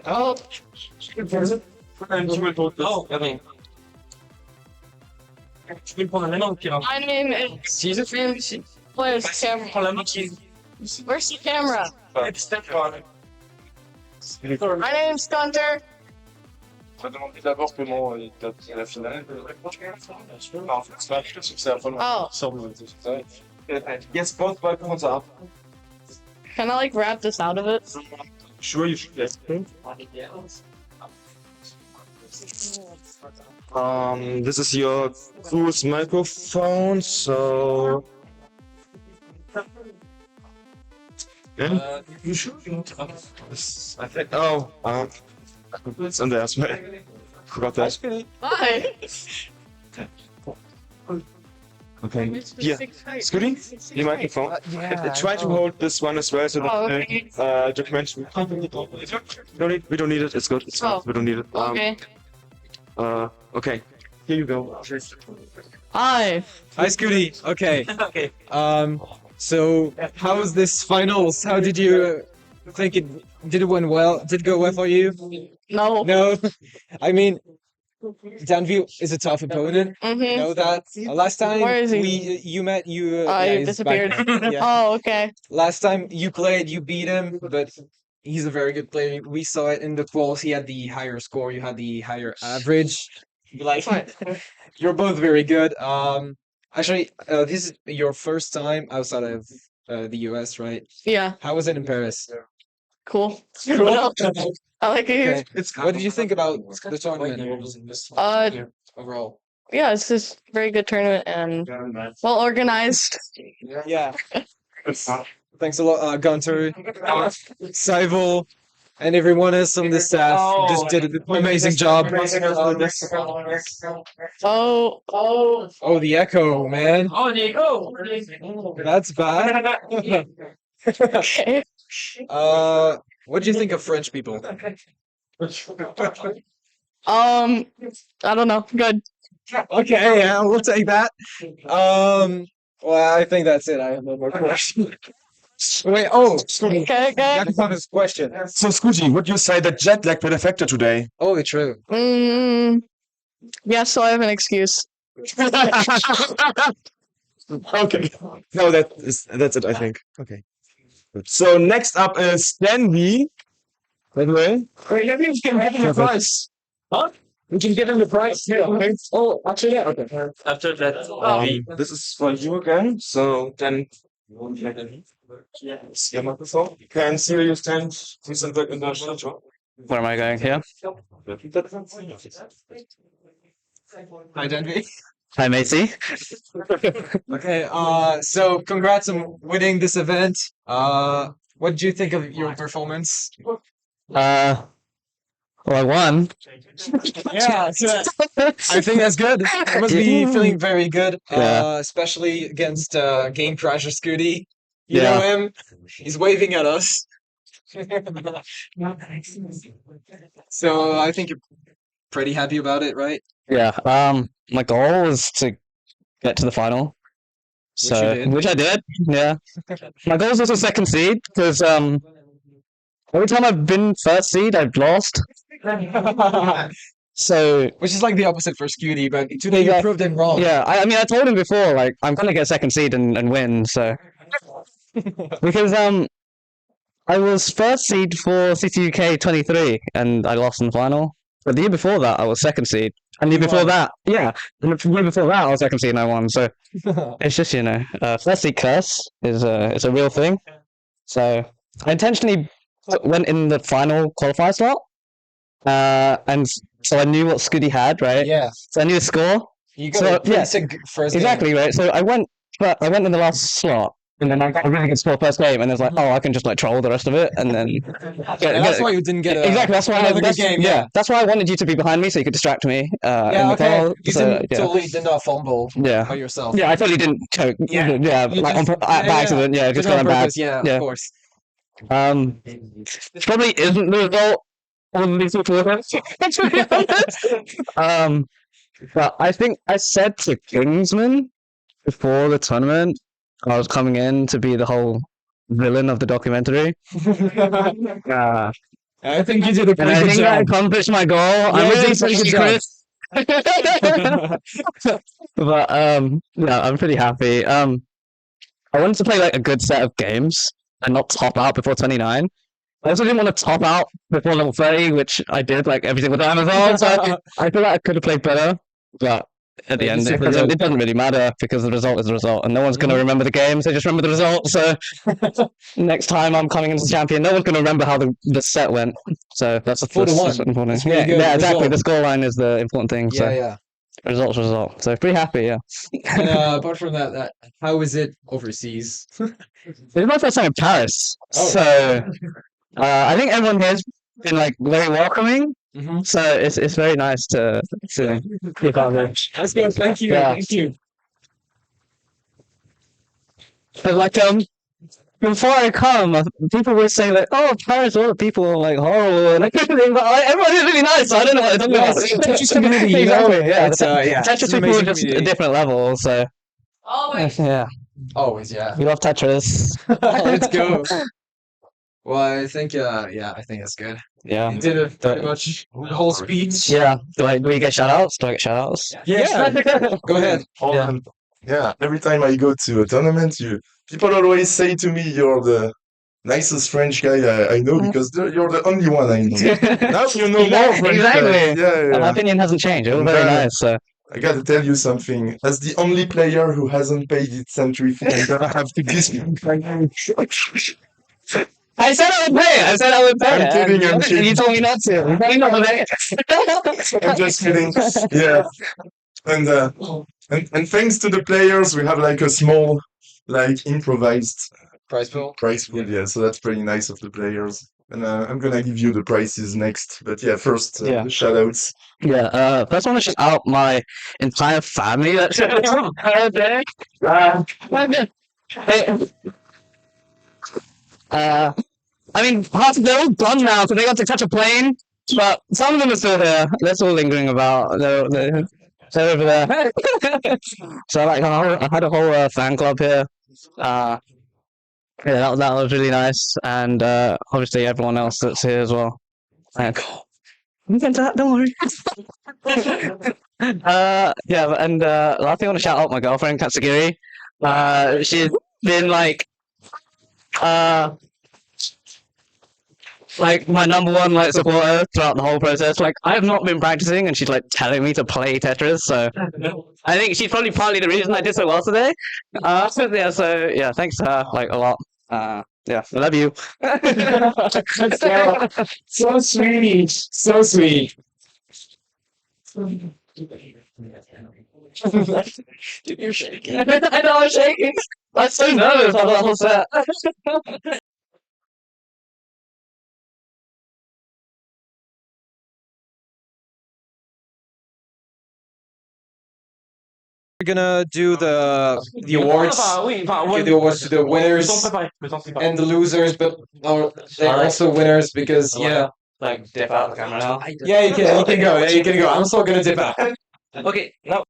S6: Oh,
S2: Tu peux le prendre maintenant au pire.
S6: my name is. Where's the camera?
S2: Prends la moitié.
S6: Where's the camera? My name's Gunter.
S3: On va demander d'abord comment il a la finale. Non, c'est pas sûr que c'est la première
S6: Oh,
S3: ensemble.
S4: Yes, both microphones are up.
S6: can I like wrap this out of it?
S4: Sure, you should. Yes. This is your cruise microphone, so. Yeah.
S2: You should.
S4: I think. Oh, it's on there as well. Forgot that.
S6: Hi.
S4: Okay. Here, Scooty, the microphone. Try to hold this one as well, so that
S6: Oh, okay.
S4: documentation. We don't need it. It's good. It's fine.
S6: Oh,
S4: We don't need it.
S6: Okay.
S4: Okay. Here you go.
S6: Hi.
S7: Hi, Scooty. Okay.
S2: Okay.
S7: So how was this finals? How did you think it did it went well? Did it go well for you?
S6: No.
S7: No. I mean, Danville is a tough opponent. You
S6: Mm-hmm.
S7: know that. Last time
S6: Where is he?
S7: you met you.
S6: Oh,
S7: yeah,
S6: you
S7: he's
S6: disappeared.
S7: back. Yeah.
S6: Oh, okay.
S7: Last time you played, you beat him, but he's a very good player. We saw it in the quals. He had the higher score. You had the higher average. Like you're both very good. Actually, this is your first time outside of the US, right?
S6: Yeah.
S7: How was it in Paris?
S6: Cool. Cool. I like it here.
S7: Okay. What did you think about the tournament overall?
S6: Yeah, it's just a very good tournament and well organized.
S7: Yeah. Thanks a lot, Gunter, Saival, and everyone else on the staff. Just did an amazing job.
S6: Oh,
S7: Oh, the echo, man.
S2: Oh, there you go.
S7: That's bad.
S6: okay.
S7: What do you think of French people?
S6: I don't know. Good.
S7: Okay, yeah, we'll take that. Well, I think that's it. I have no more questions. Wait,
S6: Okay, okay.
S7: that's not his question.
S8: So, Scooty, would you say that jet lag played a factor today?
S7: Oh, true.
S6: Yeah, so I have an excuse.
S8: Okay. No, that's it, I think. Okay. So next up is Stanley. By the way.
S5: Wait, maybe we can get him the price. Huh? We can get him the price. Yeah. Okay. Oh, actually, yeah. Okay.
S4: After that,
S8: This is for you again. So then yeah, Microsoft. You can see you stand in the shuttle.
S9: Where am I going here?
S7: Hi, Denby.
S9: Hi, Macy.
S7: Okay, so congrats on winning this event. What did you think of your performance?
S9: Well, I won.
S7: Yeah, I think that's good. You must be feeling very good,
S9: Yeah.
S7: especially against Game Crasher Scooty. You know
S9: Yeah.
S7: him. He's waving at us. So I think you're pretty happy about it, right?
S9: Yeah. My goal was to get to the final.
S7: Which you did.
S9: Which I did. Yeah. My goal was also second seed because every time I've been first seed, I've lost. So
S7: Which is like the opposite for Scooty, but today you
S9: Yeah.
S7: proved him wrong.
S9: yeah, I mean, I told him before, like, I'm gonna get second seed and win. So because I was first seed for CTUK 23 and I lost in the final. But the year before that, I was second seed. And the year
S7: You
S9: before
S7: won.
S9: that, yeah, and the year before that, I was second seed and I won. So it's just, first seed curse is a real thing. So I intentionally went in the final qualifier slot. And so I knew what Scooty had, right?
S7: Yeah,
S9: So I knew the score.
S7: you got
S9: So,
S7: a pretty
S9: yeah,
S7: sick first game.
S9: Exactly, right? So I went in the last slot. And then I got a really good score first game, and it's like, oh, I can just like troll the rest of it, and then
S7: And that's why you didn't get
S9: exactly. That's why
S7: another good game. Yeah,
S9: that's why I wanted you to be behind me so you could distract me. In
S7: yeah.
S9: the
S7: Okay,
S9: call.
S7: you
S9: So,
S7: didn't
S9: yeah.
S7: totally did not fumble
S9: Yeah.
S7: by yourself.
S9: Yeah, I totally didn't choke.
S7: Yeah. You
S9: like
S7: just-
S9: by accident. Yeah,
S7: Did
S9: just
S7: it on
S9: going bad.
S7: purpose. Yeah,
S9: Yeah.
S7: of course.
S9: This probably isn't the result of these people. To be honest. But I think I said to Kingsman before the tournament, I was coming in to be the whole villain of the documentary.
S7: I think you did a
S9: And
S7: pretty
S9: I
S7: good
S9: think I
S7: job.
S9: accomplished my goal.
S7: Yeah,
S9: I'm
S7: you
S9: really
S7: did a pretty
S9: sorry,
S7: good
S9: Chris. But yeah, I'm pretty happy. I wanted to play like a good set of games and not top out before 29. I also didn't want to top out before level 30, which I did like every single time as well. So I feel like I could have played better, but at the
S7: But you
S9: end,
S7: super good.
S9: it doesn't really matter because the result is the result, and no one's going to remember the games. They just remember the result. So next time I'm coming into champion, no one's going to remember how the set went. So that's
S7: 4-1.
S9: important.
S7: That's pretty
S9: Yeah,
S7: good
S9: yeah, exactly.
S7: result.
S9: The scoreline is the important thing. So
S7: Yeah.
S9: results, result. So pretty happy. Yeah.
S7: And apart from that, how is it overseas?
S9: This is my first time in Paris,
S7: Oh.
S9: so I think everyone here's been like very welcoming.
S7: Mm-hmm.
S9: So it's very nice to keep out there.
S7: That's good. Thank you.
S9: Yeah.
S7: Thank you.
S9: But like before I come, people were saying like, "Oh, Paris, all the people are like horrible," and everything. But everyone is really nice. So I don't know what they're talking
S7: Yeah,
S9: about.
S7: it's a Tetris community, you know?
S9: Exactly. Yeah.
S7: It's, yeah,
S9: Tetris
S7: it's an
S9: people are
S7: amazing
S9: just a
S7: community.
S9: different level. So
S6: Always.
S9: yeah,
S7: Always, yeah.
S9: we love Tetris.
S7: Let's go. Well, I think, I think that's good.
S9: Yeah.
S7: You did it pretty much the whole speech.
S9: Yeah. Do we get shout outs? Do I get shout outs?
S7: Yeah. Go ahead.
S8: Yeah. Every time I go to a tournament, people always say to me, "You're the nicest French guy I know because you're the only one I know." Now you know more French
S9: Exactly.
S8: guys. Yeah.
S9: My opinion hasn't changed. It was very
S8: Yeah.
S9: nice. So.
S8: I gotta tell you something. As the only player who hasn't paid its entry fee, I'm gonna have to discount.
S9: I said I would pay. I said I would pay.
S8: I'm kidding, I'm
S9: And
S8: kidding.
S9: you told me not to. You know that.
S8: I'm just kidding. Yeah. And thanks to the players, we have like a small, like improvised
S7: Prize pool.
S8: price pool. Yeah, so that's pretty nice of the players. And I'm gonna give you the prices next. But yeah, first
S9: Yeah.
S8: the shout outs.
S9: Yeah. First, I want to shout out my entire family. That's I mean, they're all gone now, so they got to catch a plane. But some of them are still here. They're still lingering about. They're over there. So like, I had a whole fan club here. Uh, yeah, that was really nice, and obviously everyone else that's here as well. Like, I'm into that. Don't worry. Yeah, and last thing I want to shout out my girlfriend Katsugiri. She's been uh like my number one like supporter throughout the whole process. Like I have not been practicing, and she's like telling me to play Tetris. So I think she's probably partly the reason I did so well today. Yeah, so yeah, thanks to her like a lot. Yeah, I love you.
S7: So sweet. So sweet. You're shaking.
S9: I know I'm shaking. I'm so nervous about the whole set.
S5: We're gonna do the awards. Give the awards to the winners and the losers, but they're also winners because yeah.
S9: Like dip out the camera now.
S5: Yeah, you can go. Yeah, you can go. I'm still gonna dip out.
S9: Okay, no.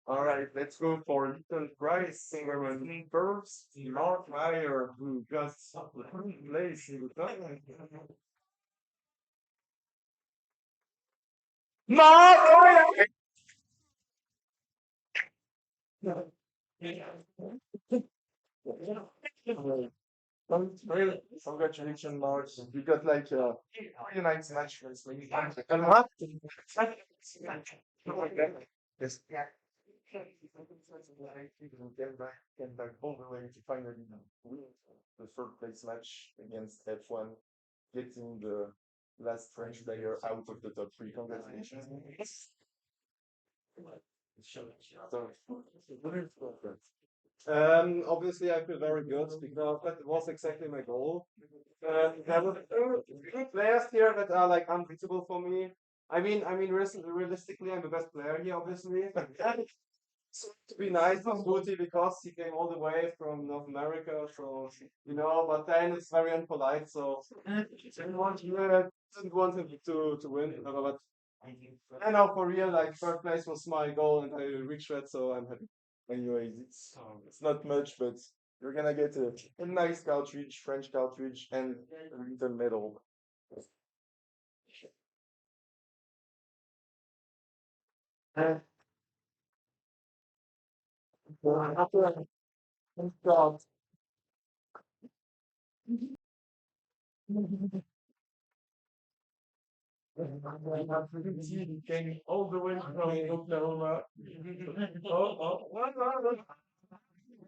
S3: All right, let's go for little prize ceremony first. Mark Meyer, who got second place in the tournament. Really, congratulations, Mark. You got like a really nice match. Yes.
S8: Came back all the way to finally win the third place match against F1, getting the last French player out of the top three. Congratulations.
S3: Obviously, I feel very good because that was exactly my goal. There were two players here that are like unbeatable for me. Realistically, I'm the best player here, obviously. So to be nice to Guti because he came all the way from North America, so but then it's very unpolite, so I didn't want him to win. But I know for real, like third place was my goal and I reached that, so I'm happy.
S8: Anyways, it's not much, but you're gonna get a nice cartridge, French cartridge, and a little medal. He came all the way from Oklahoma. I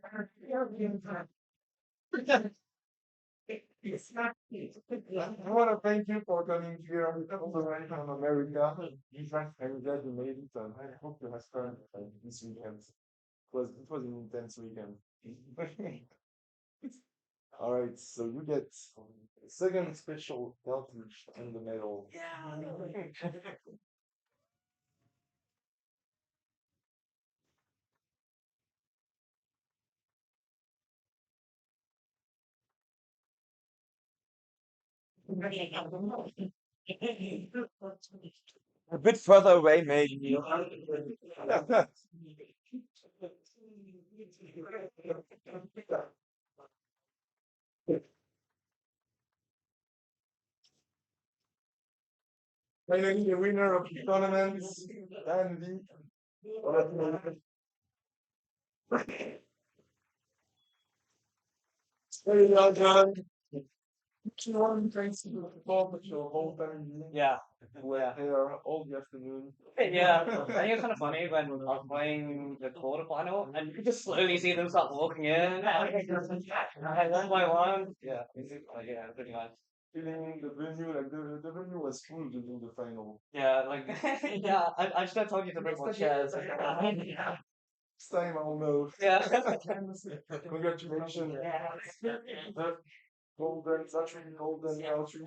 S8: want to thank you for coming here all the way from America. I'm glad you made it, and I hope you have fun this weekend. It was an intense weekend. All right, so you get a second special cartridge and the medal.
S4: A bit further away, maybe.
S8: Finally, the winner of the tournament, Andy. Very well done. Thanks to the support of your whole family.
S5: Yeah.
S8: We're here all the afternoon.
S5: Yeah, I think it's kind of funny when I was playing the quarterfinal and you could just slowly see them start walking in. One by one. Yeah, yeah, pretty much.
S8: Feeling the venue, like the venue was full during the final.
S5: Yeah, like yeah, I should have told you to bring more chairs.
S8: Next time I'll know.
S5: Yeah.
S8: Congratulations. Golden, such a golden outreach.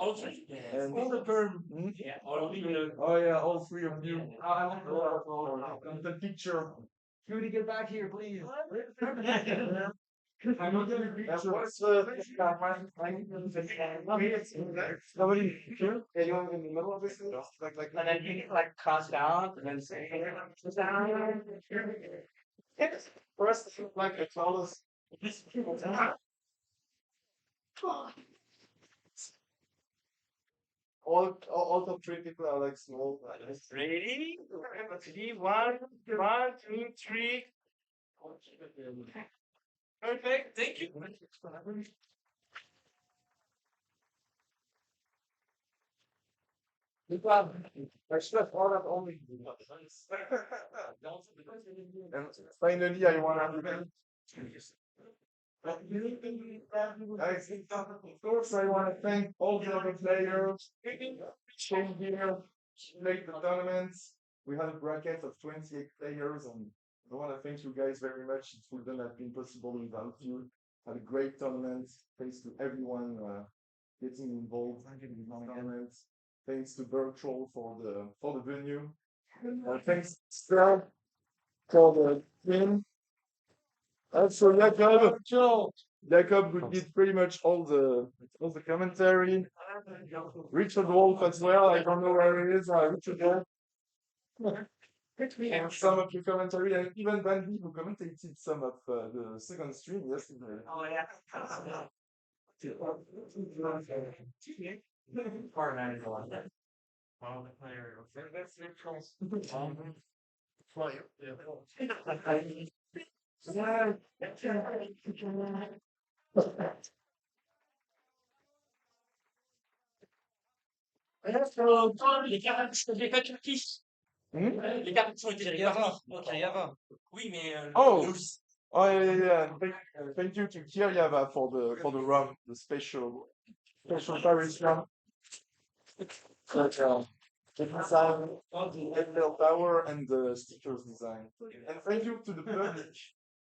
S8: And all the term. Oh yeah, all three of you. And the picture. Judy, get back here, please. I'm not gonna picture. What's nobody picture?
S3: Yeah, you want in the middle of this? Like
S5: And then you like cast down and then say down.
S3: first like a tallest. All top three people are like small.
S5: Ready? Ready? One, two, three. Perfect. Thank you.
S3: I should have ordered only. And finally, I want to. Of course, I want to thank all the other players who came here, played the tournaments. We had a bracket of 28 players, and I want to thank you guys very much. It wouldn't have been possible without you. Had a great tournament. Thanks to everyone getting involved in the tournament. Thanks to Virtual for the venue. Thanks Stel for the team. Also, Jacob who did pretty much all the commentary. Richard Wolf as well. I don't know where he is. Richard Wolf. And some of the commentary, and even Bandy who commentated some of the second stream yesterday.
S5: Oh yeah.
S2: Les cartes, les cartes turquistes. Les cartes qui ont été récupérées. Oui, mais
S3: Oh, oh yeah, yeah, yeah. Thank you to Kiryava for the rum, the special Paris rum. The design, the Eiffel Tower, and the stickers design. And thank you to the public,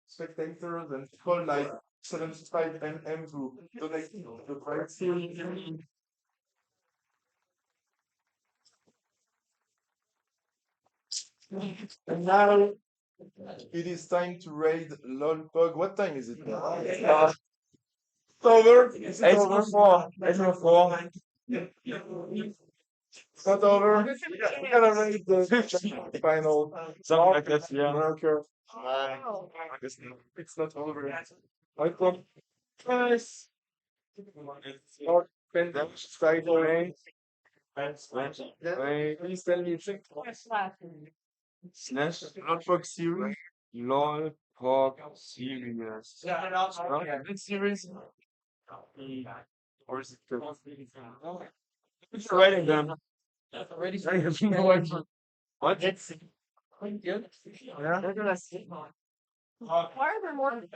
S3: spectators, and people like 75 who donated the prize. And now it is time to raid LOL Pug. What time is it now? It's over. Is it over? 8:04. It's not over. We gotta raid the final.
S4: Something like that, yeah.
S3: Marker. It's not over. I thought. Yes. It's not finished. Side away. Please tell me it's
S4: Slash Logbook series. LOL Pog series.
S3: this series.
S4: Or is it good? It's writing them. What?
S2: why are there more than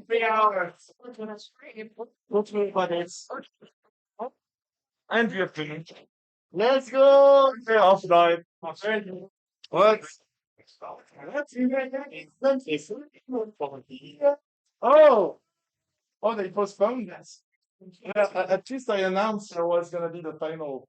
S2: 3 hours? What's me, but it's
S4: And we have finished.
S3: Let's go.
S4: We're offline.
S3: What? Oh, oh, they postponed this. Yeah, at least I announced there was gonna be the final.